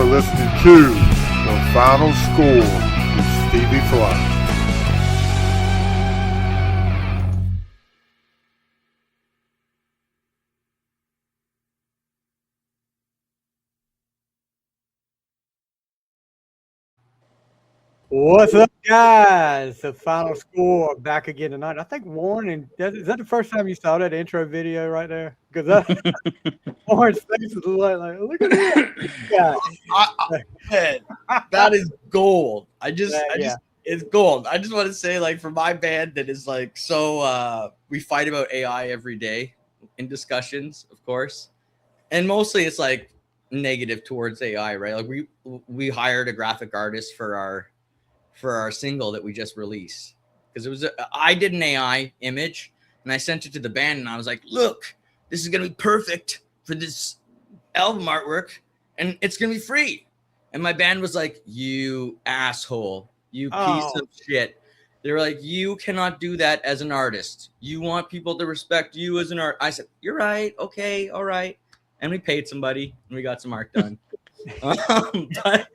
listening to The Final Score with Stevie Fly. What's up, guys? The Final Score back again tonight. I think Warren, and is that the first time you saw that intro video right there? Because Warren's face is like, look at that guy. Man, that is gold. Yeah. It's gold. I just want to say, like, for my band that is like so, we fight about AI every day in discussions, of course, and mostly it's like negative towards AI, right? Like we hired a graphic artist for our single that we just released because I did an AI image and I sent it to the band and I was like, look, this is gonna be perfect for this album artwork and it's gonna be free. And my band was like, you asshole, you piece of shit. They're like, you cannot do that as an artist. You want people to respect you as an art. I said, you're right. Okay. All right. And we paid somebody and we got some art done. But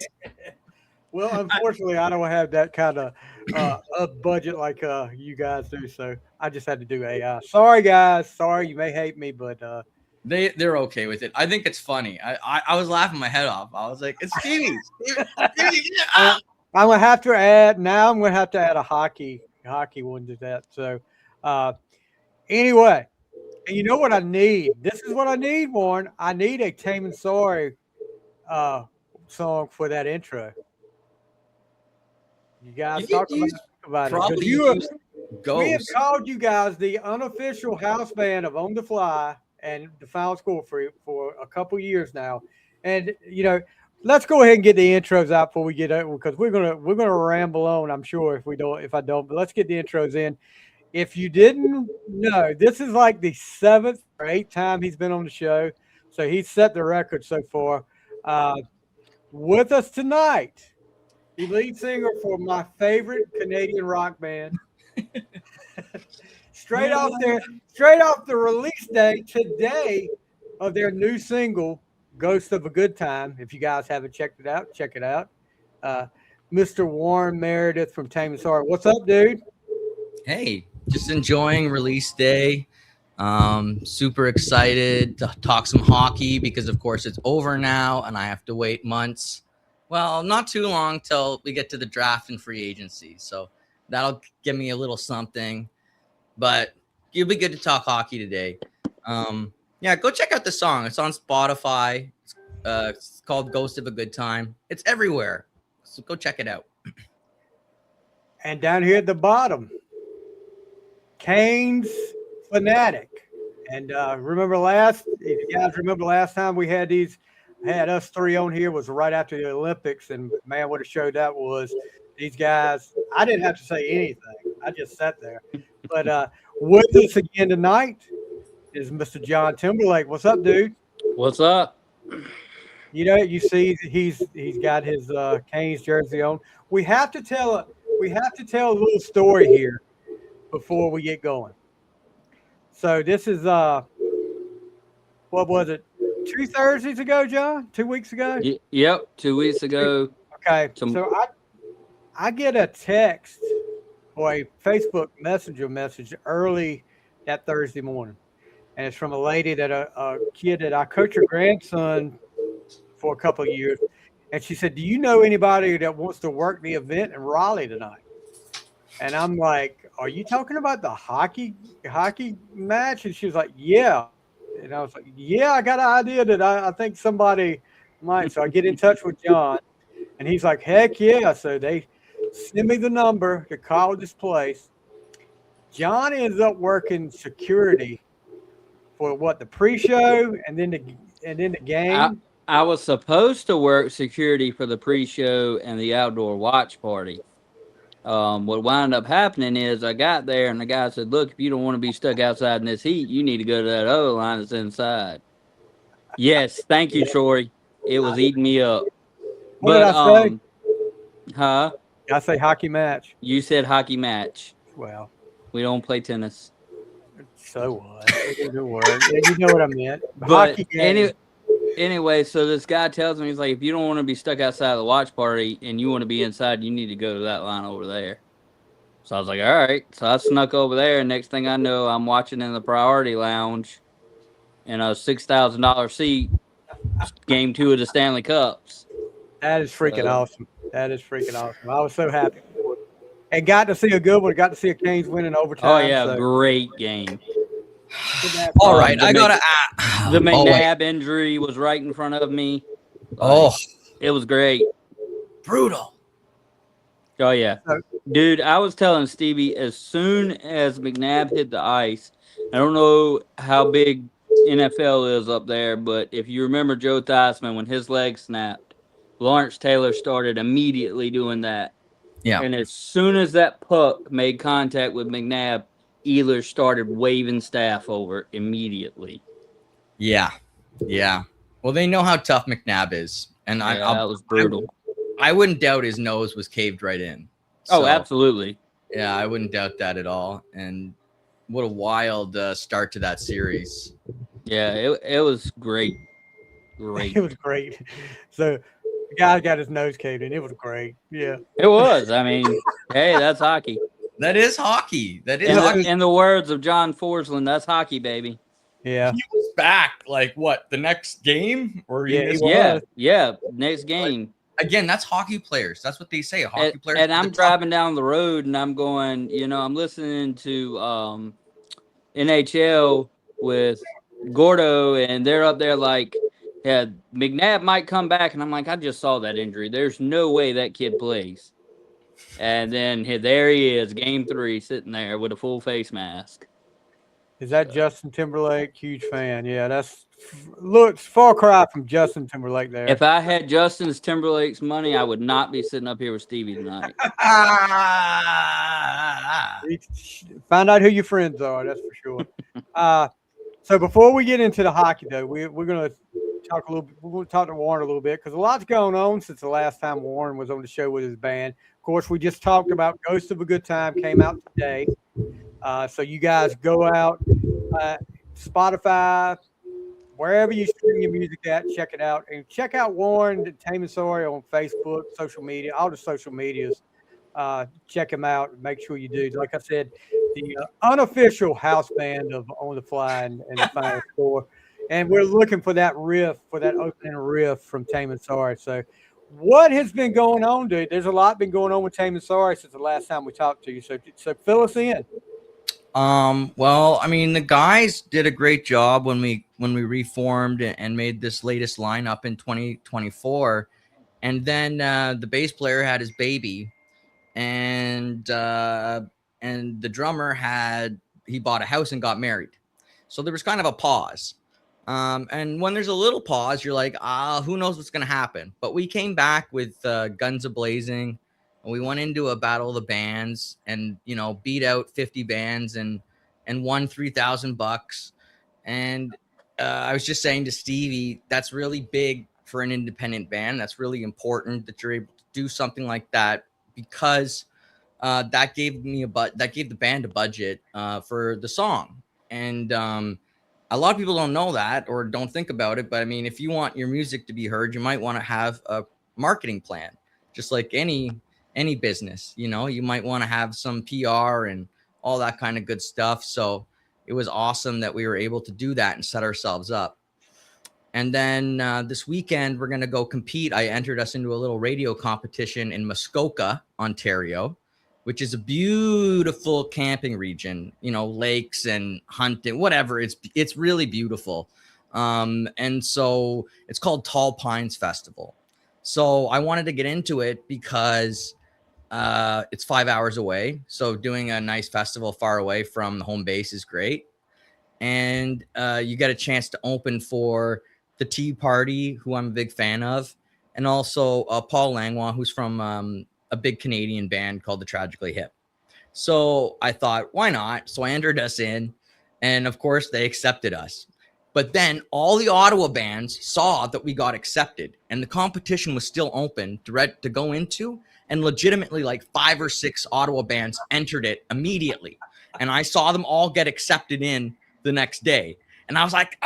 well, unfortunately, I don't have that kind of a budget like you guys do, so I just had to do AI. Sorry, guys. Sorry, you may hate me, but they're okay with it. I think it's funny. I was laughing my head off. I was like, it's Stevie. I'm gonna have to add now. I'm gonna have to add a hockey one to that. So, anyway, and you know what I need? This is what I need, Warren. I need a Taming Sari song for that intro. You guys talk about it. We have called you guys the unofficial house band of On the Fly and the Final Score for a couple years now. And let's go ahead and get the intros out before we get out because we're gonna ramble on, I'm sure, if I don't. But let's get the intros in. If you didn't know, this is like the 7th or 8th time he's been on the show. So he's set the record so far. With us tonight, the lead singer for my favorite Canadian rock band. straight off the release day today of their new single, Ghost of a Good Time. If you guys haven't checked it out, check it out. Mr. Warren Meredith from Taming Sari. What's up, dude? Hey, just enjoying release day. Super excited to talk some hockey because, of course, it's over now and I have to wait months. Well, not too long till we get to the draft and free agency. So that'll give me a little something. But it'll be good to talk hockey today. Yeah, go check out the song. It's on Spotify. It's called Ghost of a Good Time. It's everywhere. So go check it out. And down here at the bottom, Canes Fanatic. And if you guys remember last time we had us three on here was right after the Olympics, and man, what a show that was. These guys, I didn't have to say anything. I just sat there. But with us again tonight is Mr. John Timberlake. What's up, dude? What's up? You see he's got his Canes jersey on. We have to tell a little story here before we get going. So this is what was it? 2 Thursdays ago, John? 2 weeks ago? Yep, 2 weeks ago. Okay. So I get a text or a Facebook Messenger message early that Thursday morning. And it's from a lady that a kid that I coached her grandson for a couple of years. And she said, do you know anybody that wants to work the event in Raleigh tonight? And I'm like, are you talking about the hockey match? And she was like, yeah. And I was like, yeah, I got an idea that I think somebody might. So I get in touch with John, and he's like, heck yeah. So they send me the number to call this place. John ends up working security for the pre-show and then the game. I was supposed to work security for the pre-show and the outdoor watch party. What wound up happening is I got there and the guy said, look, if you don't want to be stuck outside in this heat, you need to go to that other line that's inside. Yes, thank you, Troy. It was eating me up. What did I say? Huh? I say hockey match. You said hockey match. Well, we don't play tennis. So what? It doesn't work. You know what I meant. But hockey game. Anyway, so this guy tells me, he's like, if you don't want to be stuck outside of the watch party and you want to be inside, you need to go to that line over there. So I was like, all right. So I snuck over there, and next thing I know, I'm watching in the priority lounge in a $6,000 seat, game 2 of the Stanley Cups. That is freaking awesome. That is freaking awesome. I was so happy for it. And got to see a good one. Got to see a Canes win in overtime. Oh, yeah, great game. All right, I gotta. The McNabb injury was right in front of me. Like, it was great. Brutal. Oh yeah, dude. I was telling Stevie, as soon as McNabb hit the ice, I don't know how big NFL is up there, but if you remember Joe Theismann, when his leg snapped, Lawrence Taylor started immediately doing that. Yeah. And as soon as that puck made contact with McNabb, Ehlers started waving staff over immediately. Yeah. Well, they know how tough McNabb is, and that was brutal. I wouldn't doubt his nose was caved right in. So, absolutely. Yeah, I wouldn't doubt that at all. And what a wild start to that series. Yeah, it was great. Great. It was great. So the guy got his nose caved in. It was great. Yeah. It was. I mean, hey, that's hockey. That is hockey. That is hockey. In the words of John Forsland, that's hockey, baby. Yeah. He was back like what, the next game? Or yeah, next game. Again, that's hockey players. That's what they say. Hockey players. And I'm driving down the road and I'm going, I'm listening to NHL with Gordo, and they're up there like, yeah, McNabb might come back. And I'm like, I just saw that injury. There's no way that kid plays. And then there he is, game 3, sitting there with a full face mask. Is that Justin Timberlake? Huge fan. Yeah, looks far cry from Justin Timberlake there. If I had Justin Timberlake's money, I would not be sitting up here with Stevie tonight. Find out who your friends are, that's for sure. So before we get into the hockey, though, we're going to talk a little bit. We're going to talk to Warren a little bit because a lot's going on since the last time Warren was on the show with his band. Of course, we just talked about Ghost of a Good Time came out today. So you guys go out, Spotify, wherever you stream your music at, check it out. And check out Warren, Taming Sari on Facebook, social media, all the social medias. Check him out. Make sure you do. Like I said, the unofficial house band of On the Fly and the Final Score. And we're looking for that riff, for that opening riff from Taming Sari. So what has been going on, dude? There's a lot been going on with Taming Sari since the last time we talked to you. So fill us in. Well, I mean, the guys did a great job when we reformed and made this latest lineup in 2024. And then the bass player had his baby, and the drummer he bought a house and got married. So there was kind of a pause. And when there's a little pause, you're like, who knows what's going to happen? But we came back with guns a-blazing, and we went into a battle of the bands and, beat out 50 bands and won $3,000. And I was just saying to Stevie, that's really big for an independent band. That's really important that you're able to do something like that, because that gave the band a budget for the song. And a lot of people don't know that or don't think about it. But I mean, if you want your music to be heard, you might want to have a marketing plan, just like any business. You might want to have some PR and all that kind of good stuff. So it was awesome that we were able to do that and set ourselves up. And then this weekend, we're going to go compete. I entered us into a little radio competition in Muskoka, Ontario, which is a beautiful camping region, lakes and hunting, whatever. It's really beautiful. And so it's called Tall Pines Festival. So I wanted to get into it because it's 5 hours away. So doing a nice festival far away from the home base is great. And you get a chance to open for the Tea Party, who I'm a big fan of, and also Paul Langlois, who's from a big Canadian band called the Tragically Hip. So I thought, why not? So I entered us in, and of course they accepted us. But then all the Ottawa bands saw that we got accepted, and the competition was still open to go into, and legitimately like 5 or 6 Ottawa bands entered it immediately. And I saw them all get accepted in the next day. And I was like,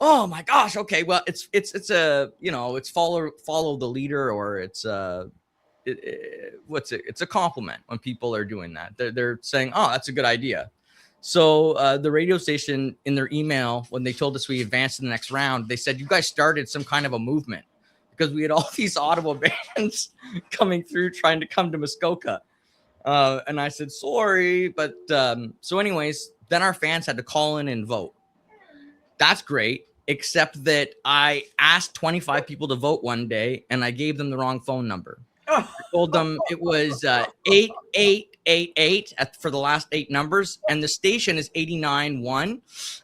oh my gosh, okay, well, it's a, you know, it's follow the leader, or it's it's a compliment when people are doing that. They're saying, oh, that's a good idea. So the radio station, in their email, when they told us we advanced to the next round, they said, you guys started some kind of a movement, because we had all these Ottawa bands coming through trying to come to Muskoka. And I said, sorry. But so anyways, then our fans had to call in and vote. That's great, except that I asked 25 people to vote one day, and I gave them the wrong phone number. I told them it was 8888 for the last 8 numbers, and the station is 89.1.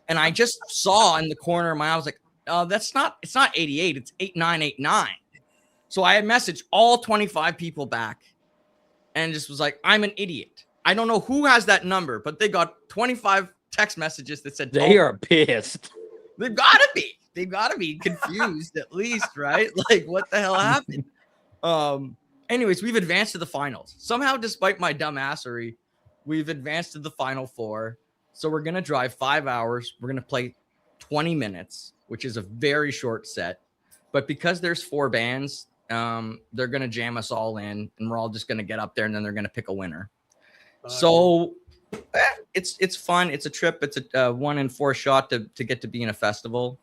And I just saw in the corner of my eye, I was like, oh, it's not 88, it's 8989. So I had messaged all 25 people back and just was like, I'm an idiot. I don't know who has that number, but they got 25 text messages that said They are pissed. They've got to be confused at least, right? Like, what the hell happened? Anyways, we've advanced to the finals. Somehow, despite my dumbassery, we've advanced to the final 4. So we're going to drive 5 hours. We're going to play 20 minutes, which is a very short set. But because there's 4 bands, they're going to jam us all in, and we're all just going to get up there, and then they're going to pick a winner. So it's fun. It's a trip. It's a 1 in 4 shot to get to be in a festival.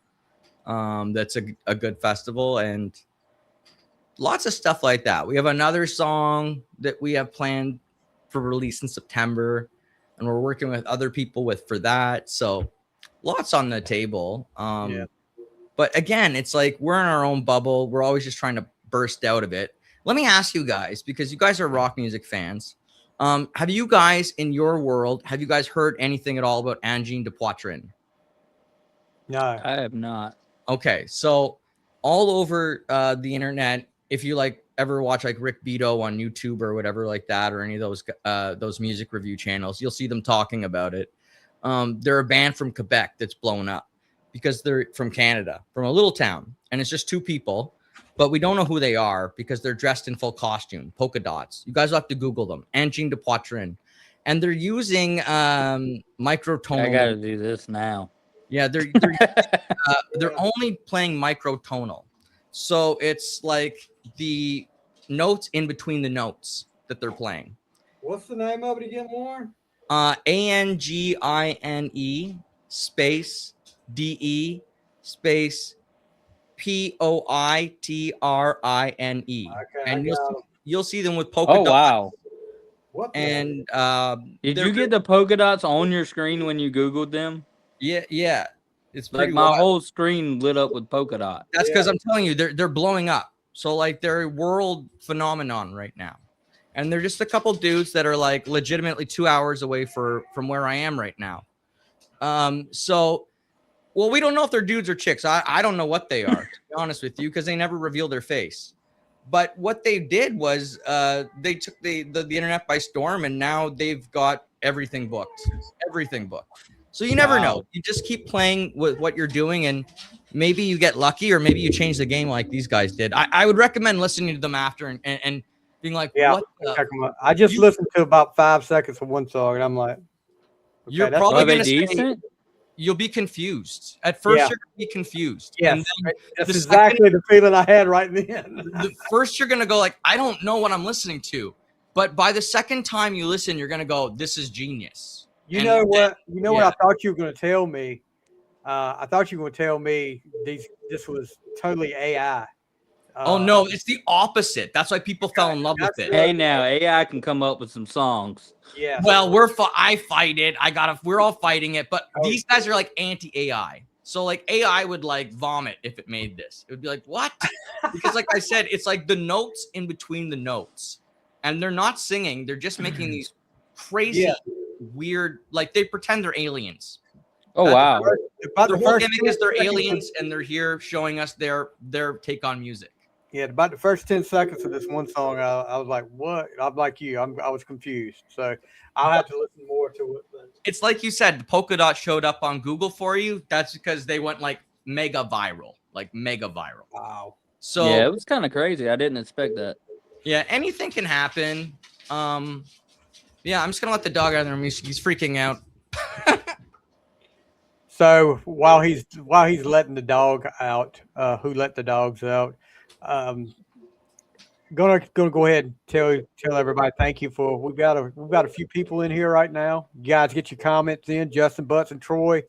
That's a good festival, and lots of stuff like that. We have another song that we have planned for release in September, and we're working with other people for that. So lots on the table. But again, it's like we're in our own bubble. We're always just trying to burst out of it. Let me ask you guys, because you guys are rock music fans. Have you guys, in your world, heard anything at all about Angine de Poitrine? No, I have not. Okay, so all over the internet, if you ever watch Rick Beato on YouTube or whatever like that, or any of those music review channels, you'll see them talking about it. They're a band from Quebec that's blown up because they're from Canada, from a little town, and it's just 2 people. But we don't know who they are because they're dressed in full costume, polka dots. You guys will have to Google them. Angine de Poitrine. And they're using microtonal. I got to do this now. Yeah, they're only playing microtonal. So it's like the notes in between the notes that they're playing. what's the name of it again, Warren? ANGINE space DE space POITRINE. Okay, And you'll see them with polka dots. Wow. What? And Did you get the polka dots on your screen when you Googled them? Yeah. It's Like my whole screen lit up with polka dot. That's because I'm telling you, they're blowing up. So they're a world phenomenon right now. And they're just a couple dudes that are legitimately 2 hours away from where I am right now. Well, we don't know if they're dudes or chicks. I don't know what they are, to be honest with you, because they never reveal their face. But what they did was they took the internet by storm, and now they've got everything booked. So you never know. You just keep playing with what you're doing, and maybe you get lucky, or maybe you change the game like these guys did. I would recommend listening to them after and being like, what I just listened to about 5 seconds of one song, and I'm like, you're that's probably going to decent. You'll be confused. At first, you're going to be confused. Yes, and then that's exactly the feeling I had right then. First, you're going to go I don't know what I'm listening to. But by the second time you listen, you're going to go, this is genius. You know what I thought you were going to tell me? I thought you were going to tell me this was totally AI. Oh, no, it's the opposite. That's why people fell in love with it. Hey, now AI can come up with some songs. Yeah. Well, I fight it. We're all fighting it. But these guys are anti-AI. So AI would vomit if it made this. It would be like, what? Because like I said, it's the notes in between the notes. And they're not singing. They're just making these crazy, weird, they pretend they're aliens. Oh, wow. The whole gimmick is they're aliens, and they're here showing us their take on music. Yeah, about the first 10 seconds of this one song, I was like, what? I'm like you. I was confused. So I'll have to listen more to it. But it's like you said, the polka dot showed up on Google for you. That's because they went mega viral. Wow. So yeah, it was kind of crazy. I didn't expect that. Yeah, anything can happen. Yeah, I'm just going to let the dog out of there. He's freaking out. So while he's letting the dog out, who let the dogs out? Um, gonna go ahead and tell everybody thank you for we've got a few people in here right now. You guys get your comments in. Justin Butts and Troy.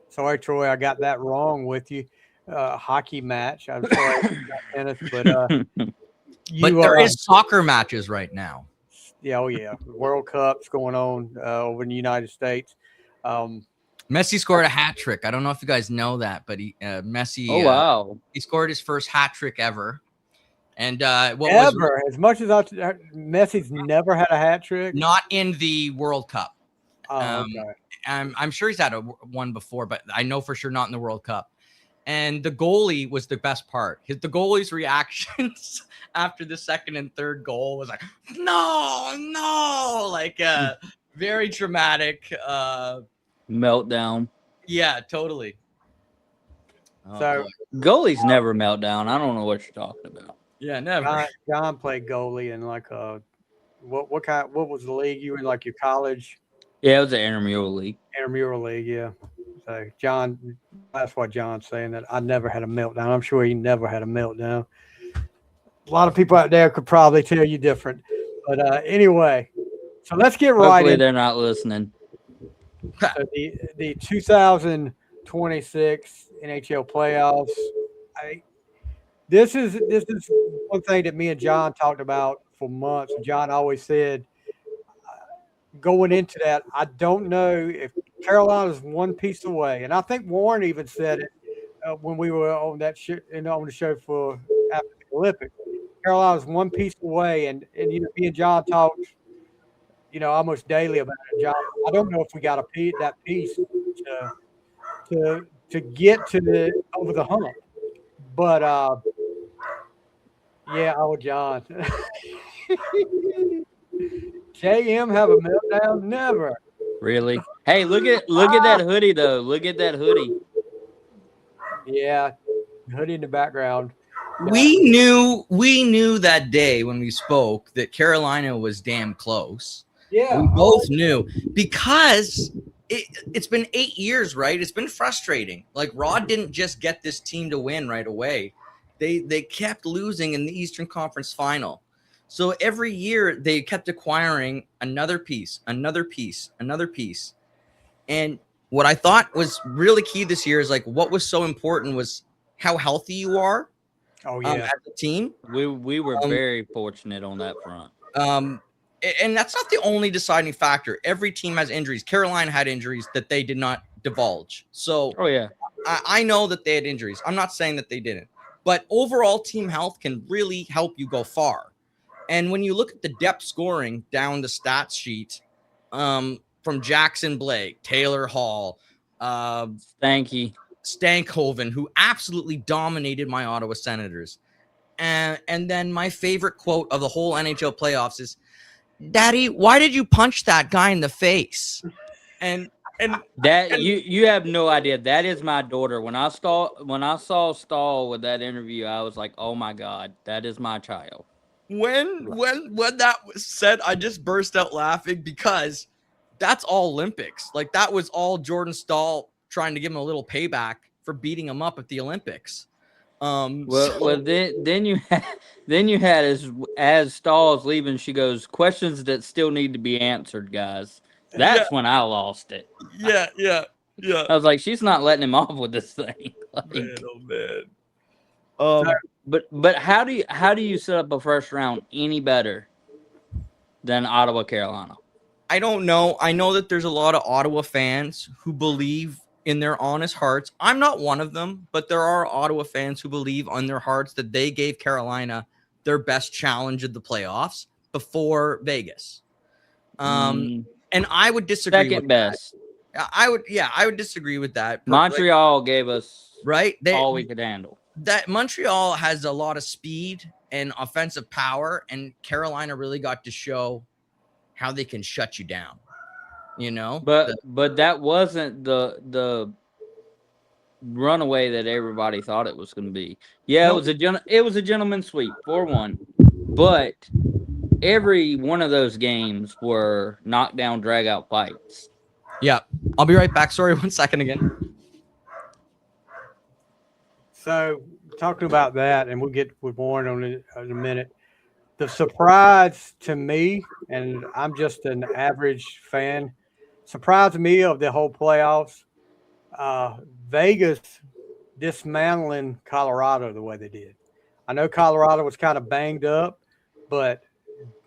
Sorry, Troy, I got that wrong with you. Hockey match. I'm sorry, tennis, but But there is soccer matches right now. Yeah, oh yeah, World Cup's going on over in the United States. Messi scored a hat trick. I don't know if you guys know that, but Messi. Oh wow! He scored his first hat trick ever. And as much as Messi's never had a hat trick. Not in the World Cup. Oh, okay. I'm sure he's had one before, but I know for sure not in the World Cup. And the goalie was the best part. The goalie's reactions after the second and third goal was like, no, like very dramatic meltdown. Yeah, totally. So goalies never melt down. I don't know what you're talking about. Yeah, never. John played goalie in like what was the league you were in, like your college? Yeah, it was an intramural league. Intramural league, yeah. So John, that's what John's saying, that I never had a meltdown. I'm sure he never had a meltdown. A lot of people out there could probably tell you different. But anyway, so let's get right Hopefully in. They're not listening. So the 2026 NHL playoffs. This is one thing that me and John talked about for months. John always said, going into that, I don't know if Carolina's one piece away, and I think Warren even said it when we were on that on the show for after the Olympics. Carolina's one piece away, and me and John talked, almost daily about it. John, I don't know if we got that piece to get to over the hump, but yeah, John. JM have a meltdown? Never. Really? Hey, look at that hoodie though. Look at that hoodie. Yeah, hoodie in the background. We knew that day when we spoke that Carolina was damn close. Yeah, we both knew, because it's been 8 years, right? It's been frustrating. Like, Rod didn't just get this team to win right away. They kept losing in the Eastern Conference Final. So every year they kept acquiring another piece. And what I thought was really key this year is, like, what was so important was how healthy you are. Oh yeah, as a team. We were very fortunate on that front. And that's not the only deciding factor. Every team has injuries. Carolina had injuries that they did not divulge. So I know that they had injuries. I'm not saying that they didn't. But overall team health can really help you go far. And when you look at the depth scoring down the stats sheet, from Jackson Blake, Taylor Hall, Stankhoven, who absolutely dominated my Ottawa Senators. And then my favorite quote of the whole NHL playoffs is, "Daddy, why did you punch that guy in the face?" And that you have no idea. That is my daughter. When I saw Stahl with that interview, I was like, "Oh my God, that is my child." When that was said, I just burst out laughing, because that's all Olympics. Like, that was all Jordan Stahl trying to give him a little payback for beating him up at the Olympics. Then you had as Stahl's leaving, she goes, "Questions that still need to be answered, guys." That's when I lost it. Yeah. I was like, she's not letting him off with this thing. Like, man, oh man. But how do you set up a first round any better than Ottawa, Carolina? I don't know. I know that there's a lot of Ottawa fans who believe in their honest hearts. I'm not one of them, but there are Ottawa fans who believe on their hearts that they gave Carolina their best challenge of the playoffs before Vegas. And I would disagree. Second best. That. I would disagree with that. Montreal gave us all we could handle. That Montreal has a lot of speed and offensive power, and Carolina really got to show how they can shut you down. But that wasn't the runaway that everybody thought it was going to be. Yeah, it was a gentleman's sweep 4-1, but every one of those games were knockdown, drag out fights. Yeah, I'll be right back. Sorry, 1 second again. So talking about that, and we'll get with Warren on it in a minute. The surprise to me, and I'm just an average fan, surprise to me of the whole playoffs, Vegas dismantling Colorado the way they did. I know Colorado was kind of banged up, but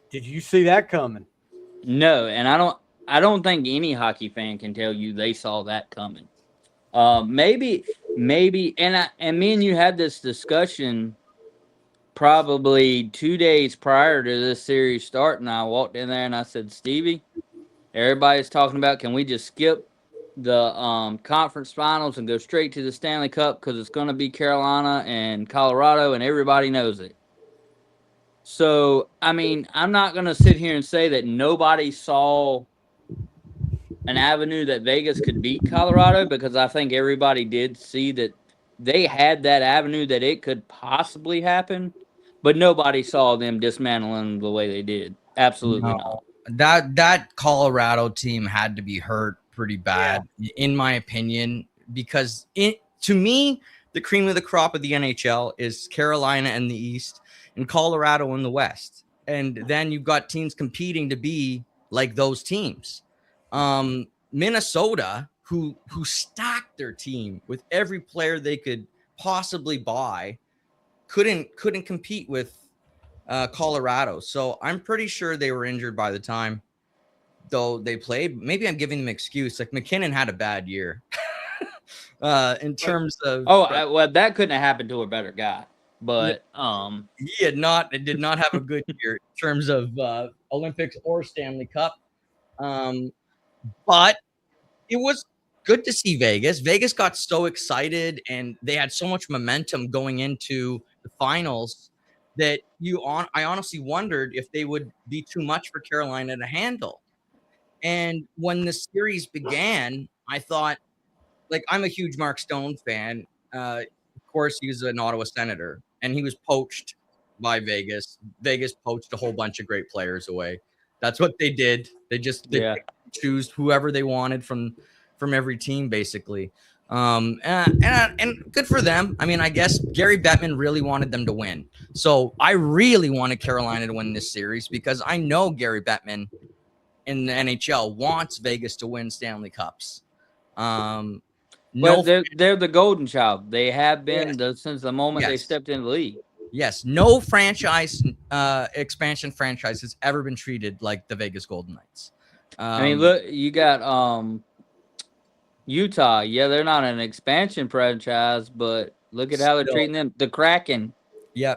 did you see that coming? No, and I don't think any hockey fan can tell you they saw that coming. Maybe, and me and you had this discussion probably 2 days prior to this series starting. I walked in there and I said, Stevie, everybody's talking about, can we just skip the conference finals and go straight to the Stanley Cup because it's going to be Carolina and Colorado and everybody knows it. So, I mean, I'm not going to sit here and say that nobody saw an avenue that Vegas could beat Colorado, because I think everybody did see that they had that avenue that it could possibly happen, but nobody saw them dismantling the way they did. Absolutely not. That Colorado team had to be hurt pretty bad, in my opinion, because to me, the cream of the crop of the NHL is Carolina in the East and Colorado in the West. And then you've got teams competing to be like those teams. Minnesota, who stacked their team with every player they could possibly buy, couldn't compete with Colorado. So I'm pretty sure they were injured by the time though they played. Maybe I'm giving them an excuse. Like McKinnon had a bad year in terms of well, that couldn't have happened to a better guy. But he did not have a good year in terms of Olympics or Stanley Cup. But it was good to see Vegas. Vegas got so excited and they had so much momentum going into the finals that I honestly wondered if they would be too much for Carolina to handle. And when the series began, I thought, like, I'm a huge Mark Stone fan. Of course, he was an Ottawa Senator, and he was poached by Vegas. Vegas poached a whole bunch of great players away. That's what they did. They choose whoever they wanted from every team, basically. And good for them. I mean, I guess Gary Bettman really wanted them to win. So I really wanted Carolina to win this series because I know Gary Bettman in the NHL wants Vegas to win Stanley Cups. Well, they're the golden child. They have been since the moment they stepped in the league. Yes, no franchise expansion franchise has ever been treated like the Vegas Golden Knights. I mean, look, you got Utah. Yeah, they're not an expansion franchise, but look at how they're treating them. The Kraken. Yeah,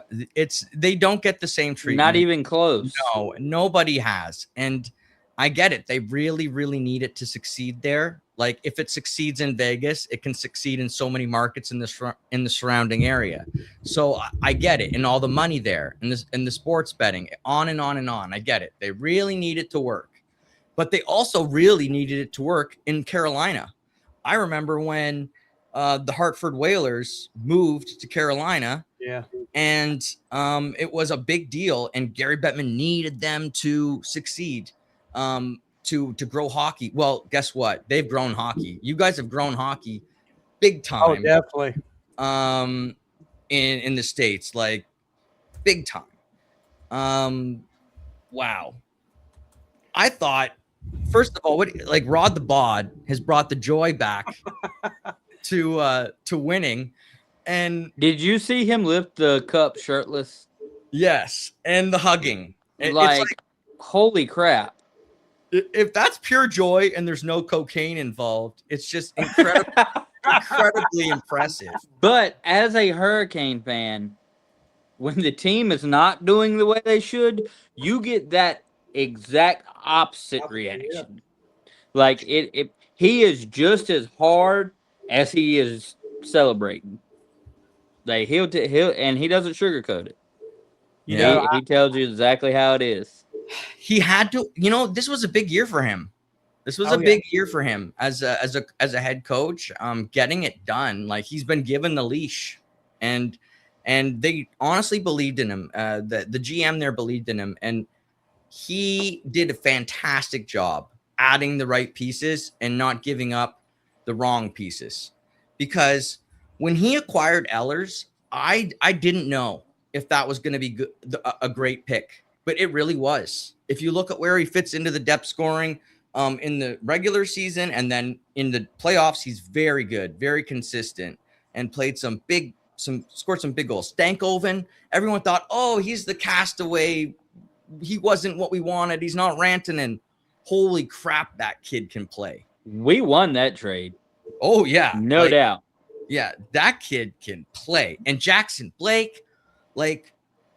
they don't get the same treatment. Not even close. No, nobody has. And I get it. They really, really need it to succeed there. Like, if it succeeds in Vegas, it can succeed in so many markets in the surrounding area. So I get it, and all the money there, and the sports betting, on and on and on. I get it. They really need it to work, but they also really needed it to work in Carolina. I remember when the Hartford Whalers moved to Carolina. Yeah, and it was a big deal, and Gary Bettman needed them to succeed. To grow hockey. Well, guess what? They've grown hockey. You guys have grown hockey big time. Oh, definitely. In the States, like, big time. Wow. I thought, first of all, Rod the Bod has brought the joy back to winning. And did you see him lift the cup shirtless? Yes, and the hugging. It's like holy crap. If that's pure joy and there's no cocaine involved, it's just incredibly impressive. But as a Hurricane fan, when the team is not doing the way they should, you get that exact opposite reaction. Like he is just as hard as he is celebrating. Like he'll and he doesn't sugarcoat it. He tells you exactly how it is. He had to, this was a big year for him. This was a big year for him as a head coach, getting it done. Like, he's been given the leash, and they honestly believed in him. The GM there believed in him, and he did a fantastic job adding the right pieces and not giving up the wrong pieces. Because when he acquired Ellers, I didn't know if that was going to be a great pick, but it really was. If you look at where he fits into the depth scoring in the regular season and then in the playoffs, he's very good, very consistent, and played scored some big goals. Stankoven, everyone thought, oh, he's the castaway. He wasn't what we wanted. He's not Rantanen. Holy crap, that kid can play. We won that trade. Oh, yeah. No doubt. Yeah, that kid can play. And Jackson Blake, like,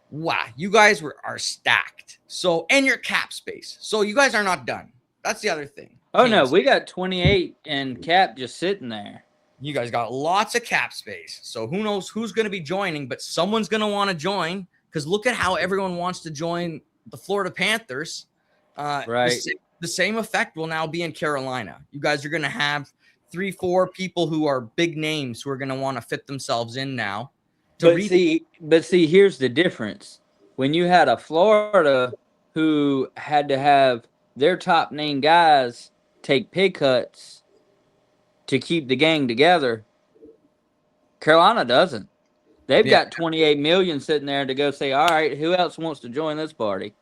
wow, you guys are stacked. So, and your cap space. So you guys are not done. That's the other thing. Oh, no, we got 28 and cap just sitting there. You guys got lots of cap space. So who knows who's going to be joining, but someone's going to want to join because look at how everyone wants to join the Florida Panthers. Right. The same effect will now be in Carolina. You guys are going to have 3-4 people who are big names who are going to want to fit themselves in now. But see, here's the difference. When you had a Florida who had to have their top name guys take pay cuts to keep the gang together, Carolina doesn't. They've got 28 million sitting there to go say, all right, who else wants to join this party?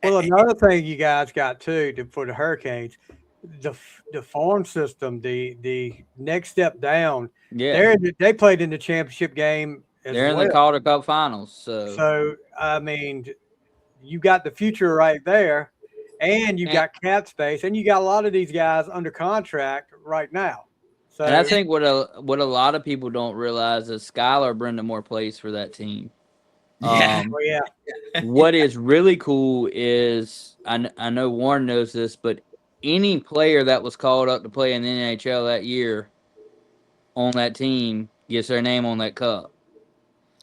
Well, another thing you guys got too for the Hurricanes, the farm system, the next step down. Yeah, they played in the championship game. They're in the Calder Cup Finals. So I mean, you got the future right there, and you got cap space, and you got a lot of these guys under contract right now. So, and I think what a lot of people don't realize is Skylar Brindamore plays for that team. Yeah. What is really cool is I know Warren knows this, but any player that was called up to play in the NHL that year on that team gets their name on that cup.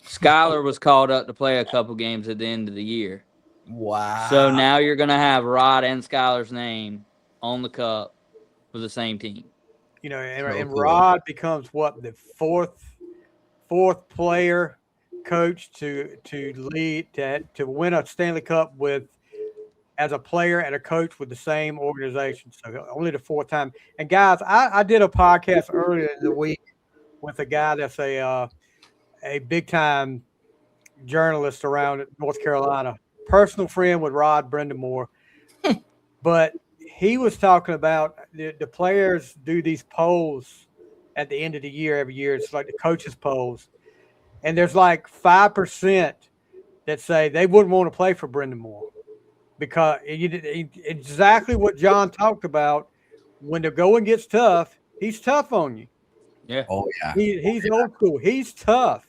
Skylar was called up to play a couple games at the end of the year. Wow. So now you're going to have Rod and Skylar's name on the cup for the same team. You know, and Rod becomes what, the fourth player coach to lead to win a Stanley Cup as a player and a coach with the same organization. So only the fourth time. And guys, I did a podcast earlier in the week with a guy that's a big time journalist around North Carolina, personal friend with Rod Brindamore. But he was talking about the players do these polls at the end of the year every year. It's like the coaches polls. And there's like 5% that say they wouldn't want to play for Brindamore because exactly what John talked about. When the going gets tough, he's tough on you. Yeah. Oh, yeah. He's old school. He's tough.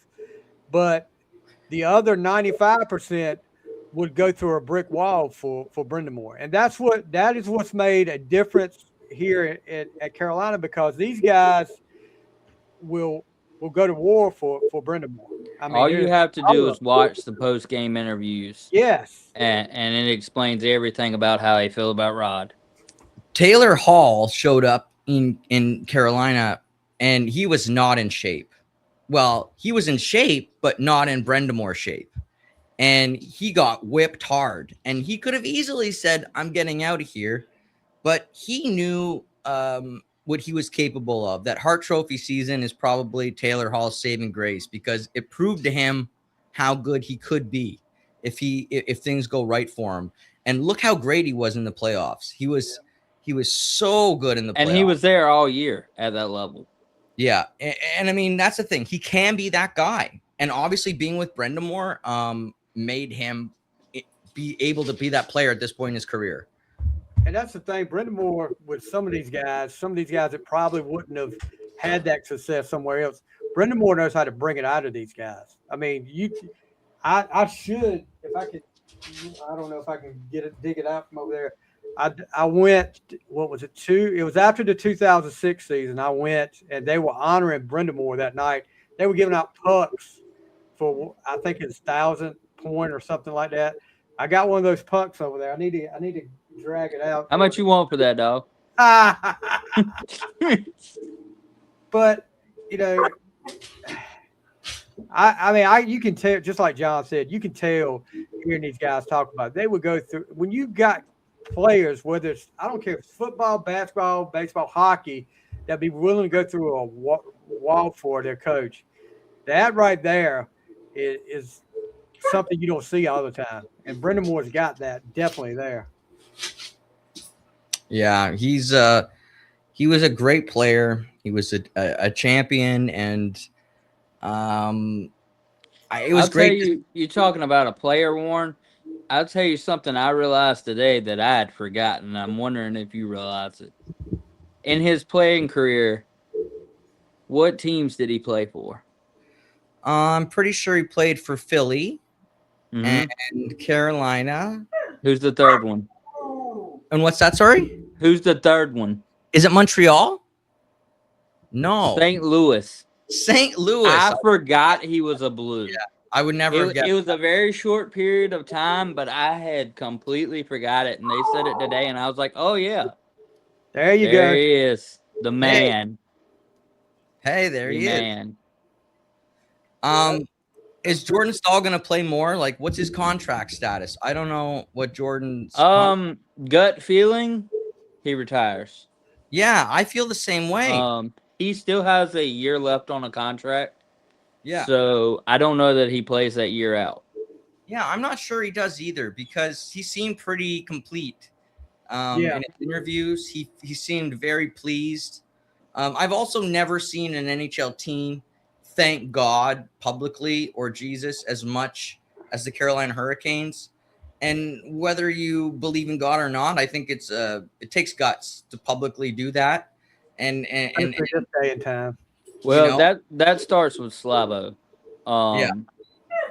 But the other 95% would go through a brick wall for Brindamore. And that is what's made a difference here at Carolina, because these guys will go to war for Brindamore. I mean, all you have to do is watch the post-game interviews. Yes. And it explains everything about how they feel about Rod. Taylor Hall showed up in Carolina, and he was not in shape. Well, he was in shape, but not in Brindamore shape. And he got whipped hard. And he could have easily said, I'm getting out of here. But he knew what he was capable of. That Hart Trophy season is probably Taylor Hall's saving grace, because it proved to him how good he could be if things go right for him. And look how great he was in the playoffs. He was so good in the playoffs. And he was there all year at that level. Yeah. And I mean, that's the thing. He can be that guy. And obviously being with Brindamore made him be able to be that player at this point in his career. And that's the thing, Brindamore, with some of these guys that probably wouldn't have had that success somewhere else. Brindamore knows how to bring it out of these guys. I mean, I should, if I could, I don't know if I can dig it out from over there. I went, what was it, it was after the 2006 season. I went, and they were honoring Brindamore that night. They were giving out pucks for, I think it's 1,000 point or something like that. I got one of those pucks over there. I need to drag it out. How much you want for that, dog? But you know, I mean, you can tell, just like John said, you can tell hearing these guys talk about it. They would go through, when you got players, whether it's, I don't care if it's football, basketball, baseball, hockey, that be willing to go through a Walford, their coach. That right there is something you don't see all the time. And Brendan Moore's got that definitely there. Yeah, he was a great player. He was a champion, and it was I'll tell great. you, you're talking about a player, Warren. I'll tell you something I realized today that I had forgotten. I'm wondering if you realize it. In his playing career, what teams did he play for? I'm pretty sure he played for Philly Hmm. and Carolina. Who's the third one? And what's that? Sorry, Who's the third one? is it Montreal? No, St. Louis. St. Louis. I forgot he was a Blue. Yeah, I would never have It guessed. was a very short period of time, but I had completely forgot it. And they said it today, and I was like, oh, yeah. There you There go. he is. The man. Hey, there The he is. man. Is Jordan Staal gonna play more? Like, what's his contract status? I don't know what Jordan's. Gut feeling, he retires. Yeah, I feel the same way. He still has a year left on a contract. Yeah. So I don't know that he plays that year out. Yeah, I'm not sure he does either because he seemed pretty complete. Yeah. In his interviews, he seemed very pleased. I've also never seen an NHL team thank God publicly or Jesus as much as the Carolina Hurricanes. And whether you believe in God or not, I think it takes guts to publicly do that. And Especially this day and time. Well, you know? that starts with Slavo. Yeah.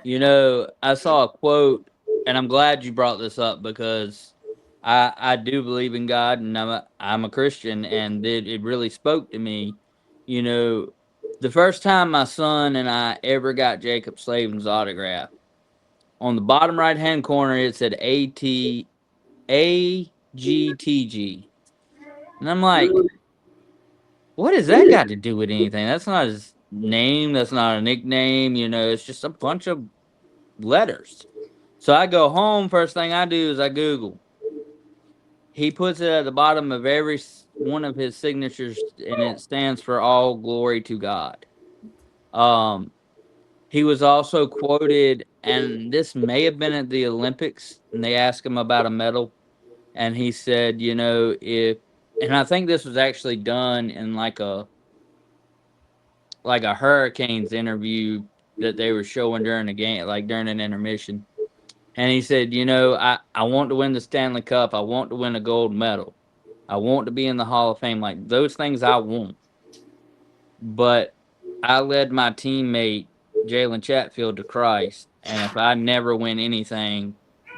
You know, I saw a quote, and I'm glad you brought this up because I do believe in God, and I'm a Christian, and it really spoke to me. You know, the first time my son and I ever got Jacob Slavin's autograph, on the bottom right hand corner it said AGTG, and I'm like, what has that got to do with anything? That's not his name. That's not a nickname. You know, it's just a bunch of letters. So I go home. First thing I do is I Google. He puts it at the bottom of every one of his signatures, and it stands for all glory to God. He was also quoted, and this may have been at the Olympics, and they asked him about a medal, and he said, you know, and I think this was actually done in like a Hurricanes interview that they were showing during the game, like during an intermission. And he said, you know, I want to win the Stanley Cup. I want to win a gold medal. I want to be in the Hall of Fame. Like, those things I want. But I led my teammate, Jalen Chatfield, to Christ. And if I never win anything,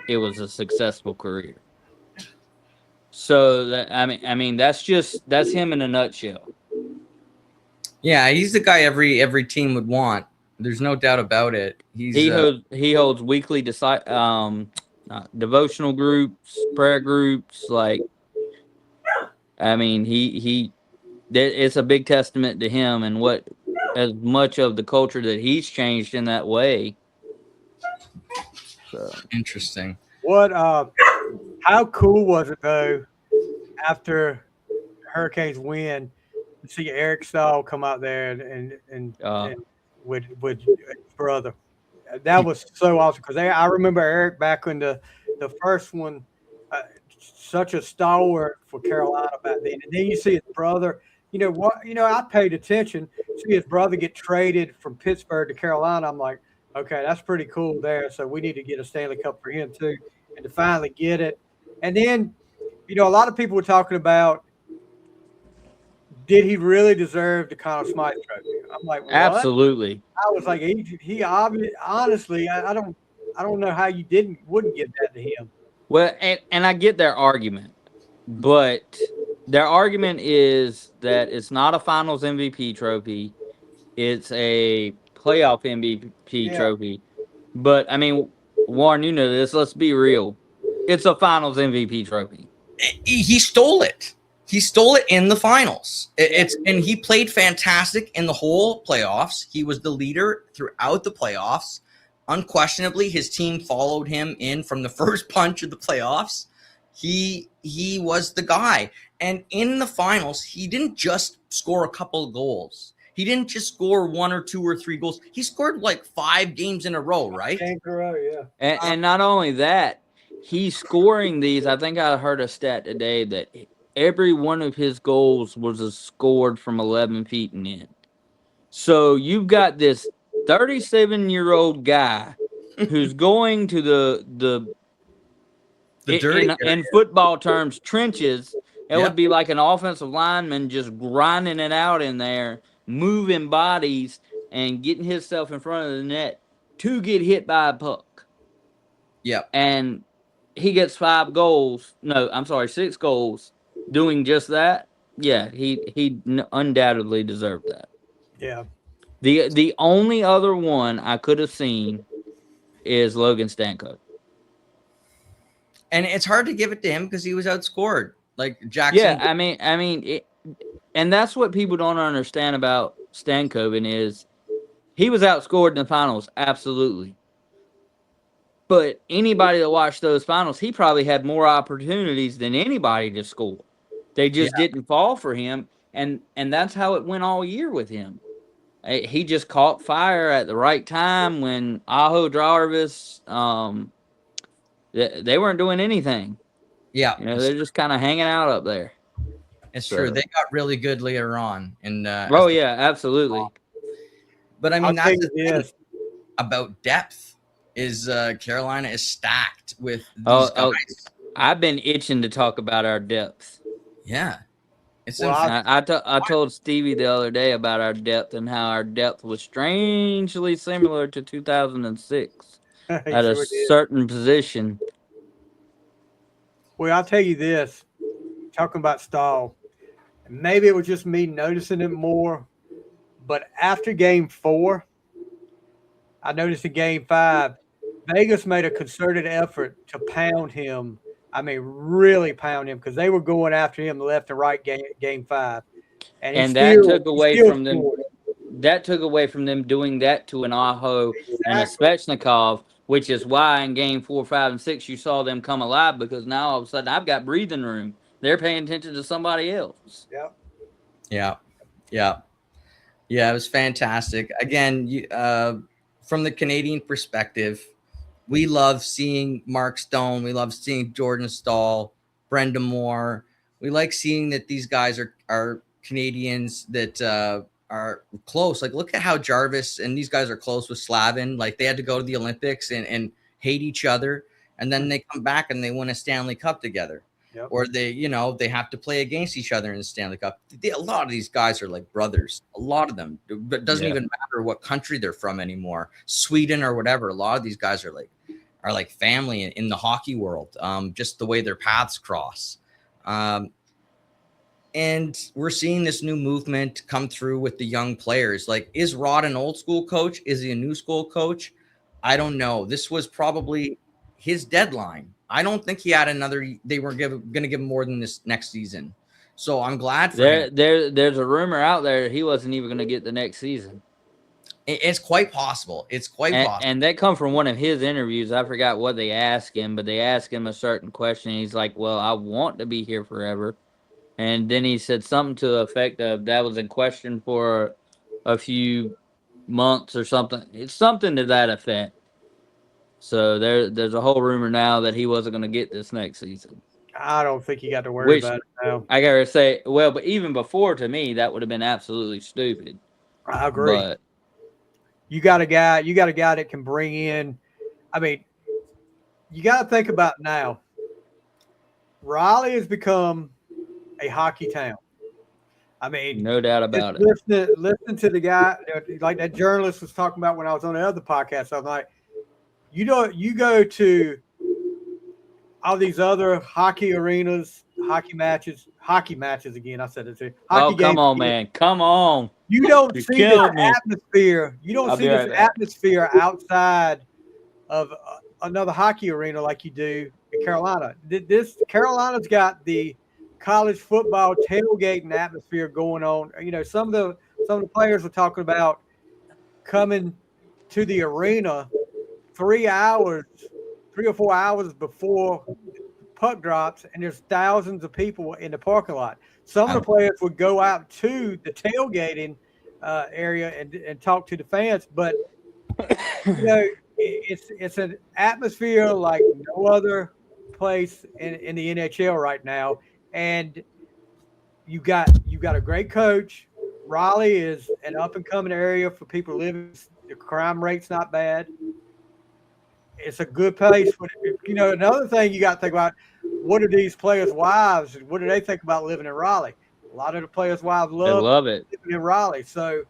it was a successful career. So, I mean, that's him in a nutshell. Yeah, he's the guy every team would want. There's no doubt about it. He holds weekly devotional groups, prayer groups. Like, I mean, it's a big testament to him and what as much of the culture that he's changed in that way. So interesting. What? How cool was it though? After Hurricanes win, to see Eric Staal come out there and with his brother. That was so awesome because I remember Eric back when the first one, such a stalwart for Carolina back then. And then you see his brother. You know what? You know, I paid attention. See his brother get traded from Pittsburgh to Carolina. I'm like, okay, that's pretty cool there. So we need to get a Stanley Cup for him too, and to finally get it. And then, you know, a lot of people were talking about, did he really deserve the Conn Smythe trophy? I'm like, what? Absolutely. I was like, he obviously, honestly, I don't know how you wouldn't give that to him. Well, and I get their argument, but their argument is that it's not a Finals MVP trophy; it's a playoff MVP trophy. But I mean, Warren, you know this. Let's be real; it's a Finals MVP trophy. He stole it. He stole it in the finals. And he played fantastic in the whole playoffs. He was the leader throughout the playoffs. Unquestionably, his team followed him in from the first punch of the playoffs. He was the guy. And in the finals, he didn't just score a couple of goals. He didn't just score 1 or 2 or 3 goals. He scored like 5 games in a row, right? Games in a row, yeah. And not only that, he's scoring these. I think I heard a stat today that every one of his goals was scored from 11 feet and in. So you've got this 37-year-old guy who's going to the dirty in football terms, trenches. It Yeah. would be like an offensive lineman just grinding it out in there, moving bodies and getting himself in front of the net to get hit by a puck. Yeah. And he gets 5 goals. No, I'm sorry, 6 goals doing just that. Yeah, he undoubtedly deserved that. Yeah. The only other one I could have seen is Logan Stanko. And it's hard to give it to him because he was outscored. Like Jackson. Yeah, I mean, and that's what people don't understand about Stankoven is he was outscored in the finals, absolutely. But anybody that watched those finals, he probably had more opportunities than anybody to score. They just didn't fall for him, and that's how it went all year with him. He just caught fire at the right time when Aho Jarvis, they weren't doing anything. Yeah. You know, they're just kind of hanging out up there. It's true. They got really good later on. And oh, yeah, absolutely. But I mean, I'll that's take the this. thing about depth is Carolina is stacked with these guys. I've been itching to talk about our depth. Yeah. It's Well, I told Stevie the other day about our depth and how our depth was strangely similar to 2006 at a Sure did. certain position. Well, I'll tell you this, talking about Stahl, maybe it was just me noticing it more, but after game 4, I noticed in game 5, Vegas made a concerted effort to pound him. I mean, really pound him because they were going after him left and right game 5. And that took away from them. That took away from them doing that to an Aho and a Svechnikov, which is why in game 4, 5, and 6 you saw them come alive because now all of a sudden I've got breathing room. They're paying attention to somebody else. Yep. Yeah. It was fantastic. Again, from the Canadian perspective, we love seeing Mark Stone. We love seeing Jordan Stahl, Brenda Moore. We like seeing that these guys are Canadians that are close. Like, look at how Jarvis and these guys are close with Slavin. Like, they had to go to the Olympics and hate each other. And then they come back and they win a Stanley Cup together. Yep. Or they have to play against each other in the Stanley Cup. A lot of these guys are like brothers. A lot of them. It doesn't even matter what country they're from anymore. Sweden or whatever. A lot of these guys are like family in the hockey world. Just the way their paths cross. And we're seeing this new movement come through with the young players. Like, is Rod an old school coach? Is he a new school coach? I don't know. This was probably his deadline. I don't think he had another. They were going to give him more than this next season. So I'm glad for him. There's a rumor out there that he wasn't even going to get the next season. It's quite possible. Possible. And that come from one of his interviews. I forgot what they asked him, but they asked him a certain question. He's like, well, I want to be here forever. And then he said something to the effect of that was in question for a few months or something. It's something to that effect. So there's a whole rumor now that he wasn't going to get this next season. I don't think you got to worry about it now. I got to say, well, but even before, to me, that would have been absolutely stupid. I agree. But you got a guy that can bring in. I mean, you got to think about now. Raleigh has become a hockey town. I mean, no doubt about it. Listen to the guy, like that journalist was talking about when I was on the other podcast. I'm like, you go to all these other hockey arenas, hockey matches again. I said it too. Oh, come on, man. Come on. You don't see this atmosphere. You don't see this atmosphere outside of another hockey arena like you do in Carolina. Carolina's got the college football tailgating atmosphere going on. You know, some of the players were talking about coming to the arena 3 or 4 hours before puck drops, and there's thousands of people in the parking lot. Some of the players would go out to the tailgating area and talk to the fans. But you know, it's an atmosphere like no other place in the NHL right now, and you got a great coach. Raleigh is an up and coming area for people living. The crime rate's not bad. It's a good place. Another thing you got to think about: what are these players' wives? What do they think about living in Raleigh? A lot of the players' wives They love love it. living in Raleigh. So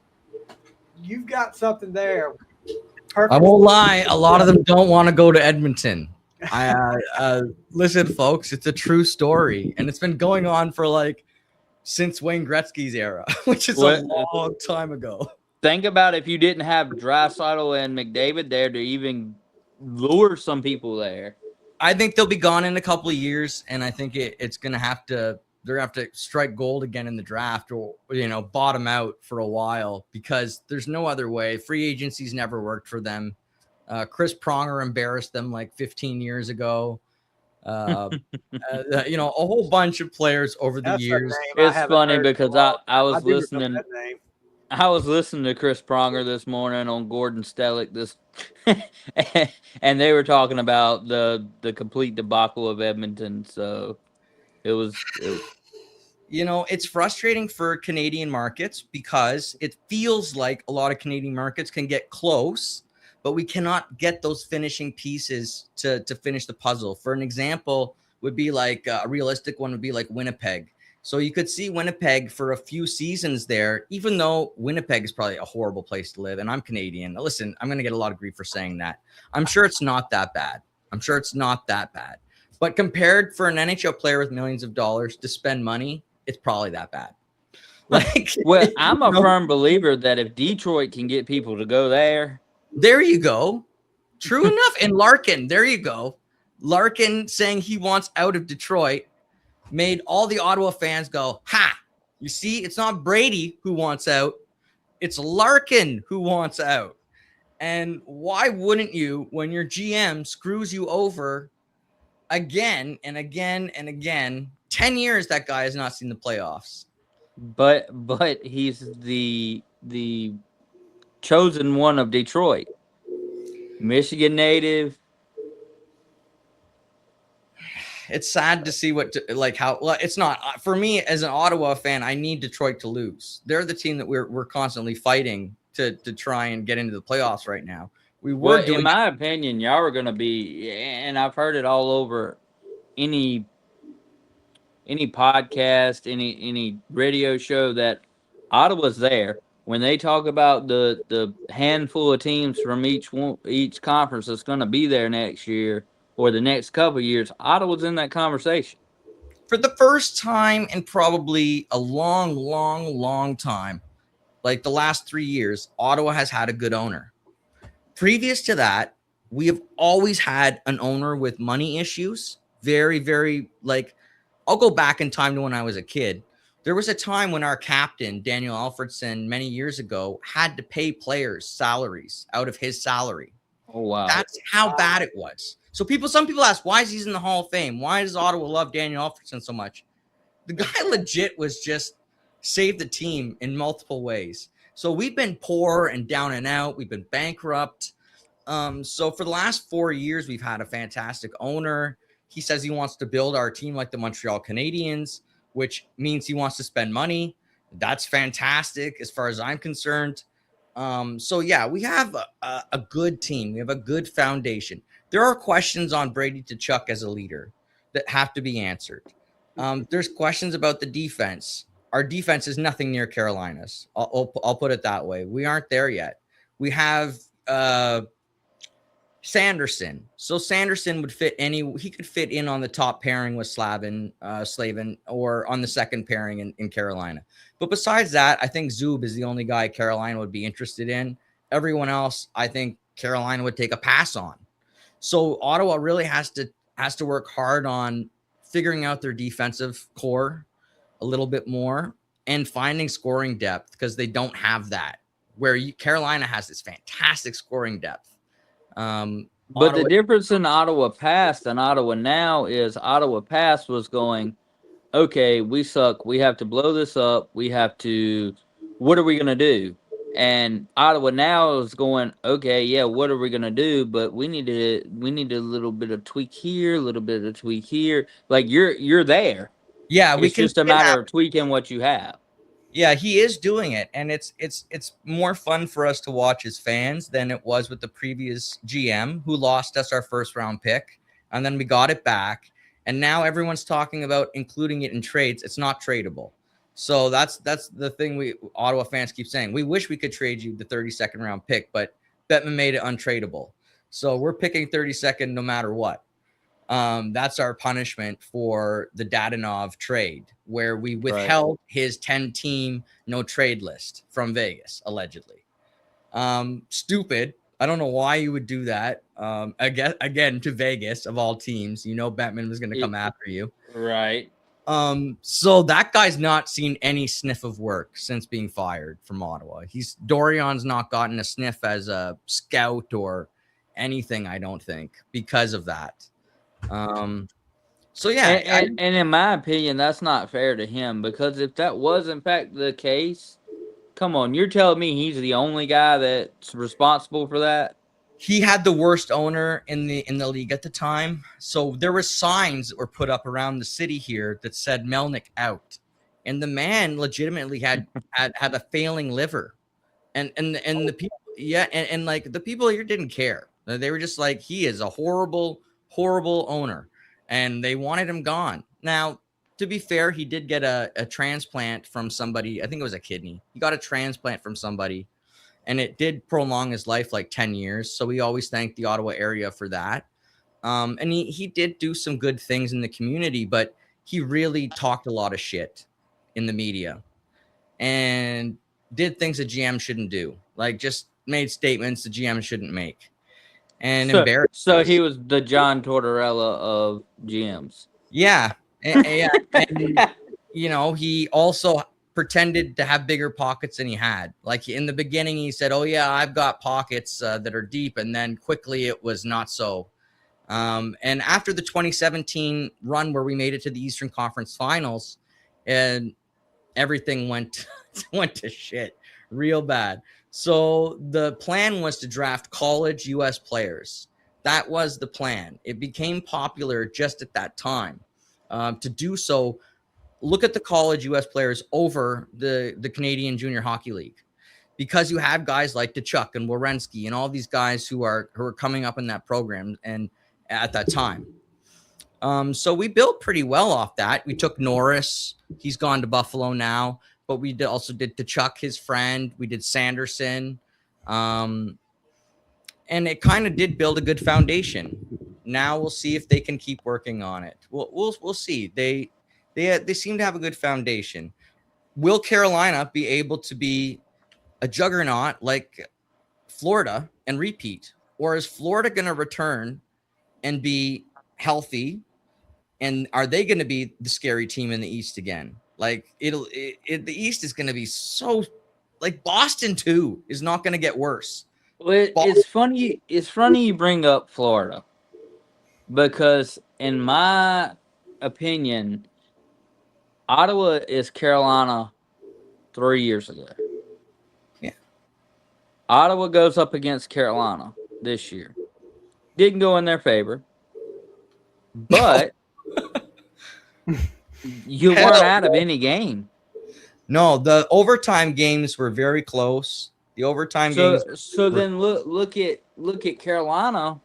you've got something there. I Perfect. won't lie. A lot of them don't want to go to Edmonton. Listen, folks, it's a true story, and it's been going on for like since Wayne Gretzky's era, which is a long time ago. Think about if you didn't have Draisaitl and McDavid there to even lure some people there. I think they'll be gone in a couple of years, and I think it's gonna have to. They're gonna have to strike gold again in the draft, or bottom out for a while, because there's no other way. Free agency's never worked for them. Chris Pronger embarrassed them like 15 years ago. A whole bunch of players over the That's a years. name I It's haven't funny heard in a because long I time. was do remember listening. that name. I was listening to Chris Pronger this morning on Gordon Stellick and they were talking about the complete debacle of Edmonton. So it was It's frustrating for Canadian markets because it feels like a lot of Canadian markets can get close, but we cannot get those finishing pieces to finish the puzzle. For an example, would be like a realistic one would be like Winnipeg. So you could see Winnipeg for a few seasons there, even though Winnipeg is probably a horrible place to live. And I'm Canadian. Listen, I'm going to get a lot of grief for saying that. I'm sure it's not that bad. But compared for an NHL player with millions of dollars to spend money, it's probably that bad. Well, I'm a firm believer that if Detroit can get people to go there. There you go. True enough. And Larkin, there you go. Larkin saying he wants out of Detroit made all the Ottawa fans go, ha, you see, it's not Brady who wants out. It's Larkin who wants out. And why wouldn't you, when your GM screws you over again and again and again? 10 years that guy has not seen the playoffs. But he's the chosen one of Detroit. Michigan native. It's sad to see it's not for me as an Ottawa fan. I need Detroit to lose. They're the team that we're constantly fighting to try and get into the playoffs right now. In my opinion, y'all are going to be, and I've heard it all over any podcast, any radio show, that Ottawa's there. When they talk about the handful of teams from each conference that's going to be there next year or the next couple of years, Ottawa's in that conversation. For the first time in probably a long, long, long time, like the last 3 years, Ottawa has had a good owner. Previous to that, we have always had an owner with money issues. Very, very, I'll go back in time to when I was a kid. There was a time when our captain, Daniel Alfredson, many years ago, had to pay players salaries out of his salary. Oh, wow. That's how bad it was. So some people ask, why is he in the Hall of Fame? Why does Ottawa love Daniel Alfredson so much? The guy legit was just saved the team in multiple ways. So we've been poor and down and out. We've been bankrupt. So for the last 4 years, we've had a fantastic owner. He says he wants to build our team like the Montreal Canadiens, which means he wants to spend money. That's fantastic as far as I'm concerned. We have a good team. We have a good foundation. There are questions on Brady Tkachuk as a leader that have to be answered. There's questions about the defense. Our defense is nothing near Carolina's. I'll put it that way. We aren't there yet. We have Sanderson. So Sanderson would he could fit in on the top pairing with Slavin, or on the second pairing in Carolina. But besides that, I think Zub is the only guy Carolina would be interested in. Everyone else, I think Carolina would take a pass on. So Ottawa really has to work hard on figuring out their defensive core a little bit more and finding scoring depth, because they don't have that. Carolina has this fantastic scoring depth. But the difference in Ottawa past and Ottawa now is Ottawa past was going, okay, we suck. We have to blow this up. What are we going to do? And Ottawa now is going, okay, yeah, what are we gonna do? But we need a little bit of tweak here, a little bit of tweak here. Like you're there. Yeah, we It's can just a see it matter happen. of tweaking what you have. Yeah, he is doing it, and it's more fun for us to watch as fans than it was with the previous GM who lost us our first round pick, and then we got it back, and now everyone's talking about including it in trades. It's not tradable. So that's the thing we Ottawa fans keep saying. We wish we could trade you the 32nd round pick, but Bettman made it untradeable. So we're picking 32nd no matter what. That's our punishment for the Dadonov trade, where we withheld his 10-team no trade list from Vegas, allegedly. Stupid. I don't know why you would do that. Again, to Vegas of all teams, Bettman was going to come after you. Right. So that guy's not seen any sniff of work since being fired from Ottawa. Dorion's not gotten a sniff as a scout or anything, I don't think, because of that. So yeah, and in my opinion, that's not fair to him, because if that was in fact the case, come on, you're telling me he's the only guy that's responsible for that? He had the worst owner in the league at the time. So there were signs that were put up around the city here that said Melnick out, and the man legitimately had a failing liver, and the people, and like the people here didn't care. They were just like, he is a horrible owner, and they wanted him gone. Now, to be fair, he did get a transplant from somebody. I think it was a kidney. He got a transplant from somebody, and it did prolong his life like 10 years. So we always thank the Ottawa area for that. And he did do some good things in the community, but he really talked a lot of shit in the media and did things a GM shouldn't do, like just made statements the GM shouldn't make. And embarrassed. So he was the John Tortorella of GMs. Yeah. And, he also pretended to have bigger pockets than he had. Like in the beginning, he said, "Oh yeah, I've got pockets that are deep," and then quickly it was not so. And after the 2017 run where we made it to the Eastern Conference Finals, and everything went to shit real bad. So the plan was to draft college U.S. players. That was the plan. It became popular just at that time. To do so, look at the college U.S. players over the Canadian Junior Hockey League, because you have guys like Tkachuk and Werenski and all these guys who are coming up in that program and at that time. So we built pretty well off that. We took Norris. He's gone to Buffalo now. But we also did Tkachuk, his friend. We did Sanderson. And it kind of did build a good foundation. Now we'll see if they can keep working on it. We'll see. They seem to have a good foundation. Will Carolina be able to be a juggernaut like Florida and repeat? Or is Florida going to return and be healthy? And are they going to be the scary team in the East again? Like the East is going to be so, like, Boston too is not going to get worse. Well, it's funny. It's funny you bring up Florida, because in my opinion, Ottawa is Carolina 3 years ago. Yeah. Ottawa goes up against Carolina this year. Didn't go in their favor, but you weren't out of any game. No, the overtime games were very close. The overtime games. So then look at Carolina.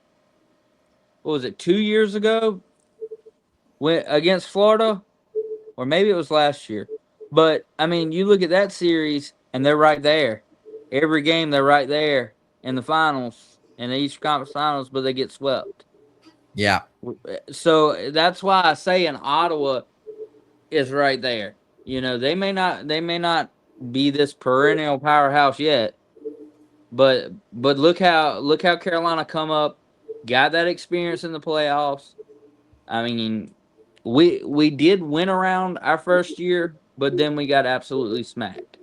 What was it, 2 years ago? Went against Florida, or maybe it was last year. But I mean, you look at that series, and they're right there. Every game, they're right there in the finals, in the Eastern Conference Finals, but they get swept. Yeah. So that's why I say in Ottawa is right there. They may not be this perennial powerhouse yet, but look how Carolina come up, got that experience in the playoffs. I mean, we did win around our first year, but then we got absolutely smacked.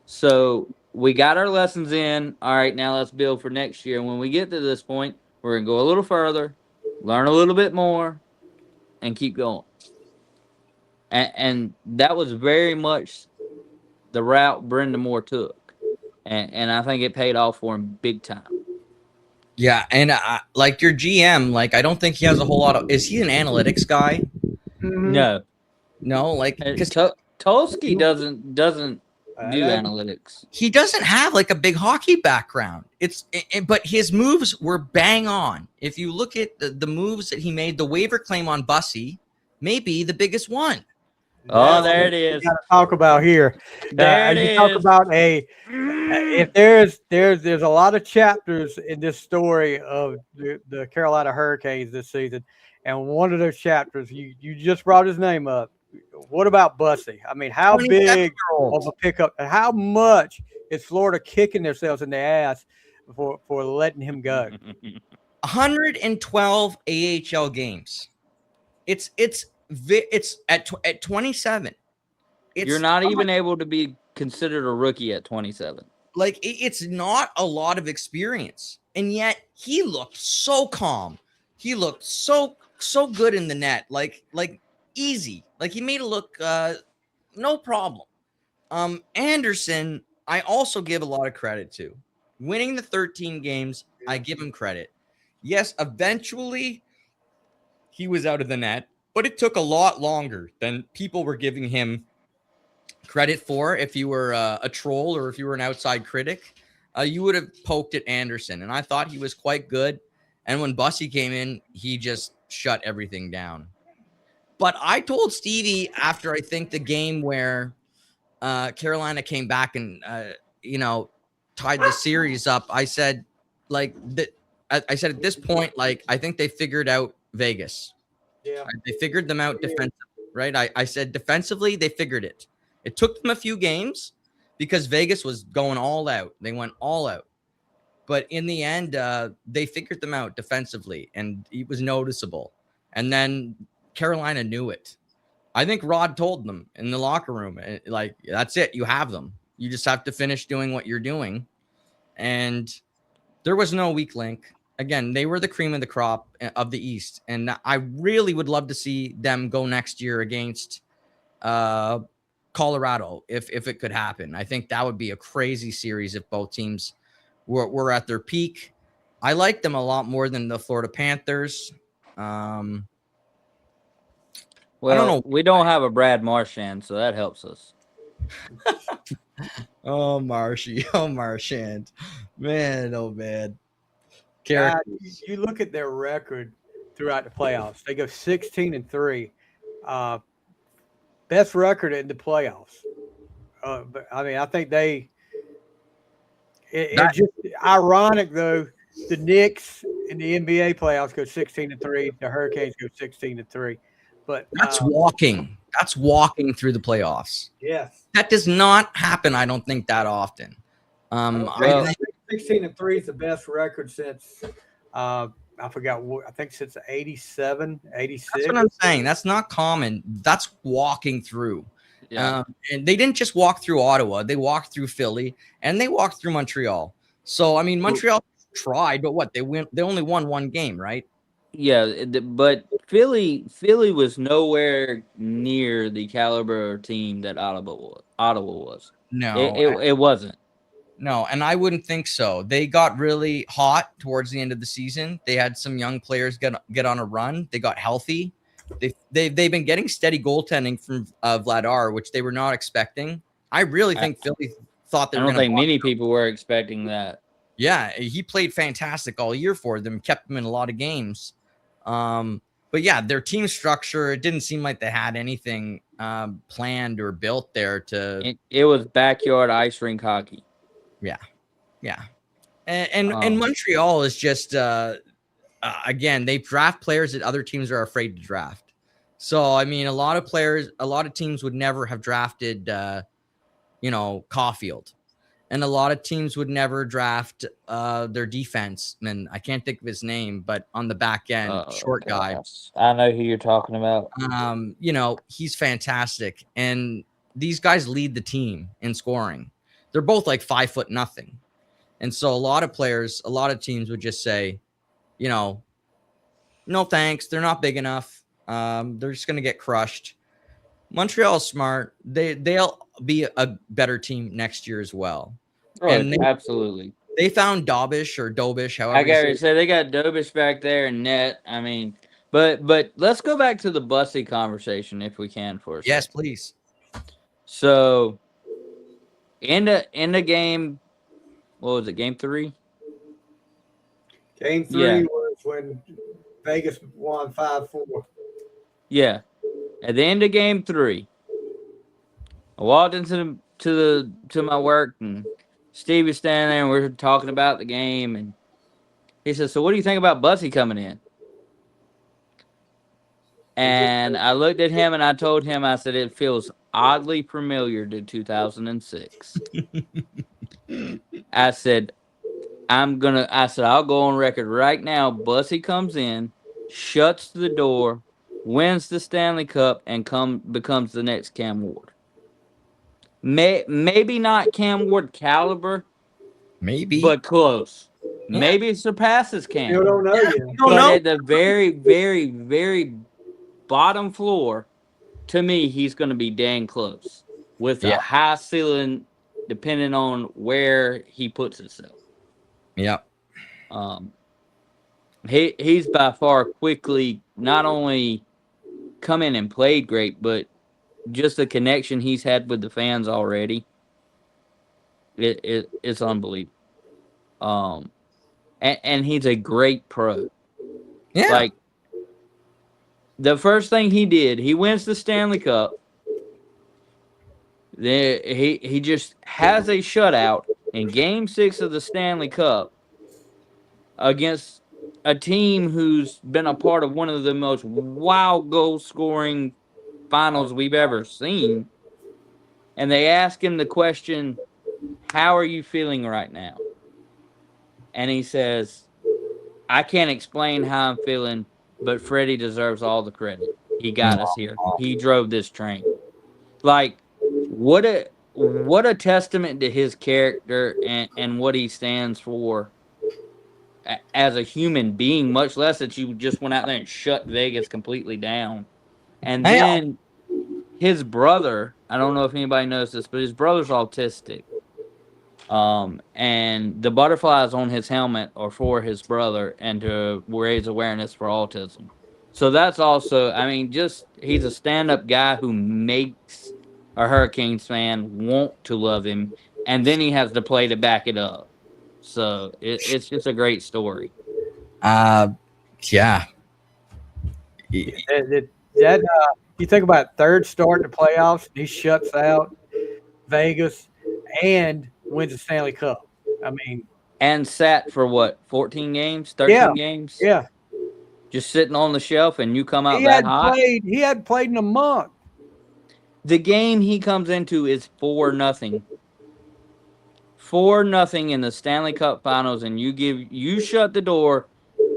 So we got our lessons in. All right, now let's build for next year. And when we get to this point, we're gonna go a little further, learn a little bit more, and keep going. And that was very much the route Brenda Moore took. and I think it paid off for him big time. Yeah, and like your GM, like I don't think he has a whole lot of. Is he an analytics guy? No, No, like because Tulski doesn't do analytics. he doesn't have like a big hockey background. But his moves were bang on. If you look at the moves that he made, the waiver claim on Bussy may be the biggest one. Oh, there it is. Got to talk about here. There it you talk is. about if there's a lot of chapters in this story of the Carolina Hurricanes this season, and one of those chapters you just brought his name up. What about Bussy? I mean, how big of a pickup and how much is Florida kicking themselves in the ass for letting him go? 112 AHL games. It's at 27. You're not even able to be considered a rookie at 27. Like it's not a lot of experience, and yet he looked so calm. He looked so good in the net, like easy. Like he made it look no problem. Anderson, I also give a lot of credit to. Winning the 13 games, I give him credit. Yes, eventually he was out of the net, but it took a lot longer than people were giving him credit for. If you were a troll or if you were an outside critic, you would have poked at Anderson. And I thought he was quite good. And when Bussy came in, he just shut everything down. But I told Stevie after I think the game where Carolina came back and tied the series up, I said I said at this point, like I think they figured out Vegas. Yeah, they figured them out defensively, right? I said defensively they figured it. It took them a few games because Vegas was going all out. They went all out. But in the end, they figured them out defensively, and it was noticeable. And then Carolina knew it. I think Rod told them in the locker room, like, that's it. You have them. You just have to finish doing what you're doing. And there was no weak link. Again, they were the cream of the crop of the East. And I really would love to see them go next year against Colorado if it could happen. I think that would be a crazy series if both teams were at their peak. I like them a lot more than the Florida Panthers. Well, I don't know. We don't have a Brad Marchand, so that helps us. Oh, Marshy. Oh, Marchand. Man, oh, man. You look at their record throughout the playoffs. They go 16-3. Best record in the playoffs. But I mean, I think it's just ironic, though. The Knicks in the NBA playoffs go 16-3. The Hurricanes go 16-3. But that's walking. That's walking through the playoffs. Yes, that does not happen. I don't think that often. I think 16-3 is the best record since I forgot. I think since 87, 86. That's what I'm saying. That's not common. That's walking through. Yeah. And they didn't just walk through Ottawa. They walked through Philly and they walked through Montreal. So I mean, Montreal tried, but what? They only won one game, right? Yeah, but Philly was nowhere near the caliber team that Ottawa was. No, it wasn't. No, and I wouldn't think so. They got really hot towards the end of the season. They had some young players get on a run. They got healthy. They've been getting steady goaltending from Vladar, which they were not expecting. I really think Philly thought they were going to. I don't think many people were expecting that. Yeah, he played fantastic all year for them, kept them in a lot of games. But yeah, their team structure, it didn't seem like they had anything planned or built there to. It was backyard ice rink hockey. Yeah. And Montreal is just again, they draft players that other teams are afraid to draft. So I mean, a lot of teams would never have drafted Caulfield. And a lot of teams would never draft their defenseman. I can't think of his name, but on the back end, short guy. I know who you're talking about. He's fantastic. And these guys lead the team in scoring. They're both like 5'0". And so a lot of teams would just say, no thanks. They're not big enough. They're just going to get crushed. Montreal's smart. They'll be a better team next year as well. And Absolutely. they found Dobish or Dobish, however I you gotta say say they got Dobish back there and net. I mean, but let's go back to the Bussy conversation if we can for a it. Yes, second. please. So in the game, what was it? Game 3. Game 3 Yeah. was when Vegas won 5-4. Yeah. At the end of game 3, I walked to my work and Steve was standing there and we were talking about the game and he said, "So what do you think about Bussy coming in?" And I looked at him and I told him, I said, "It feels oddly familiar to 2006." I said, I'll go on record right now. Bussy comes in, shuts the door, wins the Stanley Cup, and becomes the next Cam Ward. Maybe not Cam Ward caliber, Maybe. but close. Yeah. Maybe it surpasses Cam. Still don't know yet. But at the very, very, very bottom floor, to me, he's going to be dang close with a high ceiling, depending on where he puts himself. Yeah. He's by far quickly not only come in and played great, but just the connection he's had with the fans already. It's unbelievable. And he's a great pro. Yeah. Like the first thing he did, he wins the Stanley Cup. He just has a shutout in Game 6 of the Stanley Cup against a team who's been a part of one of the most wild goal-scoring finals we've ever seen. And they ask him the question, "How are you feeling right now?" And he says, "I can't explain how I'm feeling, but Freddie deserves all the credit. He got us here. He drove this train." Like, what a testament to his character and what he stands for as a human being, much less that you just went out there and shut Vegas completely down. And then his brother, I don't know if anybody knows this, but his brother's autistic. And the butterflies on his helmet are for his brother and to raise awareness for autism. So that's also, I mean, just he's a stand-up guy who makes a Hurricanes fan want to love him, and then he has to play to back it up. So it's just a great story. Yeah. You think about third start in the playoffs, he shuts out Vegas and wins the Stanley Cup. I mean, and sat for what, 14 games, 13 games? Yeah. Just sitting on the shelf, and you come out that hot. He hadn't played in a month. The game he comes into is 4-0. 4-0 in the Stanley Cup Finals, and you shut the door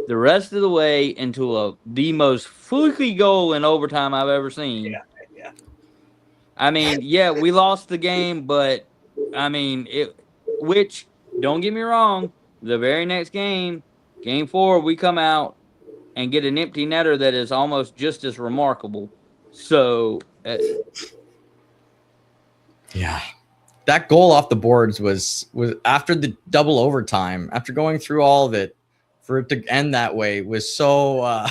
the rest of the way into the most fluky goal in overtime I've ever seen. Yeah. I mean, yeah, we lost the game, but I mean, which, don't get me wrong, the very next game, Game 4, we come out and get an empty netter that is almost just as remarkable. So, yeah. That goal off the boards was after the double overtime, after going through all of it, for it to end that way was so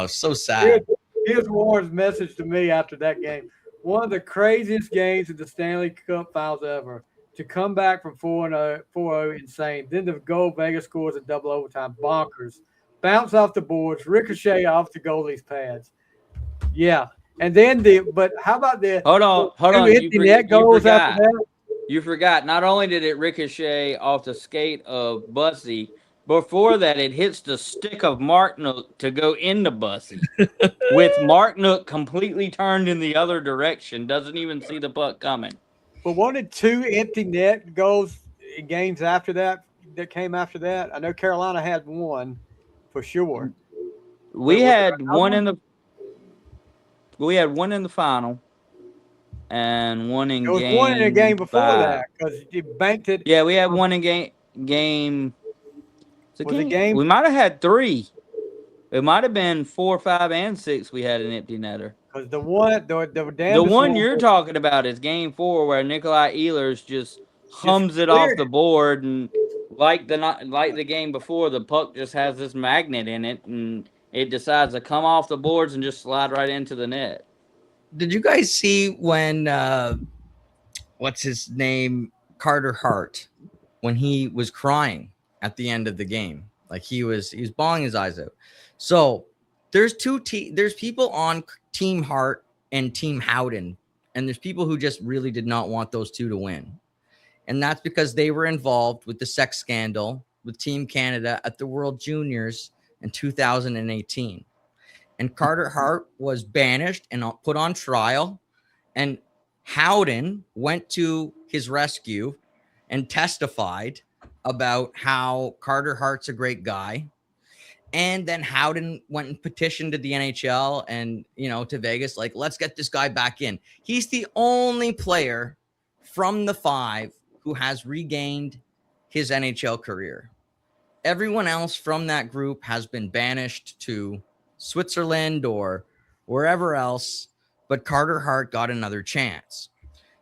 so sad. Here's Warren's message to me after that game. One of the craziest games in the Stanley Cup Finals ever. To come back from 4-0, insane. Then the goal Vegas scores a double overtime, bonkers. Bounce off the boards, ricochet off the goalie's pads. Yeah. And then but how about the hold on. You forgot. Not only did it ricochet off the skate of Bussy, before that it hits the stick of Mark Nook to go into Bussy, with Mark Nook completely turned in the other direction, doesn't even see the puck coming. But wanted 2 empty net goals in games after that came after that. I know Carolina had one for sure. We had one in the final, and one in There was game. one in a game before 5. that because you banked it. Yeah, we had one in game. We might have had 3. It might have been 4, 5, and 6. We had an empty netter. Because the one you're talking about is Game 4, where Nikolai Ehlers just hums it off the board, and like the game before, the puck just has this magnet in it, and it decides to come off the boards and just slide right into the net. Did you guys see when what's his name, Carter Hart, when he was crying at the end of the game? Like he was bawling his eyes out. So there's there's people on Team Hart and Team Howden, and there's people who just really did not want those two to win. And that's because they were involved with the sex scandal with Team Canada at the World Juniors in 2018. And Carter Hart was banished and put on trial. And Howden went to his rescue and testified about how Carter Hart's a great guy. And then Howden went and petitioned to the NHL and, to Vegas, like, let's get this guy back in. He's the only player from the 5 who has regained his NHL career. Everyone else from that group has been banished to Switzerland or wherever else, but Carter Hart got another chance.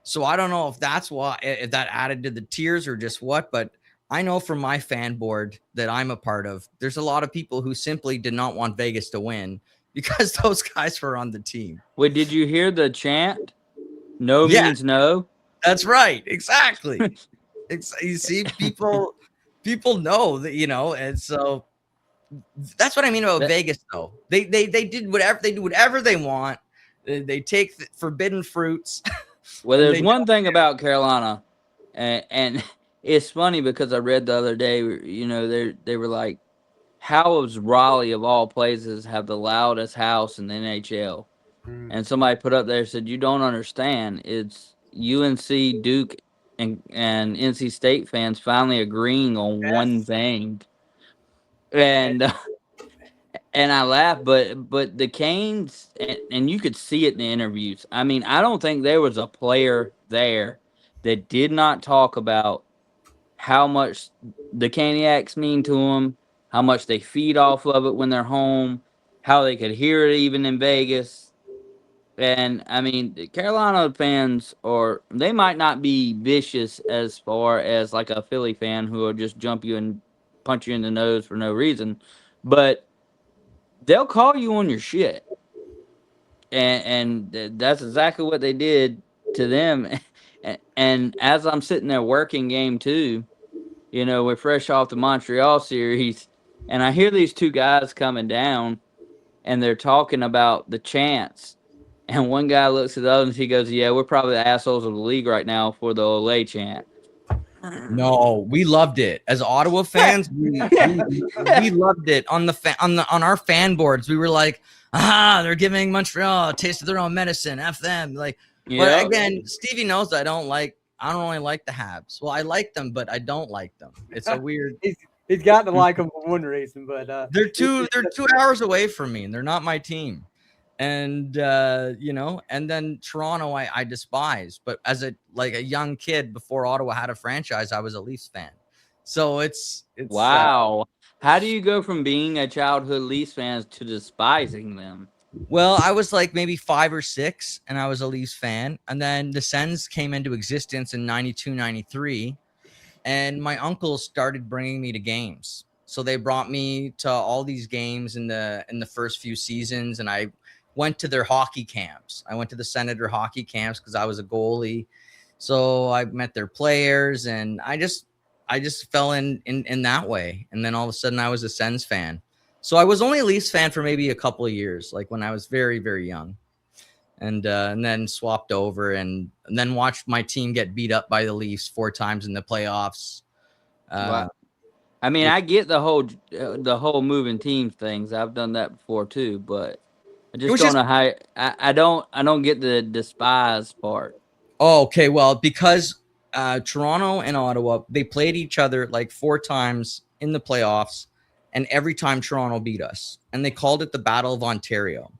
So I don't know if that's why, if that added to the tears or just what, but I know from my fan board that I'm a part of, there's a lot of people who simply did not want Vegas to win because those guys were on the team. Wait, did you hear the chant? No means no. That's right. Exactly. You see, people know that, and so that's what I mean about Vegas, though. They did whatever they want. They take the forbidden fruits. Well, there's one thing about Carolina, and it's funny because I read the other day, they were like, how does Raleigh of all places have the loudest house in the NHL? And somebody put up there, said, you don't understand. It's UNC, Duke, and NC State fans finally agreeing on one thing. And I laughed, but the Canes, and you could see it in the interviews. I mean, I don't think there was a player there that did not talk about how much the Caniacs mean to them, how much they feed off of it when they're home, how they could hear it even in Vegas. And I mean, the Carolina fans they might not be vicious as far as like a Philly fan who will just jump you and punch you in the nose for no reason, but they'll call you on your shit. And that's exactly what they did to them. And as I'm sitting there working game 2, we're fresh off the Montreal series, and I hear these two guys coming down, and they're talking about the chants. And one guy looks at the other and he goes, yeah, we're probably the assholes of the league right now for the Olay chant. No, we loved it as Ottawa fans. We loved it on our fan boards. We were like, they're giving Montreal a taste of their own medicine. F them. Like, but again, Stevie knows I don't really like the Habs. Well, I like them, but I don't like them. It's a weird. He's got to like them for one reason, but they're 2 hours away from me, and they're not my team. And and then Toronto I despise, but as a young kid before Ottawa had a franchise, I was a Leafs fan. So it's wow. How do you go from being a childhood Leafs fan to despising them? Well, I was like maybe 5 or 6 and I was a Leafs fan, and then the Sens came into existence in 92, 93, and my uncles started bringing me to games. So they brought me to all these games in the first few seasons, and I went to their hockey camps. I went to the Senator hockey camps because I was a goalie. So I met their players, and I just fell in that way. And then all of a sudden I was a Sens fan. So I was only a Leafs fan for maybe a couple of years, like when I was very, very young. And then swapped over and then watched my team get beat up by the Leafs 4 times in the playoffs. Wow. I mean, I get the whole moving team things. I've done that before too, but I just don't know how. I don't get the despise part. Oh, okay. Well, because Toronto and Ottawa, they played each other like 4 times in the playoffs, and every time Toronto beat us, and they called it the Battle of Ontario.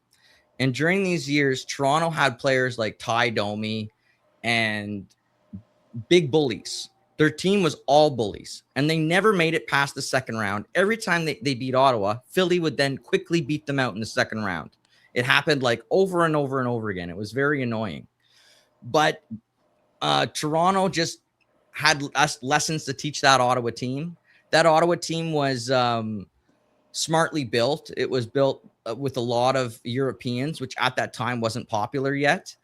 And during these years, Toronto had players like Ty Domi and big bullies. Their team was all bullies, and they never made it past the second round. Every time they beat Ottawa, Philly would then quickly beat them out in the second round. It happened like over and over and over again. It was very annoying. But Toronto just had lessons to teach that Ottawa team. That Ottawa team was smartly built. It was built with a lot of Europeans, which at that time wasn't popular yet,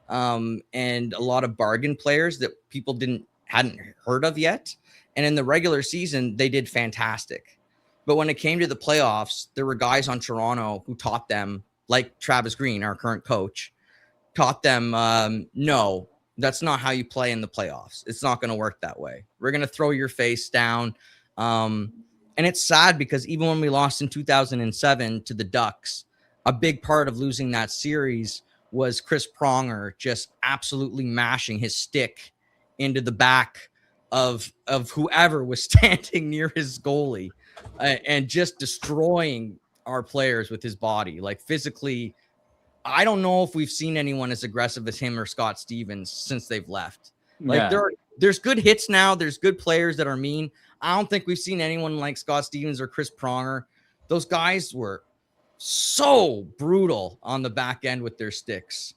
and a lot of bargain players that people hadn't heard of yet. And in the regular season, they did fantastic. But when it came to the playoffs, there were guys on Toronto who taught them, like Travis Green, our current coach, taught them, no, that's not how you play in the playoffs. It's not going to work that way. We're going to throw your face down. And it's sad because even when we lost in 2007 to the Ducks, a big part of losing that series was Chris Pronger just absolutely mashing his stick into the back of whoever was standing near his goalie, and just destroying our players with his body, like physically. I don't know if we've seen anyone as aggressive as him or Scott Stevens since they've left. Like there's good hits now. There's good players that are mean. I don't think we've seen anyone like Scott Stevens or Chris Pronger. Those guys were so brutal on the back end with their sticks.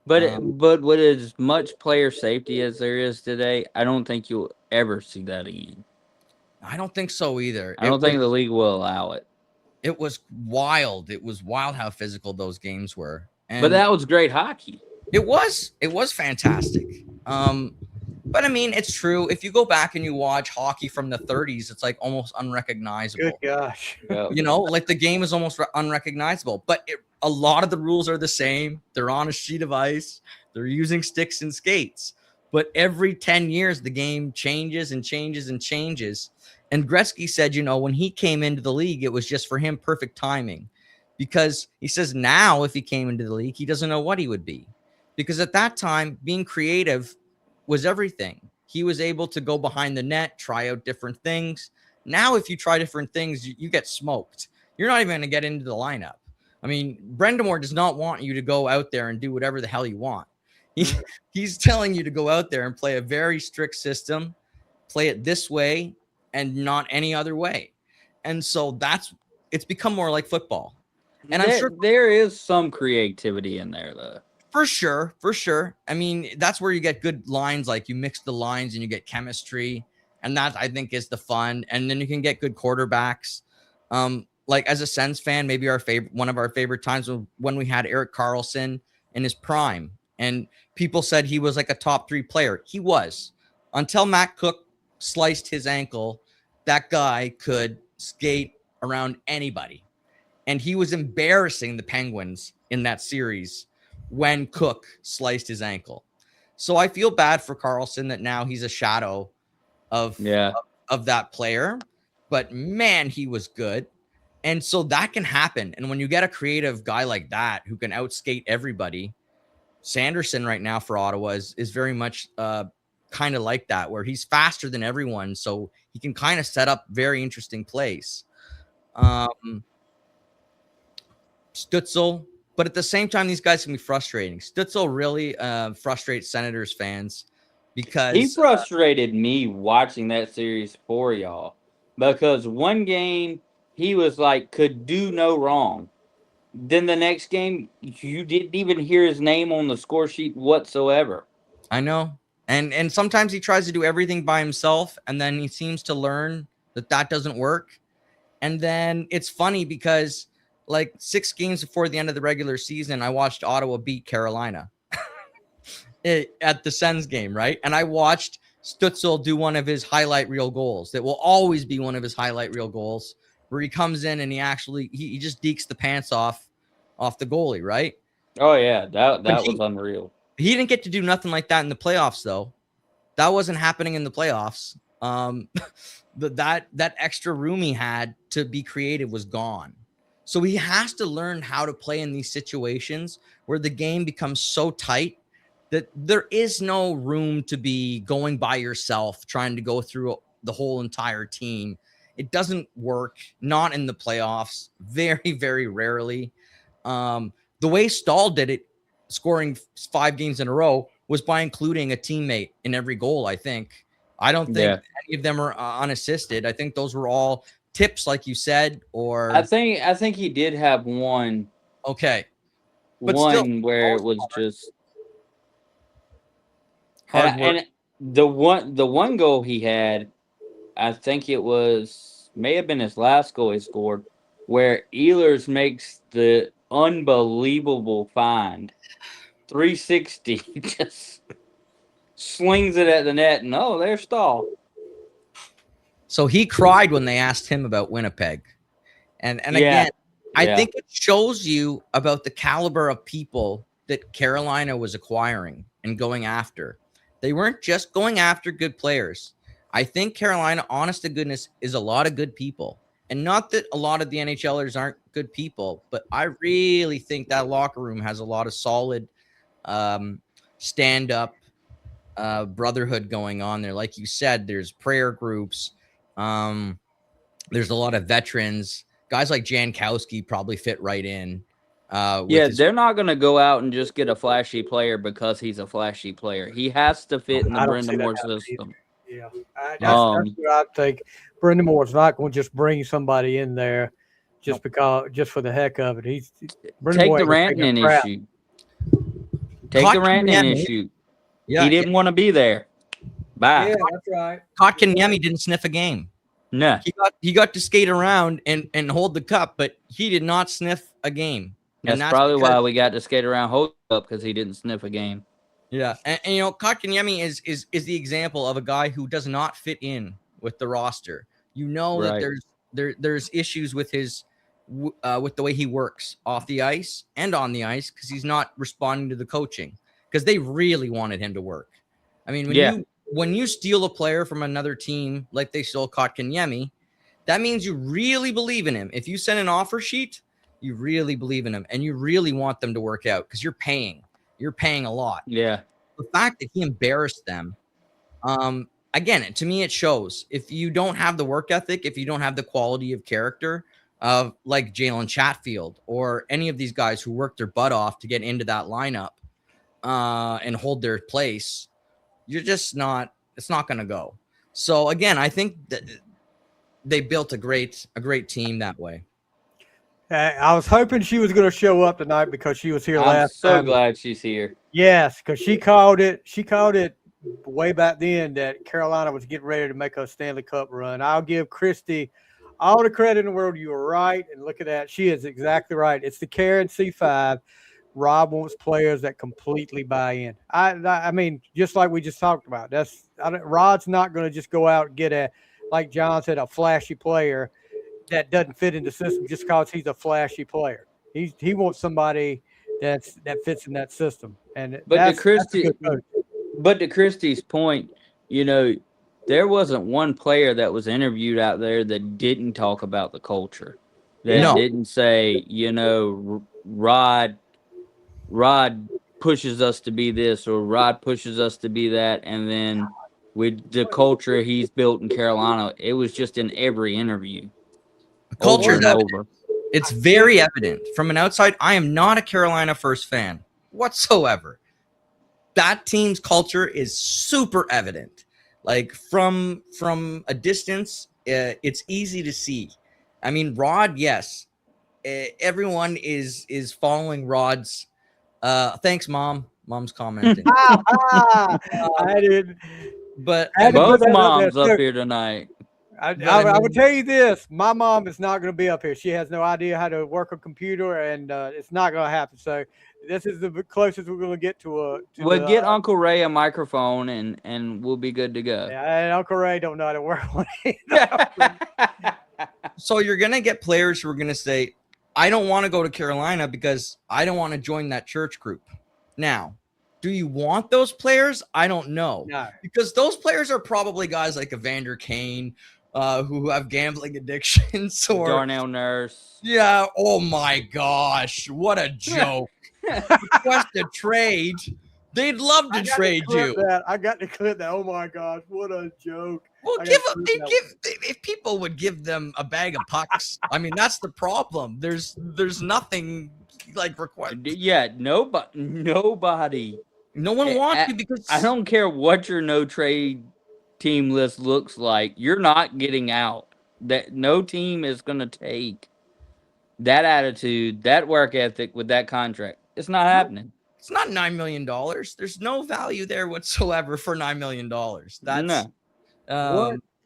But with as much player safety as there is today, I don't think you'll ever see that again. I don't think so either. I don't think the league will allow it. It was wild. It was wild how physical those games were. And but that was great hockey. It was fantastic. But I mean, it's true. If you go back and you watch hockey from the 30s, it's like almost unrecognizable. Good gosh. You know, like the game is almost unrecognizable. But a lot of the rules are the same. They're on a sheet of ice. They're using sticks and skates. But every 10 years, the game changes and changes and changes. And Gretzky said, you know, when he came into the league, it was just for him perfect timing. Because he says now, if he came into the league, he doesn't know what he would be. Because at that time, being creative was everything. He was able to go behind the net, try out different things. Now, if you try different things, you get smoked. You're not even going to get into the lineup. I mean, Brendamore does not want you to go out there and do whatever the hell you want. He's telling you to go out there and play a very strict system, play it this way and not any other way. And so it's become more like football. And I'm sure there is some creativity in there, though. For sure. I mean, that's where you get good lines. Like you mix the lines and you get chemistry. And that, I think, is the fun. And then you can get good quarterbacks. Like as a Sens fan, maybe one of our favorite times was when we had Erik Karlsson in his prime. And people said he was like a top 3 player. He was. Until Matt Cook sliced his ankle, that guy could skate around anybody. And he was embarrassing the Penguins in that series when Cook sliced his ankle. So I feel bad for Karlsson that now he's a shadow of that player. But man, he was good. And so that can happen. And when you get a creative guy like that who can outskate everybody, Sanderson right now for Ottawa is very much kind of like that, where he's faster than everyone. So he can kind of set up very interesting plays. Stützle, but at the same time, these guys can be frustrating. Stützle really frustrates Senators fans because he frustrated me watching that series for y'all, because one game he was like could do no wrong. Then the next game, you didn't even hear his name on the score sheet whatsoever. I know. And sometimes he tries to do everything by himself, and then he seems to learn that doesn't work. And then it's funny because like 6 games before the end of the regular season, I watched Ottawa beat Carolina at the Sens game, right? And I watched Stützle do one of his highlight reel goals that will always be one of his highlight reel goals, where he comes in and he just dekes the pants off the goalie, right? Oh yeah, that was unreal. He didn't get to do nothing like that in the playoffs, though. That wasn't happening in the playoffs. That extra room he had to be creative was gone. So he has to learn how to play in these situations where the game becomes so tight that there is no room to be going by yourself, trying to go through the whole entire team. It doesn't work, not in the playoffs, very, very rarely. The way Stahl did it, scoring 5 games in a row, was by including a teammate in every goal, I think. I don't think any of them were unassisted. I think those were all tips, like you said, or... I think he did have one. Okay. But one still, where it was just... hard work. the one goal he had, I think it may have been his last goal he scored, where Ehlers makes the unbelievable find, 360, just slings it at the net, and there's Stahl. So he cried when they asked him about Winnipeg. And again, I think it shows you about the caliber of people that Carolina was acquiring and going after. They weren't just going after good players. I think Carolina, honest to goodness, is a lot of good people. And not that a lot of the NHLers aren't good people, but I really think that locker room has a lot of solid stand-up brotherhood going on there. Like you said, there's prayer groups. There's a lot of veterans. Guys like Jankowski probably fit right in. They're not going to go out and just get a flashy player because he's a flashy player. He has to fit in the Brendan Moore system. Yeah, that's what I think. Brendan Moore's not going to just bring somebody in there just for the heck of it. Take the Rantanen issue. Take the Rantanen issue. Yeah, he didn't want to be there. Bye. Yeah, that's right. Kotkaniemi didn't sniff a game. No, he got to skate around and hold the cup, but he did not sniff a game. That's probably why we got to skate around hold the cup, because he didn't sniff a game. Yeah, and Kotkaniemi is the example of a guy who does not fit in with the roster. That there's issues with his with the way he works off the ice and on the ice, because he's not responding to the coaching, because they really wanted him to work. I mean, when you steal a player from another team like they stole Kotkaniemi, that means you really believe in him. If you send an offer sheet, you really believe in him and you really want them to work out, because you're paying a lot. Yeah. The fact that he embarrassed them, again, to me, it shows if you don't have the work ethic, if you don't have the quality of character of like Jalen Chatfield or any of these guys who worked their butt off to get into that lineup and hold their place, you're just not, it's not going to go. So again, I think that they built a great team that way. I was hoping she was going to show up tonight because she was here last time. I'm so glad she's here. Yes, because she called it way back then that Carolina was getting ready to make a Stanley Cup run. I'll give Christy all the credit in the world. You were right, and look at that. She is exactly right. It's the Karen C5. Rob wants players that completely buy in. I mean, just like we just talked about. Rod's not going to just go out and get like John said, a flashy player that doesn't fit in the system just because he's a flashy player. He wants somebody that fits in that system. And but to Christie's point, there wasn't one player that was interviewed out there that didn't talk about the culture. That didn't say, Rod pushes us to be this or Rod pushes us to be that, and then with the culture he's built in Carolina, it was just in every interview. Culture is evident. It's very evident from an outside. I am not a Carolina First fan whatsoever. That team's culture is super evident. Like from a distance, it's easy to see. I mean, Rod, yes, everyone is following Rod's. Thanks, Mom. Mom's commenting. I didn't. But both moms up here tonight. I would tell you this: my mom is not going to be up here. She has no idea how to work a computer, and it's not going to happen. So this is the closest we're going to get to we'll get Uncle Ray a microphone, and we'll be good to go. Yeah, and Uncle Ray don't know how to work one. So you're going to get players who are going to say, "I don't want to go to Carolina because I don't want to join that church group." Now, do you want those players? I don't know. No. Because those players are probably guys like Evander Kane, who have gambling addictions, or Darnell Nurse. Yeah. Oh my gosh, what a joke! Request a trade. They'd love to trade you. I got to clip that. Oh my gosh, what a joke! Well, if people would give them a bag of pucks. I mean, that's the problem. There's nothing like required. Yeah, nobody. No one wants you because I don't care what your no trade team list looks like. You're not getting out. That no team is going to take that attitude, that work ethic with that contract. It's not happening. It's not $9 million. There's no value there whatsoever for $9 million. That's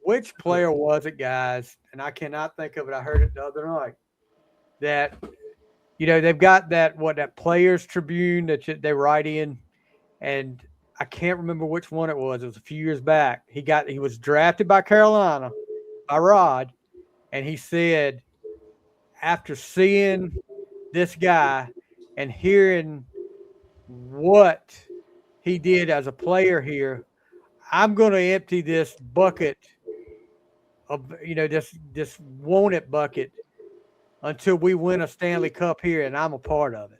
Which player was it, guys? And I cannot think of it. I heard it the other night. That, they've got that Players Tribune that they write in, and I can't remember which one it was. It was a few years back. He was drafted by Carolina, by Rod, and he said, after seeing this guy and hearing what he did as a player here, I'm going to empty this bucket of, this wanted bucket until we win a Stanley Cup here, and I'm a part of it.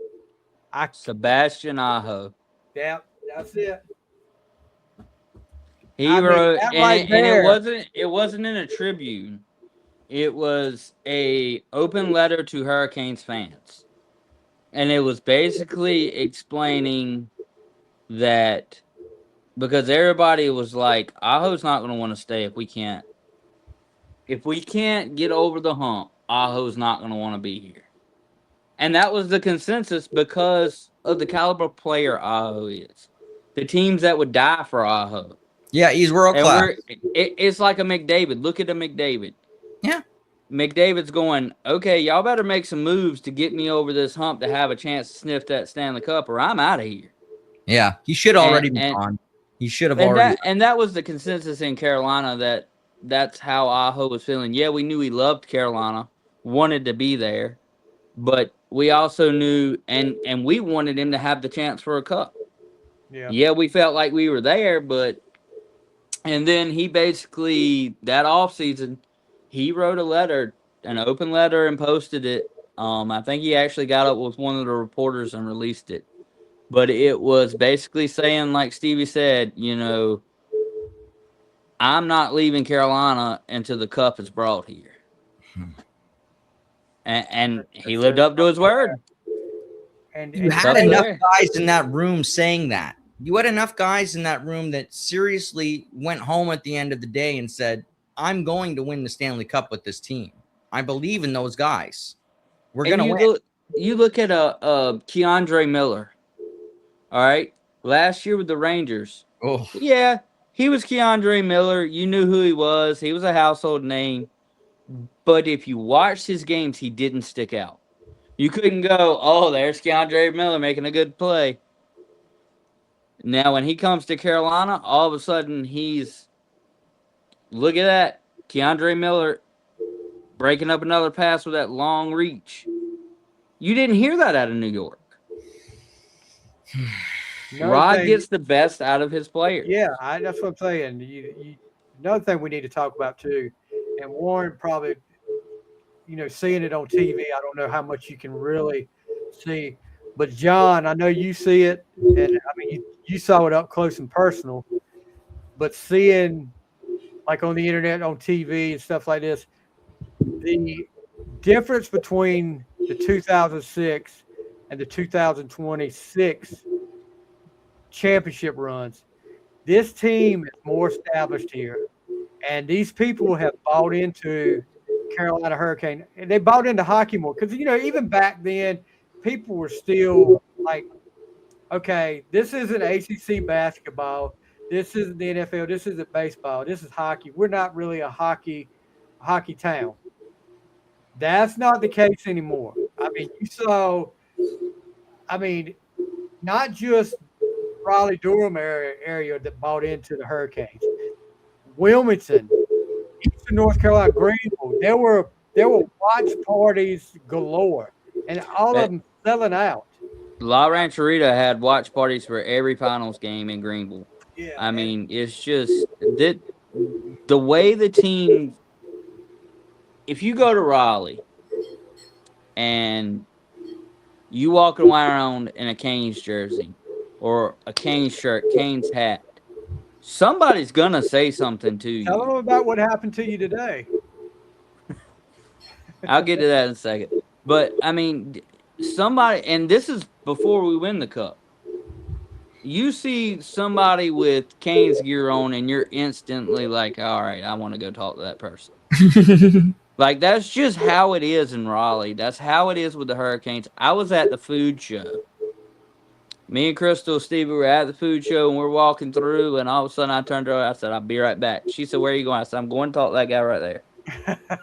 Sebastian Aho. Yeah, that's it. He wrote, and it wasn't in a Tribune. It was a open letter to Hurricanes fans, and it was basically explaining that because everybody was like, Aho's not going to want to stay if we can't get over the hump. Aho's not going to want to be here. And that was the consensus because of the caliber player Aho is. The teams that would die for Aho. Yeah, he's world class. It's like a McDavid. Look at a McDavid. Yeah. McDavid's going, okay, y'all better make some moves to get me over this hump to have a chance to sniff that Stanley Cup or I'm out of here. Yeah, he should already be gone. He should have already. And that was the consensus in Carolina that's how Aho was feeling. Yeah, we knew he loved Carolina, wanted to be there, but we also knew and we wanted him to have the chance for a cup. Yeah, we felt like we were there, and then he basically that offseason, he wrote a letter, an open letter, and posted it. I think he actually got up with one of the reporters and released it. But it was basically saying, like Stevie said, I'm not leaving Carolina until the cup is brought here. And he lived up to his word. And you had enough guys in that room saying that. You had enough guys in that room that seriously went home at the end of the day and said, I'm going to win the Stanley Cup with this team. I believe in those guys. We're going to win. You look at Keandre Miller. All right. Last year with the Rangers. Oh. Yeah, he was Keandre Miller. You knew who he was. He was a household name. But if you watched his games, he didn't stick out. You couldn't go, oh, there's Keandre Miller making a good play. Now, when he comes to Carolina, all of a sudden look at that. Keandre Miller breaking up another pass with that long reach. You didn't hear that out of New York. Rod gets the best out of his players. Yeah, that's what I'm saying. Another thing we need to talk about, too, and Warren probably, seeing it on TV, I don't know how much you can really see. But, John, I know you see it, and, you saw it up close and personal. But seeing, like on the internet, on TV and stuff like this, the difference between the 2006 and the 2026 championship runs, this team is more established here. And these people have bought into Carolina Hurricane. And they bought into hockey more. Because, even back then, people were still like, okay, this isn't ACC basketball. This isn't the NFL. This isn't baseball. This is hockey. We're not really a hockey town. That's not the case anymore. You saw, not just Raleigh-Durham area that bought into the Hurricanes. Wilmington, Eastern North Carolina, Greenville. There were watch parties galore, and all of them selling out. La Rancherita had watch parties for every finals game in Greenville. Yeah, it's just that the way the team. If you go to Raleigh and you walk around in a Canes jersey or a Canes shirt, Canes hat, somebody's gonna say something to you. Tell them about what happened to you today. I'll get to that in a second. But somebody, and this is before we win the cup. You see somebody with Canes gear on, and you're instantly like, all right, I want to go talk to that person. Like, that's just how it is in Raleigh. That's how it is with the Hurricanes. I was at the food show, Me and Crystal Stevie were at the food show and we're walking through, and all of a sudden I turned to her. I said, "I'll be right back." She said, "Where are you going?" I said, "I'm going to talk to that guy right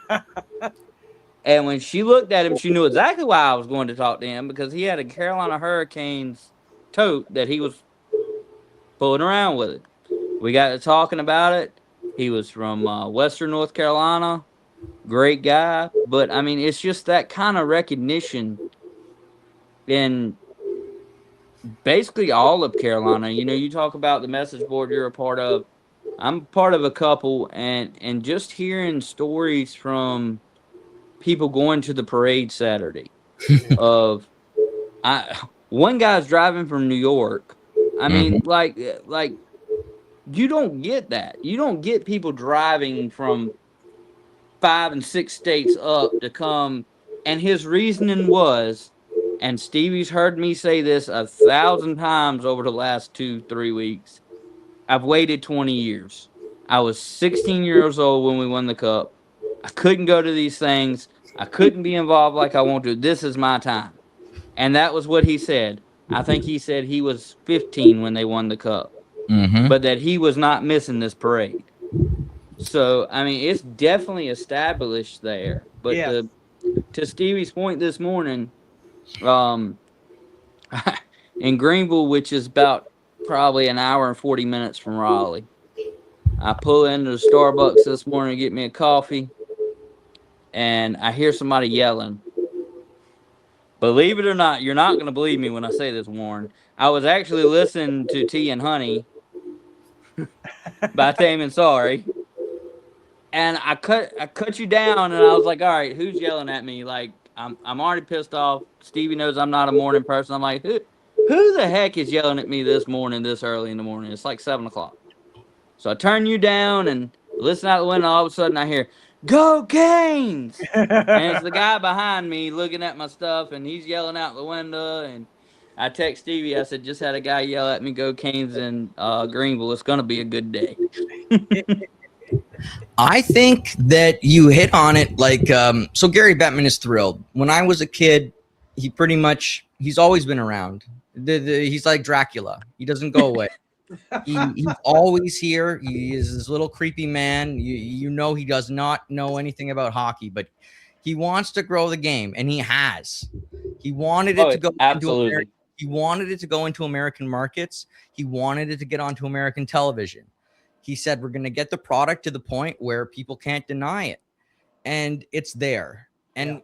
there." And when she looked at him, she knew exactly why I was going to talk to him, because he had a Carolina Hurricanes tote that he was pulling around with it. We got to talking about it. He was from Western North Carolina. Great guy. But, I mean, it's just that kind of recognition in basically all of Carolina. You know, you talk about the message board you're a part of. I'm part of a couple, and just hearing stories from people going to the parade Saturday of one guy's driving from New York. I mean, like you don't get that. You don't get people driving from 5 and 6 states up to come. And his reasoning was, and Stevie's heard me say this 1,000 times over the last 2-3 weeks, I've waited 20 years. I was 16 years old when we won the cup. I couldn't go to these things. I couldn't be involved like I want to. This is my time. And that was what he said. I think he said he was 15 when they won the cup, but that he was not missing this parade. So, I mean, it's definitely established there. But Yeah. to Stevie's point this morning, in Greenville, which is about probably an hour and 40 minutes from Raleigh, I pull into the Starbucks this morning to get me a coffee, and I hear somebody yelling. Believe it or not, you're not going to believe me when I say this, Warren. I was actually listening to Tea and Honey by Taming Sari, and I cut you down, and I was like, all right, who's yelling at me? Like, I'm already pissed off. Stevie knows I'm not a morning person. I'm like, who the heck is yelling at me this morning, this early in the morning? It's like 7 o'clock. So I turn you down and listen out the window. All of a sudden I hear, "Go Canes!" And it's the guy behind me looking at my stuff, and he's yelling out the window. And I text Stevie. I said, "Just had a guy yell at me, 'Go Canes!' in Greenville. It's gonna be a good day." I think that you hit on it. Like, so Gary Bettman is thrilled. When I was a kid, he's always been around. He's like Dracula. He doesn't go away. He's always here. He is this little creepy man. You know he does not know anything about hockey, but he wants to grow the game, and he has. He wanted it to go absolutely. he wanted it to go into American markets. He wanted it to get onto American television. He said, we're going to get the product to the point where people can't deny it. And it's there. And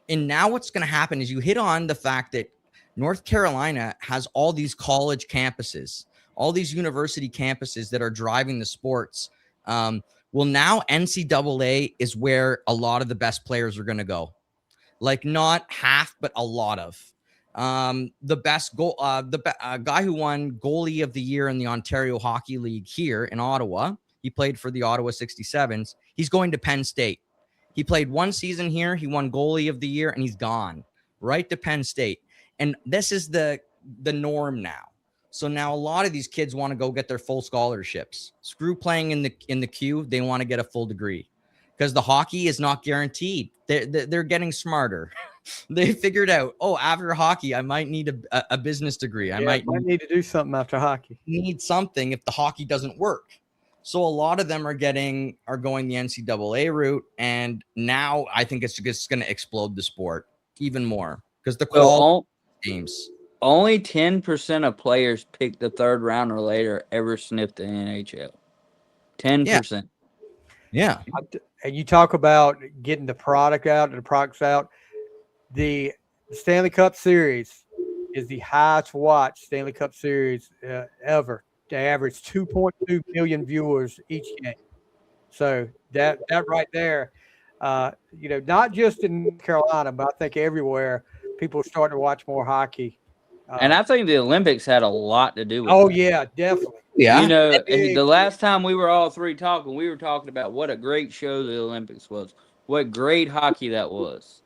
now what's going to happen is you hit on the fact that North Carolina has all these college campuses, all these university campuses that are driving the sports. Well, now NCAA is where a lot of the best players are going to go. Like, not half, but a lot of. The best goal, guy who won goalie of the year in the Ontario Hockey League here in Ottawa, he played for the Ottawa 67s. He's going to Penn State. He played one season here. He won goalie of the year, and he's gone right to Penn State. And this is the norm now. So now a lot of these kids want to go get their full scholarships. Screw playing in the queue. They want to get a full degree because the hockey is not guaranteed. They're getting smarter. They figured out, after hockey, I might need a business degree. I might need to do something after hockey. Need something if the hockey doesn't work. So a lot of them are going the NCAA route, and now I think it's just going to explode the sport even more because the quality games. Only 10% of players picked the third round or later ever sniffed the NHL. 10%. Yeah. And you talk about getting the products out. The Stanley Cup Series is the highest watched Stanley Cup Series ever. They average 2.2 million viewers each game. So that right there, not just in North Carolina, but I think everywhere, people are starting to watch more hockey. And I think the Olympics had a lot to do with that. Yeah, definitely. Yeah. The last time we were all three talking, we were talking about what a great show the Olympics was. What great hockey that was.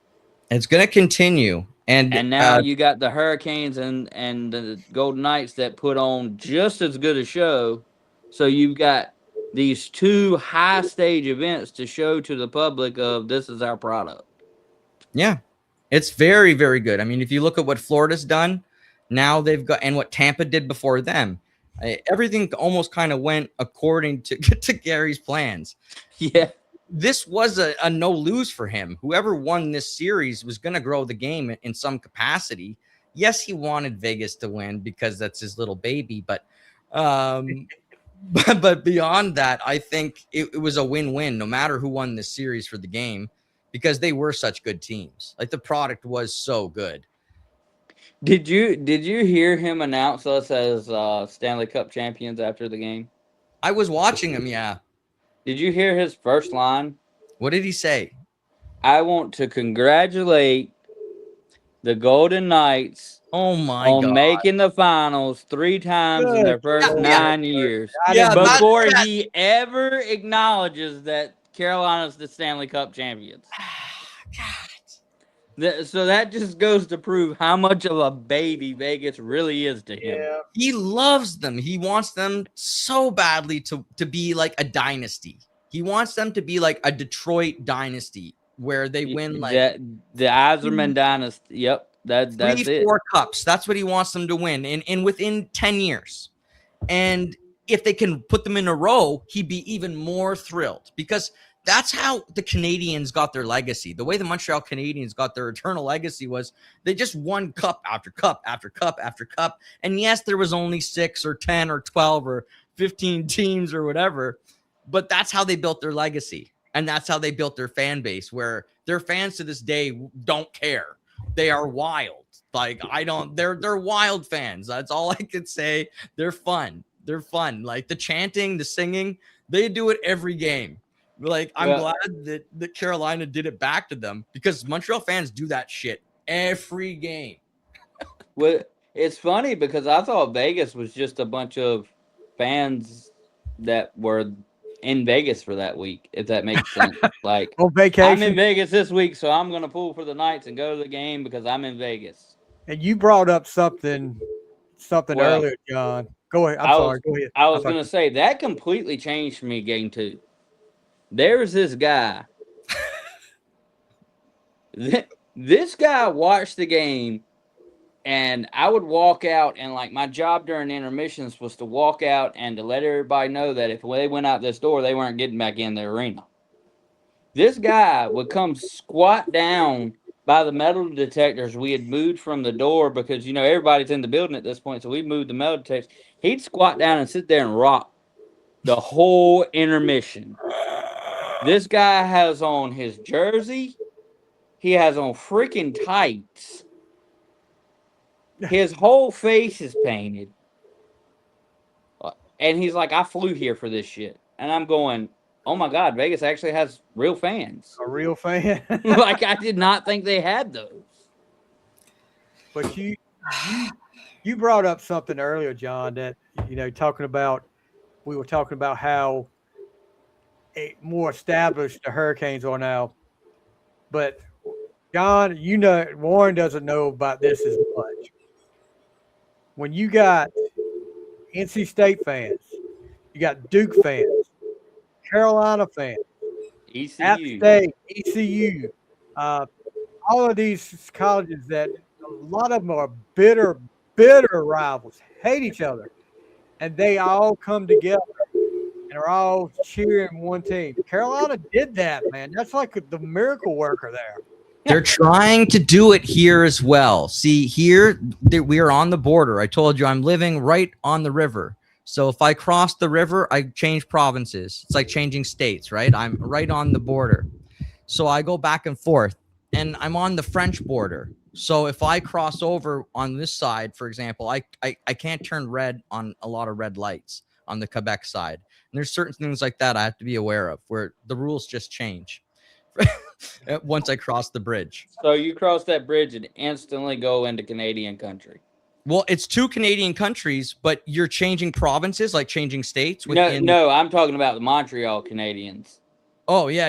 It's going to continue. And now you got the Hurricanes and the Golden Knights that put on just as good a show. So you've got these two high stage events to show to the public of this is our product. Yeah, it's very, very good. I mean, if you look at what Florida's done, Now they've got, and what Tampa did before them. Everything almost kind of went according to Gary's plans. Yeah. This was a no lose for him. Whoever won this series was going to grow the game in some capacity. Yes, he wanted Vegas to win because that's his little baby, but but beyond that, I think it was a win-win no matter who won this series for the game, because they were such good teams. Like, the product was so good. Did you hear him announce us as Stanley Cup champions after the game? I was watching him, yeah. Did you hear his first line? What did he say? I want to congratulate the Golden Knights Oh my on God. making the finals 3 times in their first 9 years. Yeah, before he ever acknowledges that Carolina's the Stanley Cup champions. So that just goes to prove how much of a baby Vegas really is to him. Yeah. He loves them. He wants them so badly to be like a dynasty. He wants them to be like a Detroit dynasty where they win like the Eiserman dynasty. Yep, that's 3-4 cups. That's what he wants them to win in within 10 years. And if they can put them in a row, he'd be even more thrilled, because that's how the Canadians got their legacy. The way the Montreal Canadiens got their eternal legacy was they just won cup after cup after cup after cup. And yes, there was only 6 or 10 or 12 or 15 teams or whatever, but that's how they built their legacy. And that's how they built their fan base, where their fans to this day don't care. They are wild. Like, they're wild fans. That's all I could say. They're fun. They're fun. Like, the chanting, the singing, they do it every game. Like, I'm glad that Carolina did it back to them, because Montreal fans do that shit every game. Well, it's funny because I thought Vegas was just a bunch of fans that were in Vegas for that week, if that makes sense. Like, On vacation. I'm in Vegas this week, so I'm going to pull for the Knights and go to the game because I'm in Vegas. And you brought up something earlier, John. Go ahead. I'm sorry. Go ahead. I was going to say that completely changed for me game 2. There's this guy. This guy watched the game, and I would walk out, and like my job during intermissions was to walk out and to let everybody know that if they went out this door, they weren't getting back in the arena. This guy would come squat down by the metal detectors we had moved from the door, because, you know, everybody's in the building at this point, so we moved the metal detectors. He'd squat down and sit there and rock the whole intermission. This guy has on his jersey. He has on freaking tights. His whole face is painted. And he's like, I flew here for this shit. And I'm going, oh my God, Vegas actually has real fans. A real fan. Like, I did not think they had those. But you brought up something earlier, John, that, you know, we were talking about how more established the Hurricanes are now. But John, you know, Warren doesn't know about this as much. When you got NC State fans, you got Duke fans, Carolina fans, App State, ECU, all of these colleges that a lot of them are bitter rivals, hate each other, and they all come together and are all cheering one team. Carolina did that, man. That's like the miracle worker there. They're trying to do it here as well. See, here we are on the border. I told you I'm living right on the river. So if I cross the river, I change provinces. It's like changing states, right? I'm right on the border. So I go back and forth, and I'm on the French border. So if I cross over on this side, for example, I can't turn red on a lot of red lights on the Quebec side. And there's certain things like that I have to be aware of, where the rules just change once I cross the bridge. So you cross that bridge and instantly go into Canadian country. Well, it's 2 Canadian countries, but you're changing provinces, like changing states. No, I'm talking about the Montreal Canadiens. Oh yeah.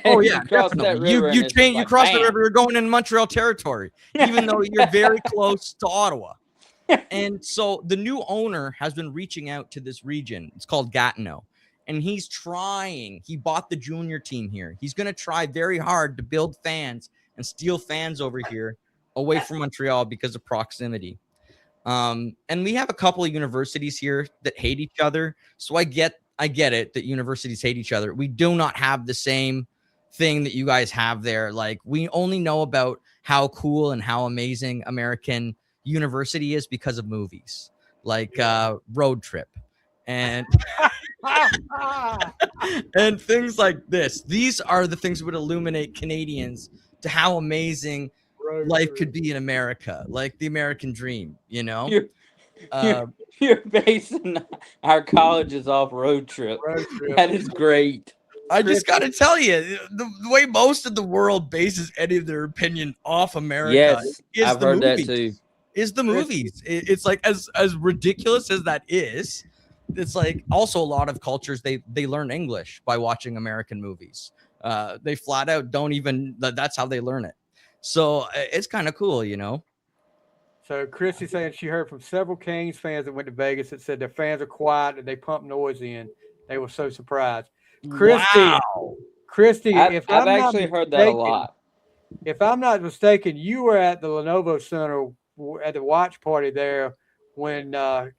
Oh yeah, definitely. You cross the river, you're going in Montreal territory, even though you're very close to Ottawa. And so the new owner has been reaching out to this region. It's called Gatineau. And he's trying. He bought the junior team here. He's going to try very hard to build fans and steal fans over here away from Montreal because of proximity. And we have a couple of universities here that hate each other. So I get it that universities hate each other. We do not have the same thing that you guys have there. Like, we only know about how cool and how amazing American university is because of movies like Road Trip and and things like this. These are the things that would illuminate Canadians to how amazing life could be in America, like the American dream, you know? You're basing our colleges off Road Trip. That is great. I just got to tell you, the way most of the world bases any of their opinion off America Yes, is I've the heard movies. that too. Is the movies. It's like, as ridiculous as that is, it's like also a lot of cultures, they learn English by watching American movies. They flat out don't even, that's how they learn it. So it's kind of cool, you know? So Christy saying she heard from several Canes fans that went to Vegas that said their fans are quiet and they pump noise in. They were so surprised. Christy, Wow. Christy, I've I'm not actually heard that a mistaken- lot. If I'm not mistaken, you were at the Lenovo Center at the watch party there when the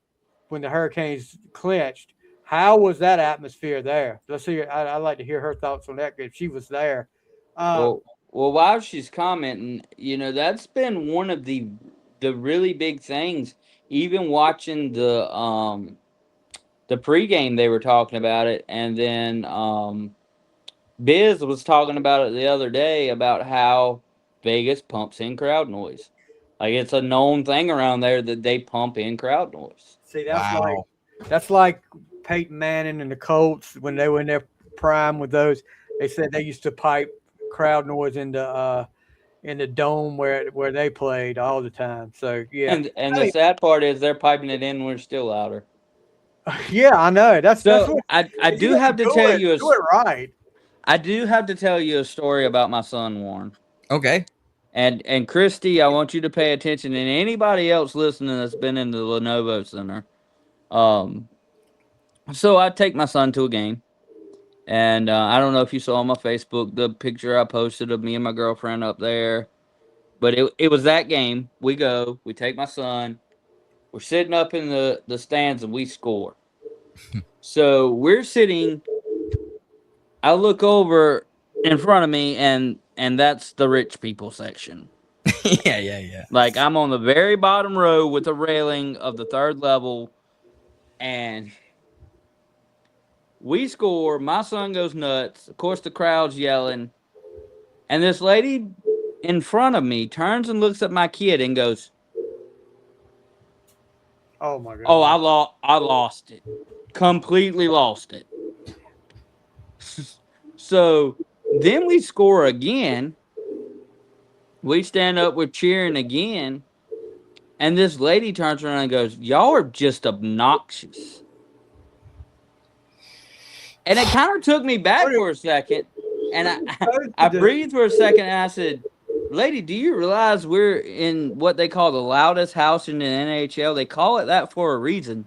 Hurricanes clinched. How was that atmosphere there? Let's hear. I'd like to hear her thoughts on that if she was there. Well, while she's commenting, you know, that's been one of the really big things. Even watching the pregame, they were talking about it, and then Biz was talking about it the other day about how Vegas pumps in crowd noise. Like, it's a known thing around there that they pump in crowd noise. See, that's like Peyton Manning and the Colts when they were in their prime with those. They said they used to pipe crowd noise in the dome where they played all the time. So yeah, And the sad part is they're piping it in when we're still louder. yeah, I know. That's So what, I do have to tell you do it right. I do have to tell you a story about my son, Warren. Okay. And Christy, I want you to pay attention, and anybody else listening that's been in the Lenovo Center. So I take my son to a game, and I don't know if you saw on my Facebook the picture I posted of me and my girlfriend up there, but it was that game. We take my son, we're sitting up in the stands, and we score. So we're sitting, I look over in front of me, and that's the rich people section. Yeah. Like, I'm on the very bottom row with the railing of the third level, and we score. My son goes nuts. Of course, the crowd's yelling, and this lady in front of me turns and looks at my kid and goes, Oh my god. "Oh, I lost it. Completely lost it." So then we score again. We stand up, we're cheering again. And this lady turns around and goes, "Y'all are just obnoxious." And it kind of took me back for a second. And I breathed for a second and I said, "Lady, do you realize we're in what they call the loudest house in the NHL? They call it that for a reason."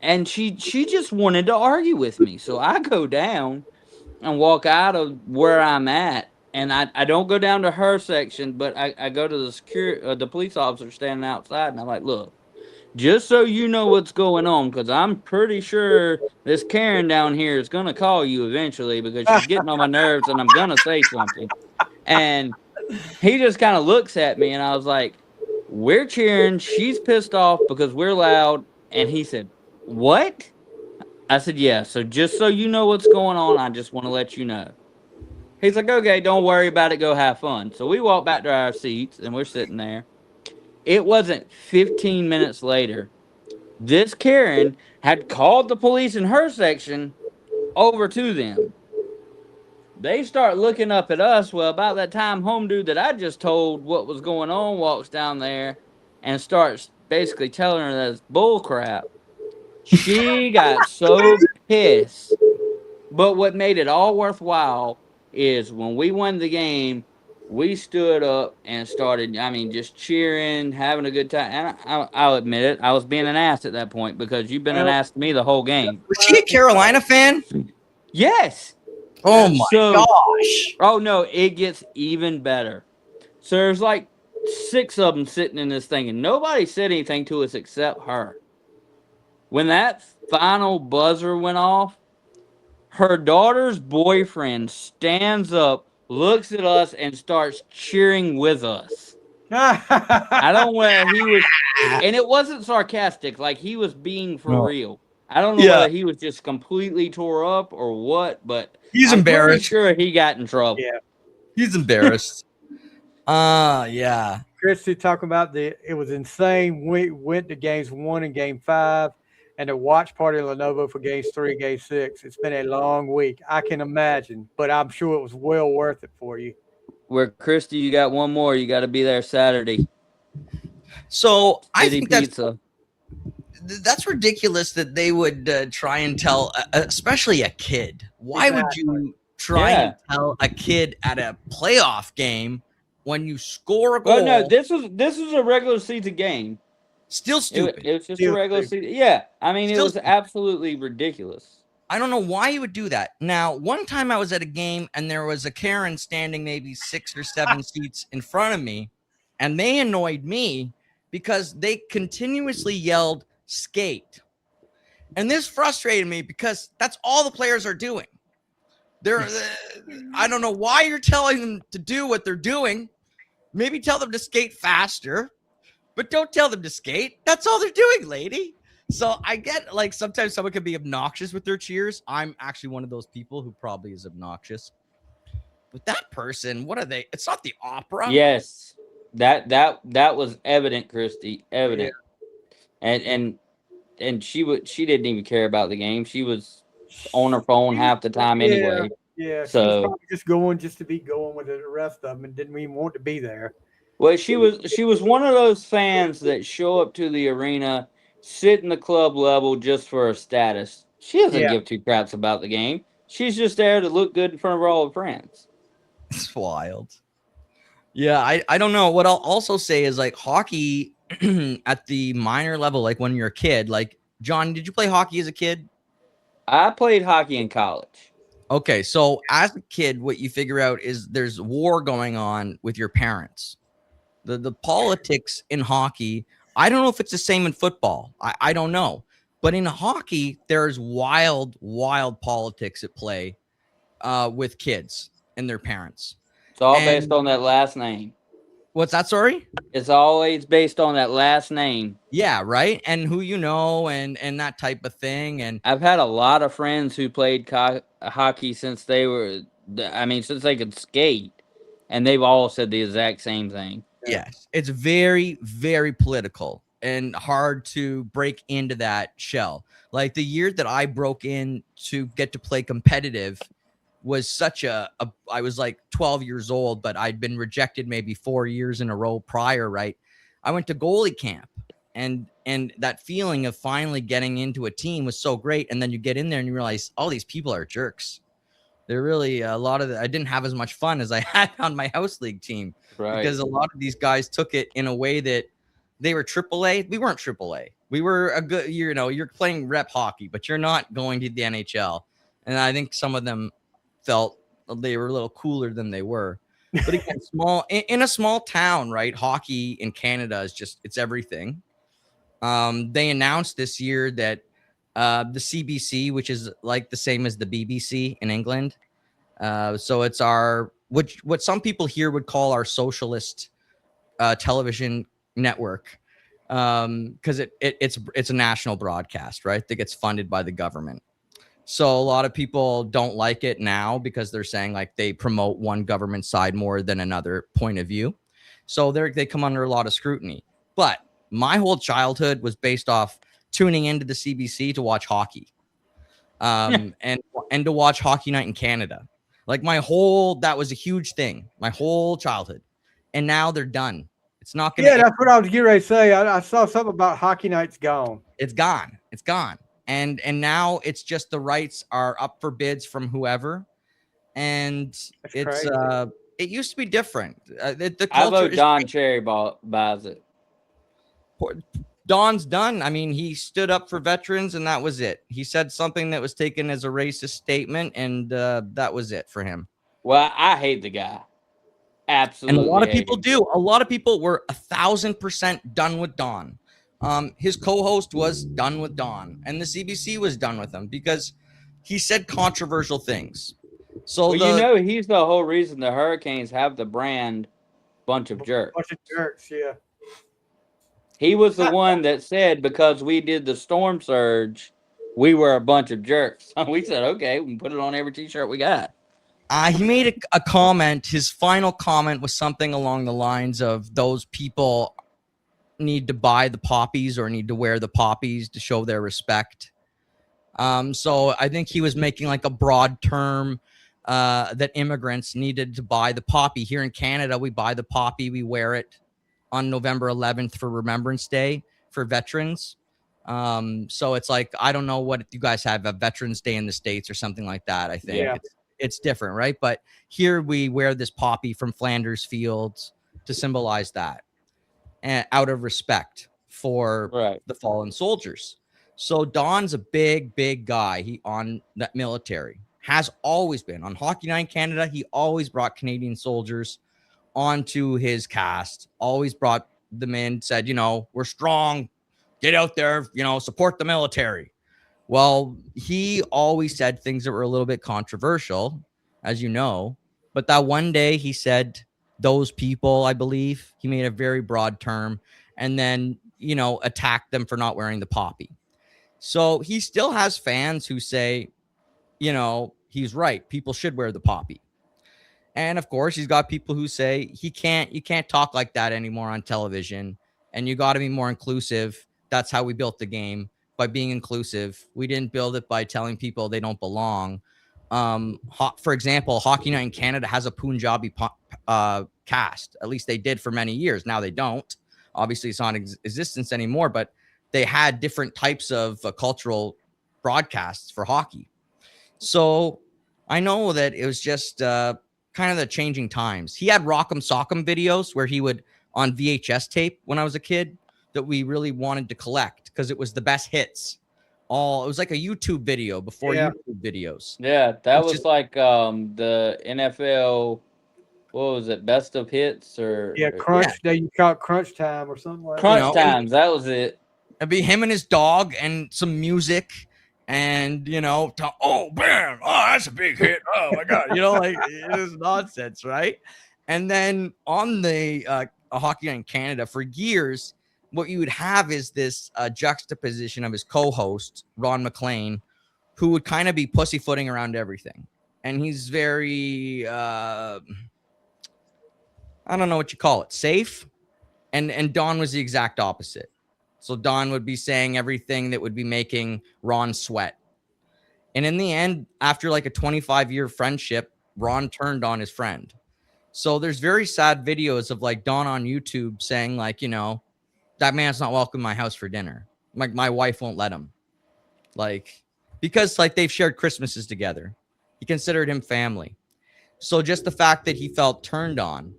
And she just wanted to argue with me. So I go down and walk out of where I'm at. And I don't go down to her section, but I go to the police officer standing outside. And I'm like, "Look, just so you know what's going on, because I'm pretty sure this Karen down here is going to call you eventually because she's getting on my nerves and I'm going to say something." And he just kind of looks at me and I was like, "We're cheering. She's pissed off because we're loud." And he said, "What?" I said, "Yeah, so just so you know what's going on, I just want to let you know." He's like, "Okay, don't worry about it. Go have fun." So we walk back to our seats and we're sitting there. It wasn't 15 minutes later. This Karen had called the police in her section over to them. They start looking up at us. Well, about that time, home dude that I just told what was going on walks down there and starts basically telling her that's bull crap. She got so pissed. But what made it all worthwhile is when we won the game, we stood up and started, just cheering, having a good time. And I'll admit it, I was being an ass at that point because you've been an ass to me the whole game. Was she a Carolina fan? Yes. Oh my gosh. Oh no, it gets even better. So there's like 6 of them sitting in this thing, and nobody said anything to us except her. When that final buzzer went off, her daughter's boyfriend stands up, looks at us, and starts cheering with us. I don't know whether he was, and it wasn't sarcastic, like he was being for real. I don't know Yeah. whether he was just completely tore up or what, but He's I'm pretty embarrassed. sure he got in trouble. Yeah. He's embarrassed. Yeah. Christy talking about it was insane. We went to games 1 and game 5 and a watch party in Lenovo for games 3 and game 6. It's been a long week. I can imagine, but I'm sure it was well worth it for you. Where Christy, you got one more. You got to be there Saturday. So I City think pizza. that's ridiculous that they would try and tell, especially a kid. Why would you try and tell a kid at a playoff game when you score a goal? Oh no, this was a regular season game. Still stupid. It was just a regular season. Yeah, I mean, it was absolutely ridiculous. I don't know why you would do that. Now, one time I was at a game and there was a Karen standing maybe 6 or 7 seats in front of me, and they annoyed me because they continuously yelled skate. And this frustrated me because that's all the players are doing. I don't know why you're telling them to do what they're doing. Maybe tell them to skate faster, but don't tell them to skate. That's all they're doing, lady. So I get, like, sometimes someone can be obnoxious with their cheers. I'm actually one of those people who probably is obnoxious. But that person, what are they? It's not the opera. Yes, that was evident, Christy. Evident. Yeah. And she didn't even care about the game. She was on her phone half the time anyway. Yeah. So she was probably just going just to be going with the rest of them and didn't even want to be there. Well, she was one of those fans that show up to the arena, sit in the club level just for her status. She doesn't give 2 craps about the game. She's just there to look good in front of all her friends. It's wild. Yeah, I don't know. What I'll also say is, like, hockey at the minor level, like when you're a kid, like, John, did you play hockey as a kid? I played hockey in college. Okay, so as a kid, what you figure out is there's war going on with your parents. The politics in hockey, I don't know if it's the same in football. I don't know. But in hockey, there's wild politics at play with kids and their parents. It's all based on that last name. What's that, sorry? It's always based on that last name. Yeah, right? And who you know and that type of thing. And I've had a lot of friends who played hockey since they could skate. And they've all said the exact same thing. Yes, it's very, very political and hard to break into that shell. Like the year that I broke in to get to play competitive was such I was like 12 years old, but I'd been rejected maybe 4 years in a row prior, right? I went to goalie camp and that feeling of finally getting into a team was so great. And then you get in there and you realize all these people are jerks. They're really I didn't have as much fun as I had on my house league team. Right. Because a lot of these guys took it in a way that they were AAA. We weren't AAA. We were a good, you're playing rep hockey, but you're not going to the NHL. And I think some of them felt they were a little cooler than they were. But again, in a small town, right? Hockey in Canada is it's everything. They announced this year that the CBC, which is like the same as the BBC in England. So it's what some people here would call our socialist television network, because it's a national broadcast, right? That gets funded by the government. So a lot of people don't like it now because they're saying like they promote one government side more than another point of view. So they come under a lot of scrutiny. But my whole childhood was based off tuning into the CBC to watch hockey, and to watch Hockey Night in Canada. Like that was a huge thing, my whole childhood. And now they're done. It's not going to. Yeah, that's what I was getting ready to say. I saw something about Hockey Night's gone. It's gone. It's gone. And now it's just the rights are up for bids from whoever. And it's crazy. It used to be different. The I vote Don Cherry buys it. Don's done. I mean, he stood up for veterans and that was it. He said something that was taken as a racist statement and that was it for him. Well, I hate the guy. Absolutely. And a lot of hate people him. do. A lot of people were 1,000% done with Don. His co-host was done with Don, and the CBC was done with him because he said controversial things. So Well, he's the whole reason the Hurricanes have the brand bunch of jerks. Bunch of jerks, yeah. He was the one that said because we did the storm surge, we were a bunch of jerks. We said, okay, we can put it on every T-shirt we got. he made a comment. His final comment was something along the lines of those people need to buy the poppies or need to wear the poppies to show their respect. So I think he was making like a broad term that immigrants needed to buy the poppy. Here in Canada, we buy the poppy, we wear it on November 11th for Remembrance Day for veterans. So it's like, I don't know what you guys have, a Veterans Day in the States or something like that. I think it's different, right? But here we wear this poppy from Flanders Fields to symbolize that, and out of respect for the fallen soldiers. So Don's a big guy. He on that military, has always been on Hockey Night in Canada. He always brought Canadian soldiers onto his cast, always brought them in, said, we're strong, get out there, support the military. Well, he always said things that were a little bit controversial, as you know, but that one day he said those people, I believe he made a very broad term, and then, attacked them for not wearing the poppy. So he still has fans who say, he's right, people should wear the poppy. And of course, he's got people who say you can't talk like that anymore on television, and you got to be more inclusive. That's how we built the game, by being inclusive. We didn't build it by telling people they don't belong. For example, Hockey Night in Canada has a Punjabi cast. At least they did for many years. Now they don't. Obviously, it's not in existence anymore, but they had different types of cultural broadcasts for hockey. So I know that it was just kind of the changing times. He had Rock'em Sock'em videos where he would, on VHS tape when I was a kid, that we really wanted to collect because it was the best hits. It was like a YouTube video before YouTube videos. Yeah, that was like the NFL, what was it, best of hits or crunch day, you call it crunch time or something like crunch times, that was it. It'd be him and his dog and some music. And oh man, that's a big hit. Oh my god, like it is nonsense, right? And then on the Hockey Night in Canada for years, what you would have is this juxtaposition of his co-host Ron McLean, who would kind of be pussyfooting around everything, and he's very I don't know what you call it, safe, and Don was the exact opposite. So Don would be saying everything that would be making Ron sweat. And in the end, after like a 25-year friendship, Ron turned on his friend. So there's very sad videos of like Don on YouTube saying like, that man's not welcome in my house for dinner. Like my wife won't let him. Like, because like they've shared Christmases together. He considered him family. So just the fact that he felt turned on,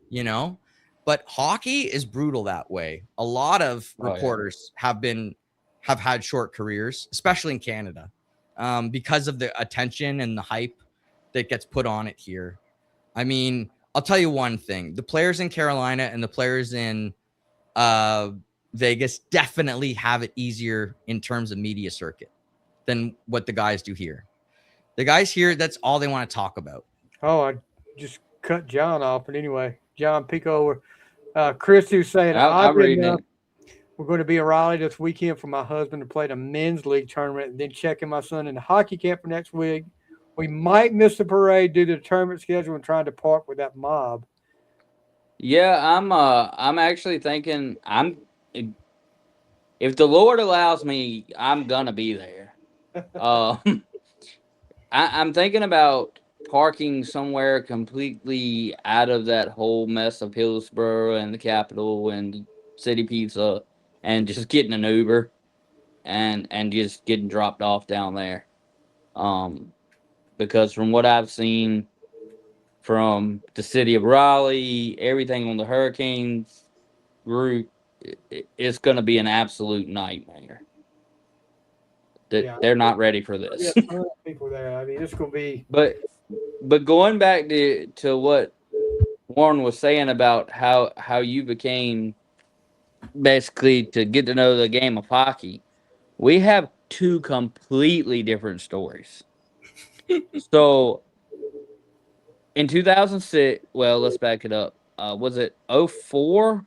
But hockey is brutal that way. A lot of reporters have had short careers, especially in Canada, because of the attention and the hype that gets put on it here. I mean, I'll tell you one thing. The players in Carolina and the players in Vegas definitely have it easier in terms of media circuit than what the guys do here. The guys here, that's all they want to talk about. Oh, I just cut John off. But anyway, John Pico, Chris, who's saying, we're going to be in Raleigh this weekend for my husband to play the men's league tournament and then checking my son in the hockey camp for next week. We might miss the parade due to the tournament schedule and trying to park with that mob. Yeah, I'm actually thinking if the Lord allows me, I'm gonna be there. I'm thinking about parking somewhere completely out of that whole mess of Hillsborough and the Capitol and City Pizza, and just getting an Uber and just getting dropped off down there. Because from what I've seen from the city of Raleigh, everything on the Hurricanes group, it's going to be an absolute nightmare. They're not ready for this. Yeah, people there. I mean, it's going to be. But going back to what Warren was saying about how you became basically to get to know the game of hockey. We have two completely different stories. So in 2006, well, let's back it up. Was it 04?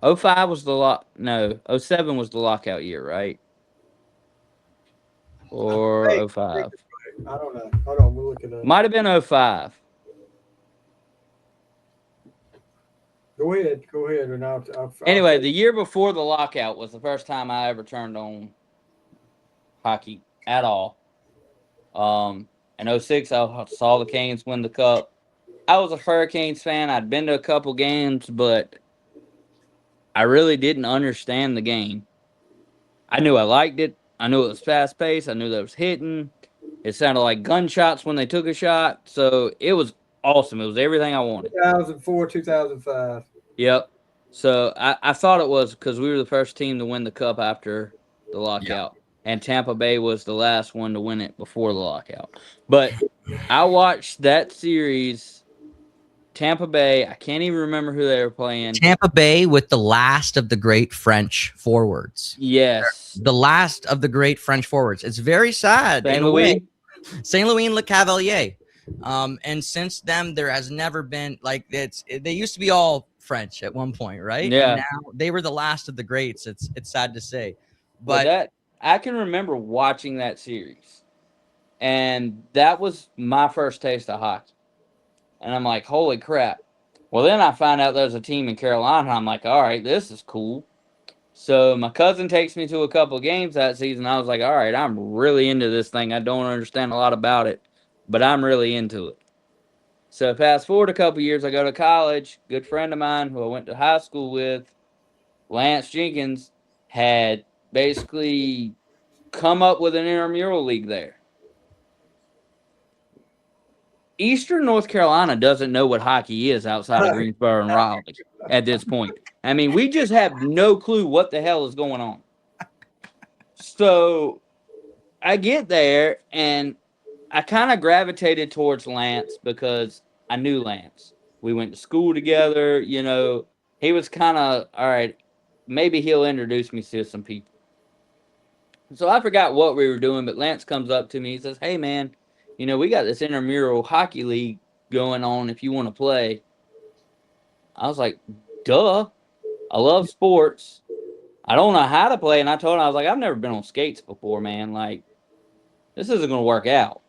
05 was the lock. No, 07 was the lockout year, right? Or Hey, 05. I don't know. Hold on, we'll look it up. Might have been 05. Go ahead, and I'll Anyway, the year before the lockout was the first time I ever turned on hockey at all. In 06, I saw the Canes win the cup. I was a Hurricanes fan. I'd been to a couple games, but I really didn't understand the game. I knew I liked it. I knew it was fast paced. I knew that it was hitting. It sounded like gunshots when they took a shot. So it was awesome. It was everything I wanted. 2004, 2005. Yep. So I thought it was because we were the first team to win the cup after the lockout. And Tampa Bay was the last one to win it before the lockout. But I watched that series, Tampa Bay. I can't even remember who they were playing. Tampa Bay with the last of the great French forwards. Yes. The last of the great French forwards. It's very sad. St. Louis. St. Louis and Le Cavalier. And since then, there has never been like they used to be all French at one point, right? Yeah. And now they were the last of the greats. It's sad to say. But But that I can remember watching that series. And that was my first taste of hockey. And I'm like, holy crap. Well, then I find out there's a team in Carolina. And I'm like, all right, this is cool. So my cousin takes me to a couple of games that season. I was like, all right, I'm really into this thing. I don't understand a lot about it, but I'm really into it. So fast forward a couple of years, I go to college. Good friend of mine who I went to high school with, Lance Jenkins, had basically come up with an intramural league there. Eastern North Carolina doesn't know what hockey is outside of Greensboro and Raleigh at this point. I mean, we just have no clue what the hell is going on. So I get there, and I kind of gravitated towards Lance because I knew Lance. We went to school together. You know, he was kind of, all right, maybe he'll introduce me to some people. So I forgot what we were doing, but Lance comes up to me. He says, hey, man, you know, we got this intramural hockey league going on if you want to play. I was like, duh. I love sports. I don't know how to play. And I told him, I was like, I've never been on skates before, man. Like, this isn't going to work out.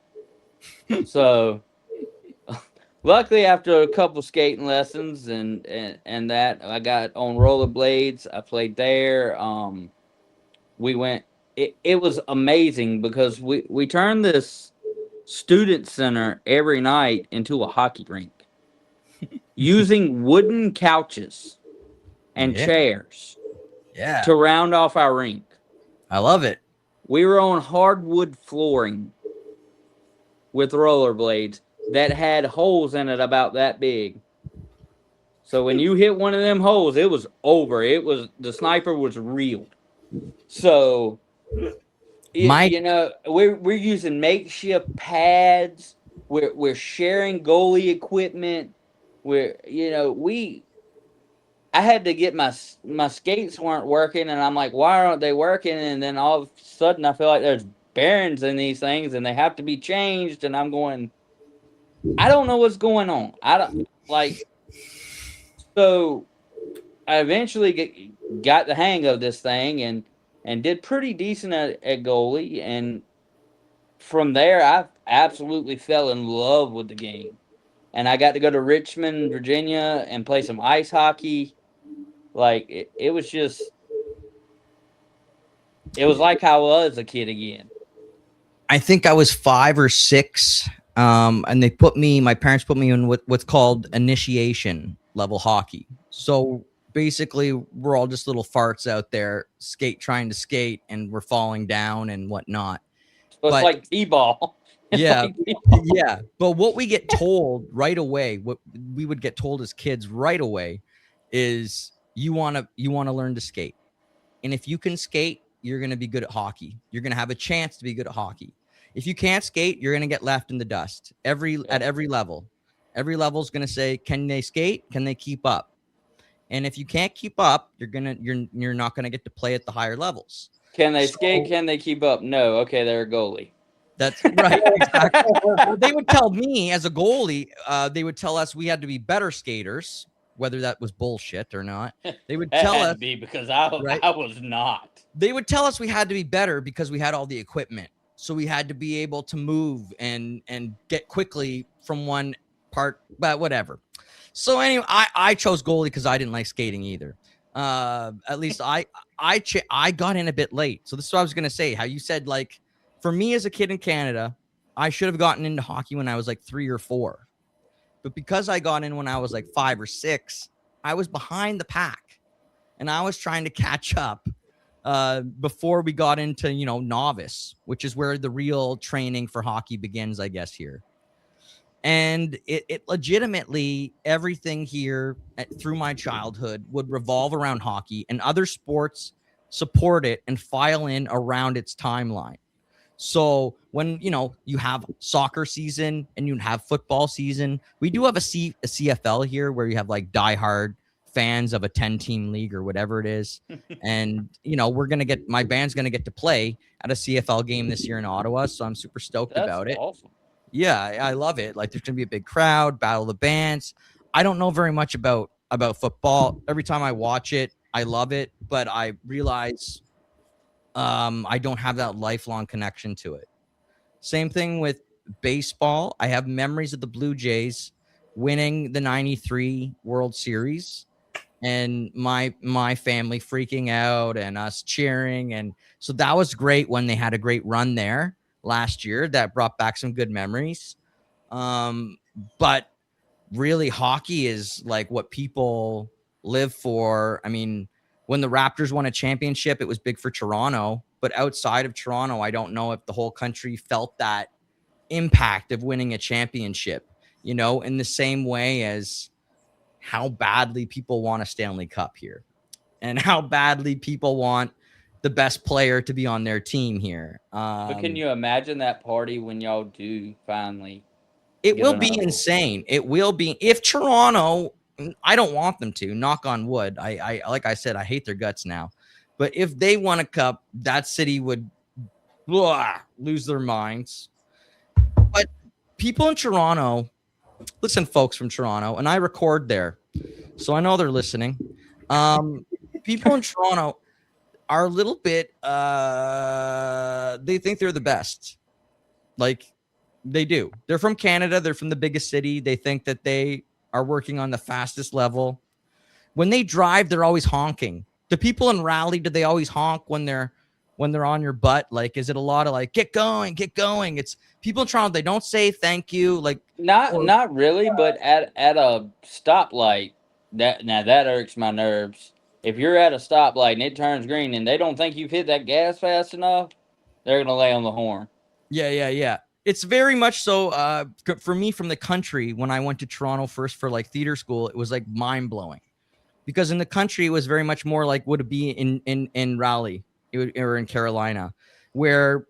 So, luckily, after a couple skating lessons and that, I got on rollerblades. I played there. We went. It was amazing because we turned this student center every night into a hockey rink using wooden couches and chairs to round off our rink. I love it. We were on hardwood flooring with rollerblades that had holes in it about that big. So when you hit one of them holes, it was over. The sniper was real. So you know, we're using makeshift pads. We're sharing goalie equipment. I had to get my skates weren't working, and I'm like, why aren't they working? And then all of a sudden, I feel like there's bearings in these things, and they have to be changed. And I'm going, I don't know what's going on. I don't like. So I eventually got the hang of this thing and did pretty decent at goalie. And from there, I absolutely fell in love with the game. And I got to go to Richmond, Virginia, and play some ice hockey. Like, it was just, it was like I was a kid again. I think I was 5 or 6, and my parents put me in what's called initiation level hockey. So basically, we're all just little farts out there trying to skate, and we're falling down and whatnot. So it's like t-ball. Yeah. But what we get told right away, what we would get told as kids right away, is you want to learn to skate, and if you can skate, you're going to be good at hockey. You're going to have a chance to be good at hockey. If you can't skate, you're going to get left in the dust at every level. Every level is going to say, can they skate? Can they keep up? And if you can't keep up, you're not going to get to play at the higher levels. Can they skate? Can they keep up? No. Okay, they're a goalie. That's right. Exactly. They would tell me as a goalie, they would tell us we had to be better skaters, whether that was bullshit or not. They would tell us because I was not. They would tell us we had to be better because we had all the equipment. So we had to be able to move and get quickly from one part, but whatever. So anyway, I chose goalie because I didn't like skating either. At least I got in a bit late. So this is what I was gonna say. How you said, like, for me as a kid in Canada, I should have gotten into hockey when I was like 3 or 4. But because I got in when I was like 5 or 6, I was behind the pack, and I was trying to catch up before we got into, novice, which is where the real training for hockey begins, I guess, here. And it legitimately, everything here through my childhood would revolve around hockey, and other sports support it and file in around its timeline. So when, you have soccer season and you have football season, we do have a CFL here where you have like diehard fans of a 10-team league or whatever it is. And, my band's going to get to play at a CFL game this year in Ottawa. So I'm super stoked about it. Awesome. Yeah, I love it. Like, there's going to be a big crowd, battle of the bands. I don't know very much about football. Every time I watch it, I love it, but I realize I don't have that lifelong connection to it. Same thing with baseball. I have memories of the Blue Jays winning the 93 World Series and my family freaking out and us cheering. And so that was great when they had a great run there last year. That brought back some good memories. But really, hockey is like what people live for. I mean, when the Raptors won a championship, it was big for Toronto. But outside of Toronto, I don't know if the whole country felt that impact of winning a championship, in the same way as how badly people want a Stanley Cup here and how badly people want the best player to be on their team here. But can you imagine that party when y'all do finally? It will be insane. It will be. If Toronto, I don't want them to, knock on wood. I like I said, I hate their guts now. But if they won a cup, that city would lose their minds. But people in Toronto, listen, folks from Toronto, and I record there, so I know they're listening. People in Toronto are a little bit, they think they're the best. Like, they do. They're from Canada. They're from the biggest city. They think that they are working on the fastest level. When they drive, they're always honking. The people in Raleigh, do they always honk when they're on your butt? Like, is it a lot of like, get going, get going? It's people in Toronto, they don't say thank you. Like, not really, but at a stoplight, that irks my nerves. If you're at a stoplight and it turns green and they don't think you've hit that gas fast enough, they're gonna lay on the horn. Yeah. It's very much so. For me, from the country, when I went to Toronto first for like theater school, it was like mind blowing, because in the country it was very much more like would it be in Raleigh or in Carolina, where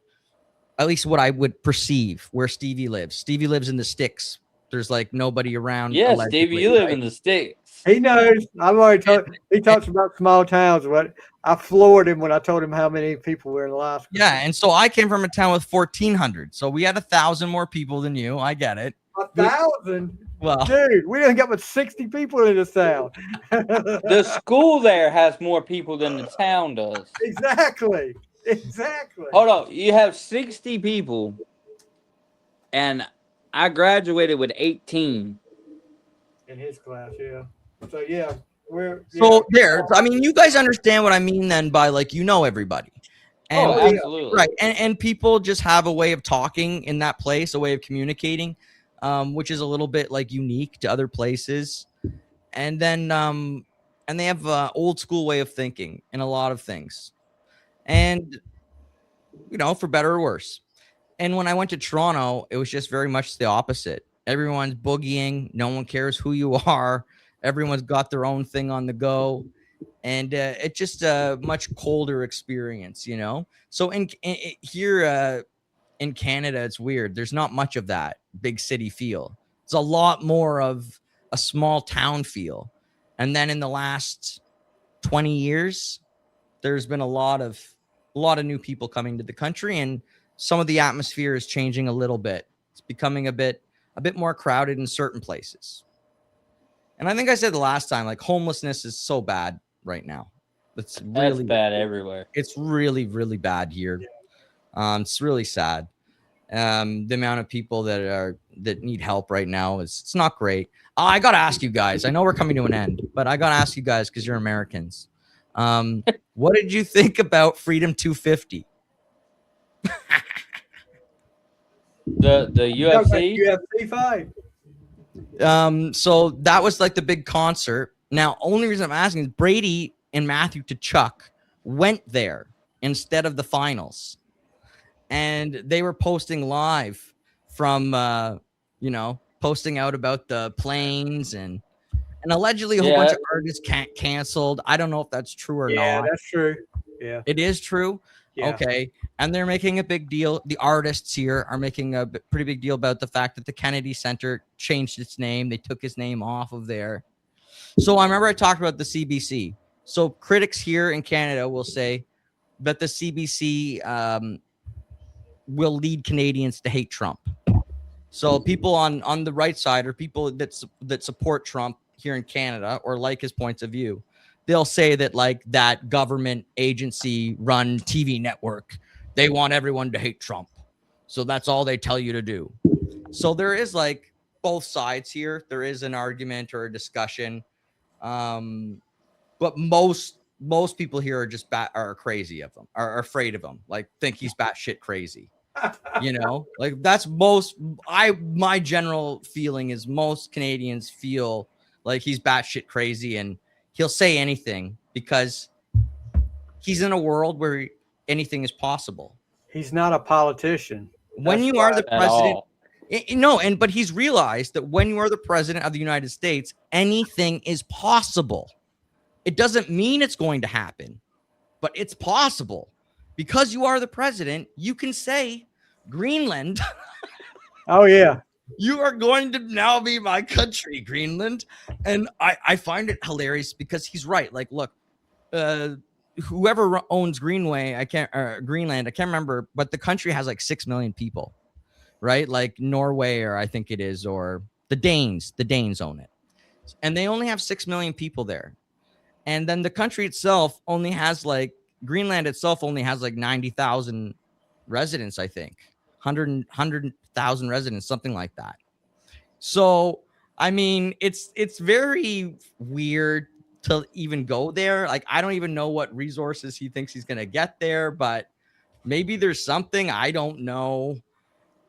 at least what I would perceive where Stevie lives. Stevie lives in the sticks. There's like nobody around. Yeah, Stevie, you live in the sticks. He knows. I've already told. He talks about small towns. But I floored him when I told him how many people were in Alaska. Yeah, and so I came from a town with 1,400. So we had 1,000 more people than you. I get it. 1,000. Well, dude, we didn't get but 60 people in this town. The school there has more people than the town does. Exactly. Hold on, you have 60 people, and I graduated with 18 in his class. Yeah. So yeah, I mean, you guys understand what I mean then by like, everybody. And, absolutely. Right. And people just have a way of talking in that place, a way of communicating, which is a little bit like unique to other places. And then, and they have an old school way of thinking in a lot of things. And, for better or worse. And when I went to Toronto, it was just very much the opposite. Everyone's boogieing. No one cares who you are. Everyone's got their own thing on the go. And it's just a much colder experience, So here in Canada, it's weird. There's not much of that big city feel. It's a lot more of a small town feel. And then in the last 20 years, there's been a lot of new people coming to the country, and some of the atmosphere is changing a little bit. It's becoming a bit more crowded in certain places. And I think I said the last time, like, homelessness is so bad right now. That's really bad everywhere. It's really, really bad here. It's really sad. The amount of people that need help right now it's not great. I gotta ask you guys. I know we're coming to an end, but I gotta ask you guys because you're Americans. What did you think about Freedom 250? The UFC? UFC fight. So that was like the big concert. Now, only reason I'm asking is Brady and Matthew Tkachuk went there instead of the finals, and they were posting live from, posting out about the planes and allegedly a whole bunch of artists canceled. I don't know if that's true or not. Yeah, that's true. Yeah, it is true. Yeah. Okay. And they're making a big deal. The artists here are making a pretty big deal about the fact that the Kennedy Center changed its name. They took his name off of there. So I remember I talked about the CBC. So critics here in Canada will say that the CBC will lead Canadians to hate Trump. So people on the right side, or people that support Trump here in Canada or like his points of view, they'll say that, like, that government agency run TV network, they want everyone to hate Trump. So that's all they tell you to do. So there is, like, both sides here. There is an argument or a discussion. But most people here are just are crazy of him, are afraid of him, like think he's batshit crazy. Like that's my general feeling is most Canadians feel like he's batshit crazy, and he'll say anything because he's in a world where anything is possible. He's not a politician. When you are the president, but he's realized that when you are the president of the United States, anything is possible. It doesn't mean it's going to happen, but it's possible. Because you are the president, you can say, Greenland. Oh, yeah. You are going to now be my country, Greenland. And I find it hilarious because he's right. Like, look, whoever owns Greenland, I can't remember, but the country has like 6 million people, right? Like Norway, or I think it is, or the Danes own it. And they only have 6 million people there. And then the country itself only has Greenland itself only has 90,000 residents, I think. 100,000 residents, something like that. So, I mean, it's very weird to even go there. Like, I don't even know what resources he thinks he's going to get there, but maybe there's something. I don't know.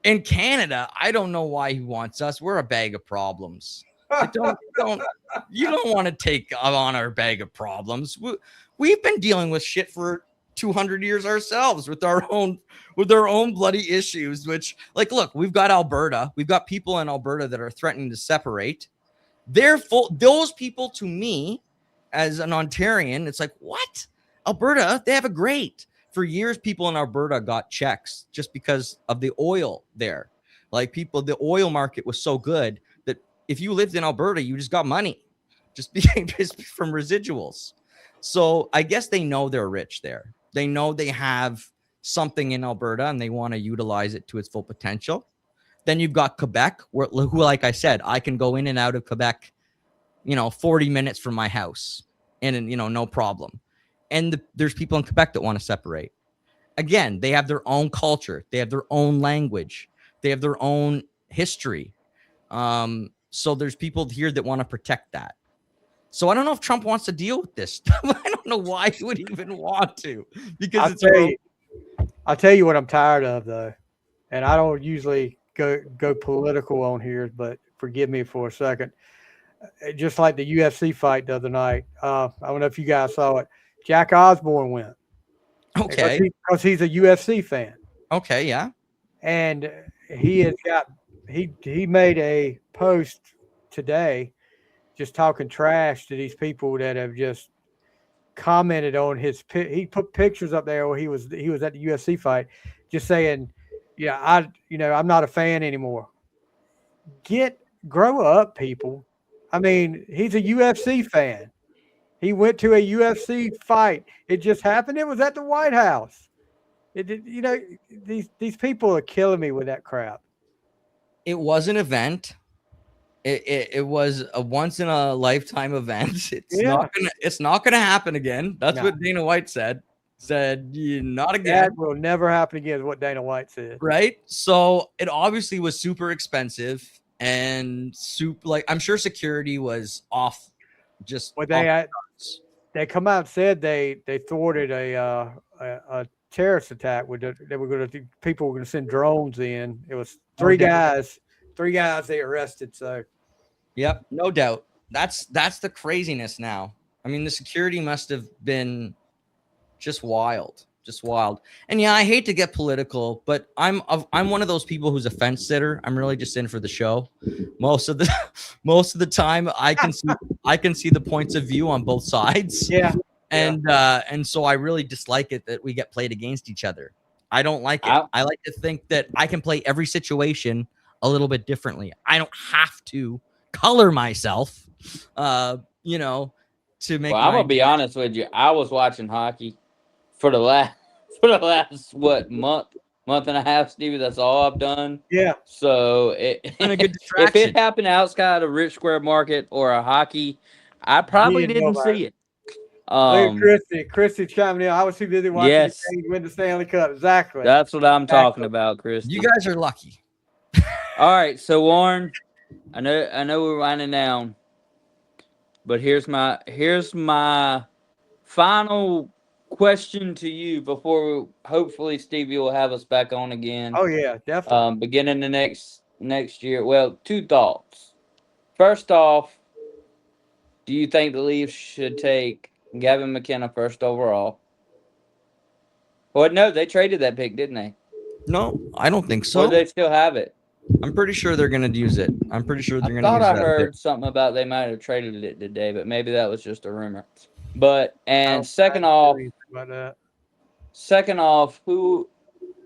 In Canada, I don't know why he wants us. We're a bag of problems. You don't want to take on our bag of problems. We've been dealing with shit for 200 years ourselves with our own bloody issues, which, like, look, we've got Alberta. We've got people in Alberta that are threatening to separate. Those people, to me, as an Ontarian, it's like, what? Alberta, they have a great. For years, people in Alberta got checks just because of the oil there. Like, the oil market was so good that if you lived in Alberta, you just got money just from residuals. So I guess they know they're rich there. They know they have something in Alberta and they want to utilize it to its full potential. Then you've got Quebec, who, like I said, I can go in and out of Quebec, 40 minutes from my house and, no problem. And there's people in Quebec that want to separate. Again, they have their own culture. They have their own language. They have their own history. So there's people here that want to protect that. So I don't know if Trump wants to deal with this stuff. I don't know why he would even want to. Because I'll tell you what I'm tired of, though. And I don't usually go political on here, but forgive me for a second. Just like the UFC fight the other night. I don't know if you guys saw it. Jack Osborne went. Okay. Because he's a UFC fan. Okay, yeah. And he made a post today just talking trash to these people that have just commented on his. He put pictures up there where he was at the UFC fight, just saying, I'm not a fan anymore. Get grow up, people. I mean, he's a UFC fan. He went to a UFC fight. It just happened. It was at the White House. These people are killing me with that crap. It was an event. It was a once in a lifetime event. It's not gonna happen again. That's what Dana White said. Not again. That will never happen again, is what Dana White said. Right. So it obviously was super expensive and I'm sure security was off. They come out and said they thwarted a terrorist attack. People were going to send drones in. It was three guys they arrested. So, yep, no doubt. That's the craziness now. I mean, the security must have been just wild. And yeah, I hate to get political, but I'm one of those people who's a fence sitter. I'm really just in for the show. Most of the time, I can see the points of view on both sides. Yeah. And so I really dislike it that we get played against each other. I don't like it. I like to think that I can play every situation a little bit differently. I don't have to color myself, to make. Well, I'm gonna be honest with you. I was watching hockey for the last month and a half, Stevie. That's all I've done. Yeah. So if it happened outside of Rich Square Market or a hockey, I probably didn't see it. Christy chiming in. I was too busy watching the Kings win the Stanley Cup. Exactly. That's what I'm talking about, Christy. You guys are lucky. All right, so Warren, I know we're winding down, but here's my final question to you before hopefully Stevie will have us back on again. Oh yeah, definitely. Beginning the next year. Well, two thoughts. First off, do you think the Leafs should take Gavin McKenna first overall? Well, no, they traded that pick, didn't they? No, I don't think so. Or they still have it? I'm pretty sure they're going to use it. I thought I heard something about they might have traded it today, but maybe that was just a rumor. Second off, who?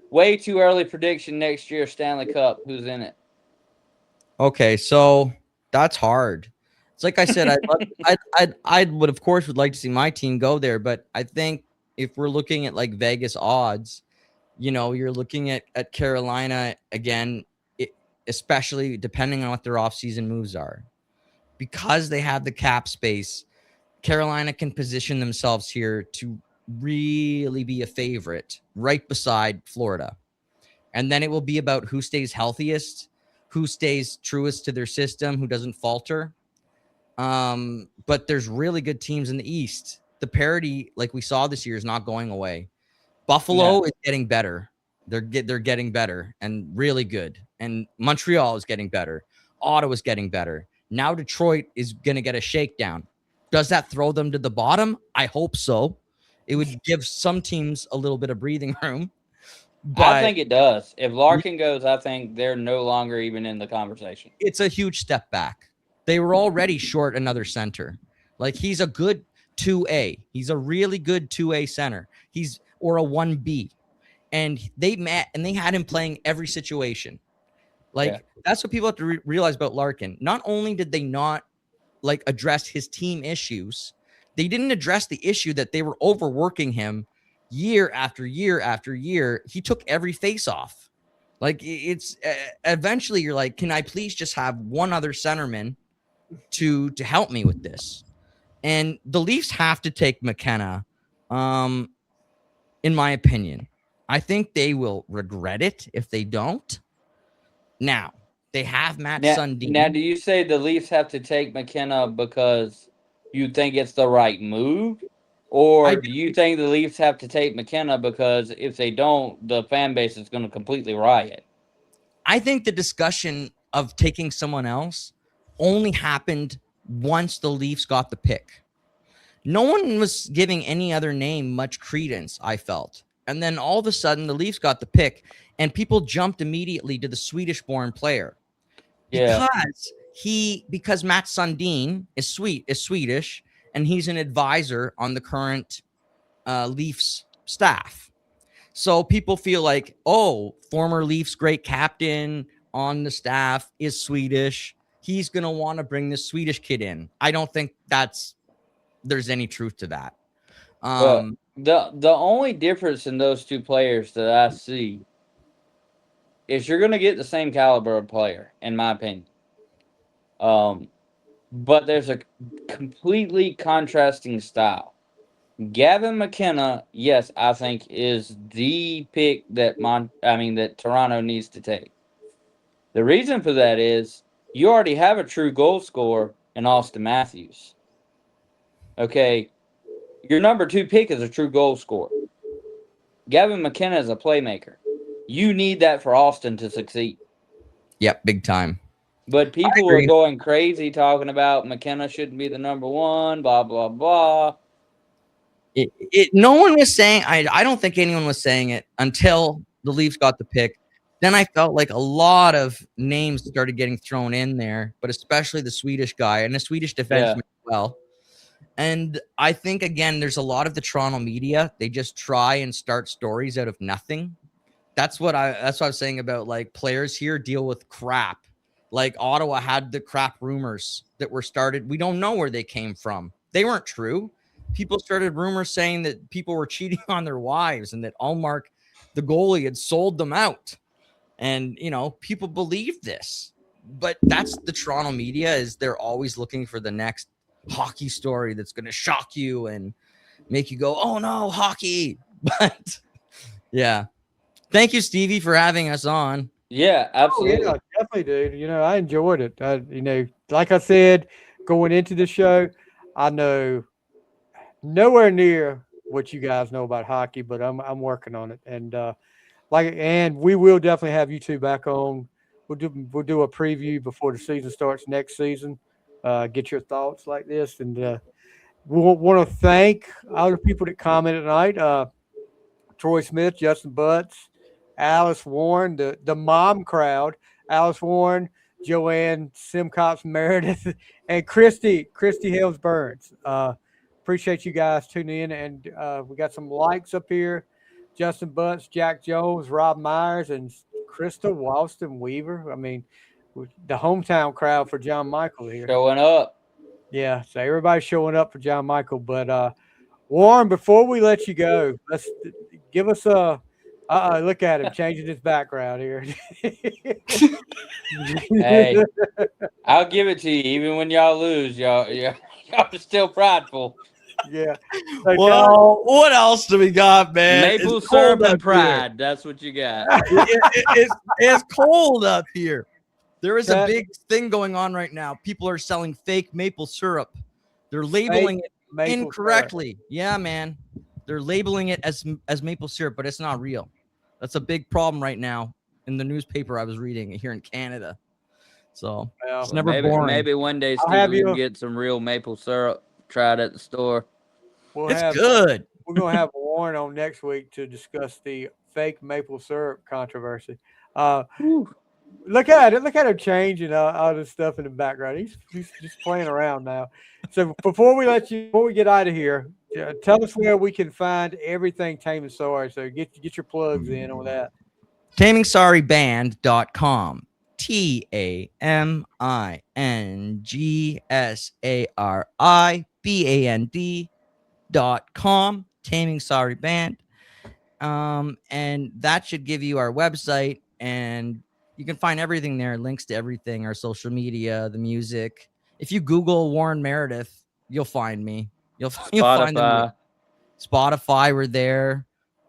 Way too early prediction next year Stanley Cup. Who's in it? Okay, so that's hard. It's like I said, I would of course would like to see my team go there, but I think if we're looking at like Vegas odds, you're looking at Carolina again, especially depending on what their offseason moves are. Because they have the cap space, Carolina can position themselves here to really be a favorite right beside Florida. And then it will be about who stays healthiest, who stays truest to their system, who doesn't falter. But there's really good teams in the East. The parity, like we saw this year, is not going away. Buffalo is getting better. They're getting better and really good. And Montreal is getting better. Ottawa's getting better. Now Detroit is going to get a shakedown. Does that throw them to the bottom? I hope so. It would give some teams a little bit of breathing room. But I think it does. If Larkin goes, I think they're no longer even in the conversation. It's a huge step back. They were already short another center. Like, he's a good 2A. He's a really good 2A center. Or a 1B. And they had him playing every situation. That's what people have to realize about Larkin. Not only did they not address his team issues, they didn't address the issue that they were overworking him year after year after year. He took every face off. It's eventually you're like, can I please just have one other centerman to help me with this? And the Leafs have to take McKenna, in my opinion. I think they will regret it if they don't. Now, they have Matt Sundin. Now, do you say the Leafs have to take McKenna because you think it's the right move? Or do you think the Leafs have to take McKenna because if they don't, the fan base is going to completely riot? I think the discussion of taking someone else only happened once the Leafs got the pick. No one was giving any other name much credence, I felt. And then all of a sudden, the Leafs got the pick, and people jumped immediately to the Swedish-born player. Yeah. Because Matt Sundin is Swedish, and he's an advisor on the current Leafs staff. So people feel like, former Leafs great captain on the staff is Swedish. he's going to want to bring this Swedish kid in. I don't think there's any truth to that. The only difference in those two players that I see is you're going to get the same caliber of player, in my opinion. But there's a completely contrasting style. Gavin McKenna, yes, I think is the pick that that Toronto needs to take. The reason for that is you already have a true goal scorer in Austin Matthews. Okay, your number 2 pick is a true goal scorer. Gavin McKenna is a playmaker. You need that for Austin to succeed. Yep, big time. But people are going crazy talking about McKenna shouldn't be the number 1, blah, blah, blah. No one was saying, I don't think anyone was saying it until the Leafs got the pick. Then I felt like a lot of names started getting thrown in there, but especially the Swedish guy and the Swedish defenseman as well. And I think, again, there's a lot of the Toronto media. They just try and start stories out of nothing. That's what I was saying about, like, players here deal with crap. Like, Ottawa had the crap rumors that were started. We don't know where they came from. They weren't true. People started rumors saying that people were cheating on their wives and that Ullmark, the goalie, had sold them out. And, people believe this. But that's the Toronto media, is they're always looking for the next hockey story that's going to shock you and make you go, oh no, hockey. But yeah, thank you, Stevie, for having us on. Yeah, absolutely. Oh, yeah, definitely, dude. I enjoyed it. Like I said, going into the show, I know nowhere near what you guys know about hockey, but I'm working on it. And and we will definitely have you two back on. We'll do a preview before the season starts next season. Get your thoughts like this, and we want to thank all the people that commented tonight. Troy Smith, Justin Butts, Alice Warren, the mom crowd, Alice Warren, Joanne Simcox Meredith, and Christy Helms Burns. Appreciate you guys tuning in, and we got some likes up here. Justin Butts, Jack Jones, Rob Myers, and Krista Walston Weaver. I mean, the hometown crowd for John Michael here. Showing up. Yeah, so everybody's showing up for John Michael. But Warren, before we let you go, let's give us a look at him changing his background here. Hey, I'll give it to you. Even when y'all lose, y'all are still prideful. Yeah. Well, what else do we got, man? Maple syrup and pride. That's what you got. It's cold up here. There is a big thing going on right now. People are selling fake maple syrup. They're labeling it incorrectly. Syrup. Yeah, man. They're labeling it as maple syrup, but it's not real. That's a big problem right now in the newspaper I was reading here in Canada. So it's never boring. Maybe one day, Steve, we can get some real maple syrup tried at the store. It's good. We're going to have Warren on next week to discuss the fake maple syrup controversy. Look at it. Look at him changing all this stuff in the background. He's just playing around now. So before we get out of here, tell us where we can find everything Taming Sari. So get your plugs in on that. TamingSariBand.com. TamingSariband.com. Taming Sari Band. And that should give you our website, and you can find everything there, links to everything, our social media, the music. If you Google Warren Meredith, you'll find me. You'll find them. Spotify, we're there.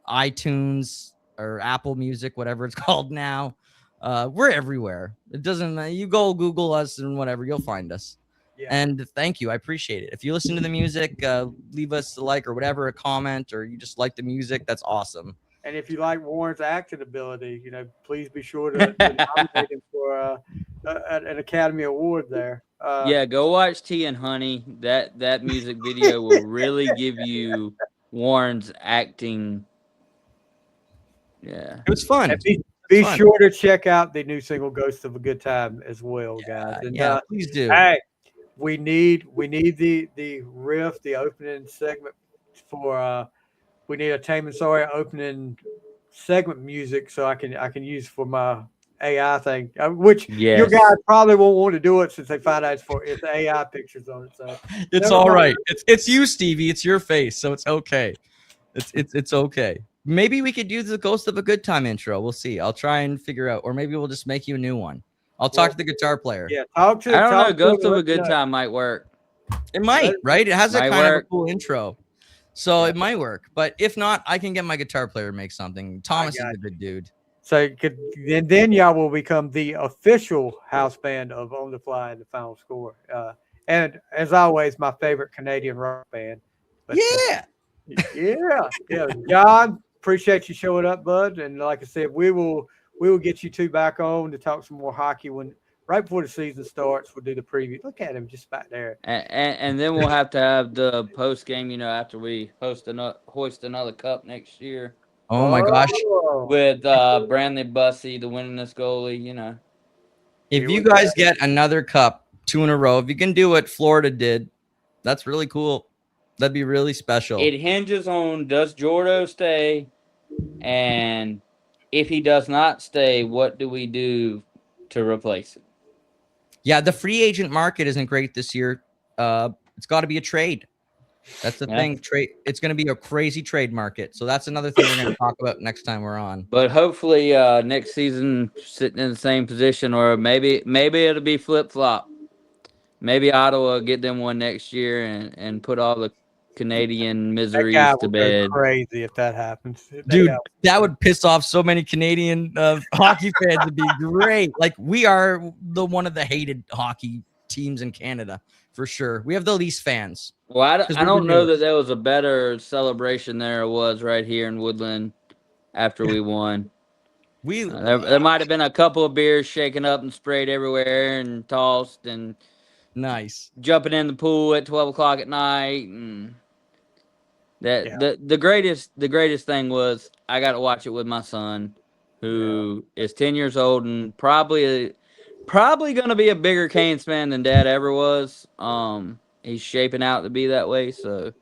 iTunes or Apple Music, whatever it's called now. We're everywhere. It doesn't. You go Google us and whatever, you'll find us. Yeah. And thank you. I appreciate it. If you listen to the music, leave us a like or whatever, a comment, or you just like the music, that's awesome. And if you like Warren's acting ability, please be sure to nominate him for an Academy Award there. Yeah, go watch Tea and Honey. That music video will really give you Warren's acting. Yeah. It was fun. Be sure to check out the new single "Ghost of a Good Time" as well, guys. And, please do. Hey, we need the riff, the opening segment for. We need a Taming Sari opening segment music so I can use for my AI thing, which your Yes. guys probably won't want to do it since they find out it's AI pictures on it. So It's never all mind. right. It's you, Stevie. It's your face, so it's okay. It's okay. Maybe we could do the Ghost of a Good Time intro. We'll see. I'll try and figure out, or maybe we'll just make you a new one. I'll talk to the guitar player. Yeah, talk I don't know. to Ghost him of and a let me Good know. Time might work. It might, right? It has a Might kind of work. a cool intro. So it might work. But if not, I can get my guitar player to make something. Thomas is got a good dude. So then y'all will become the official house band of On the Fly and the Final Score. And as always, my favorite Canadian rock band. But, Yeah. yeah. John, appreciate you showing up, bud. And like I said, we will get you two back on to talk some more hockey when right before the season starts. We'll do the preview. Look at him just back there. And then we'll have to have the post game, after we hoist another cup next year Oh my gosh. with Brandley Bussey, the winningest goalie. If you guys get another cup, 2 in a row, if you can do what Florida did, that's really cool. That'd be really special. It hinges on does Jordo stay, and if he does not stay, what do we do to replace him? Yeah, the free agent market isn't great this year. It's got to be a trade. That's the thing. Trade. It's going to be a crazy trade market. So that's another thing we're going to talk about next time we're on. But hopefully, next season, sitting in the same position, or maybe it'll be flip flop. Maybe Ottawa get them one next year and put all the Canadian miseries That guy to will bed. go crazy if that happens. Dude, that would piss off so many Canadian hockey fans. It'd be great. Like, we are one of the hated hockey teams in Canada for sure. We have the least fans. Well, I don't know that there was a better celebration there was right here in Woodland after we won. There might have been a couple of beers shaken up and sprayed everywhere and tossed and nice jumping in the pool at 12 o'clock at night. And the greatest thing was I got to watch it with my son, who is 10 years old and probably going to be a bigger Canes fan than Dad ever was. He's shaping out to be that way, so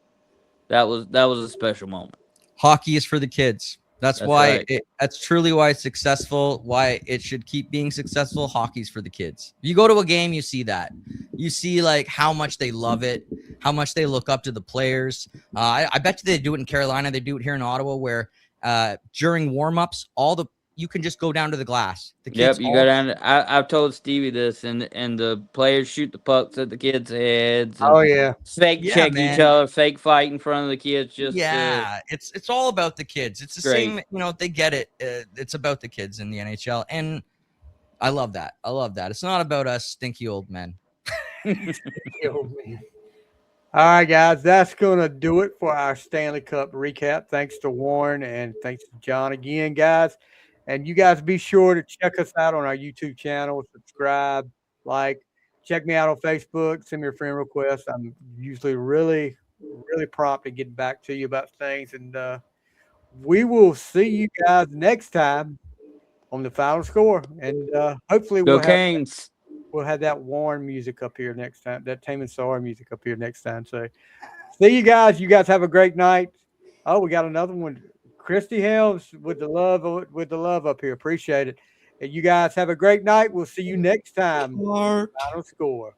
that was a special moment. Hockey is for the kids. That's why right. That's truly why it's successful, why it should keep being successful. Hockey's for the kids. You go to a game, you see that. You see like how much they love it, how much they look up to the players. I bet you they do it in Carolina. They do it here in Ottawa where during warm-ups, you can just go down to the glass. The kids you go down. I've told Stevie this, and the players shoot the pucks at the kids' heads. Oh yeah, fake check each other, fake fight in front of the kids. It's all about the kids. It's the same. They get it. It's about the kids in the NHL, and I love that. It's not about us stinky old men. All right, guys, that's going to do it for our Stanley Cup recap. Thanks to Warren and thanks to John again, guys. And you guys be sure to check us out on our YouTube channel, subscribe, like, check me out on Facebook, send me a friend request. I'm usually really, really prompt to get back to you about things. And we will see you guys next time on the Final Score. And hopefully we'll have that Warren music up here next time, that Taming Sari music up here next time. So see you guys. You guys have a great night. Oh, we got another one. Christy Helms with the love up here. Appreciate it. And you guys have a great night. We'll see you next time. Final Score.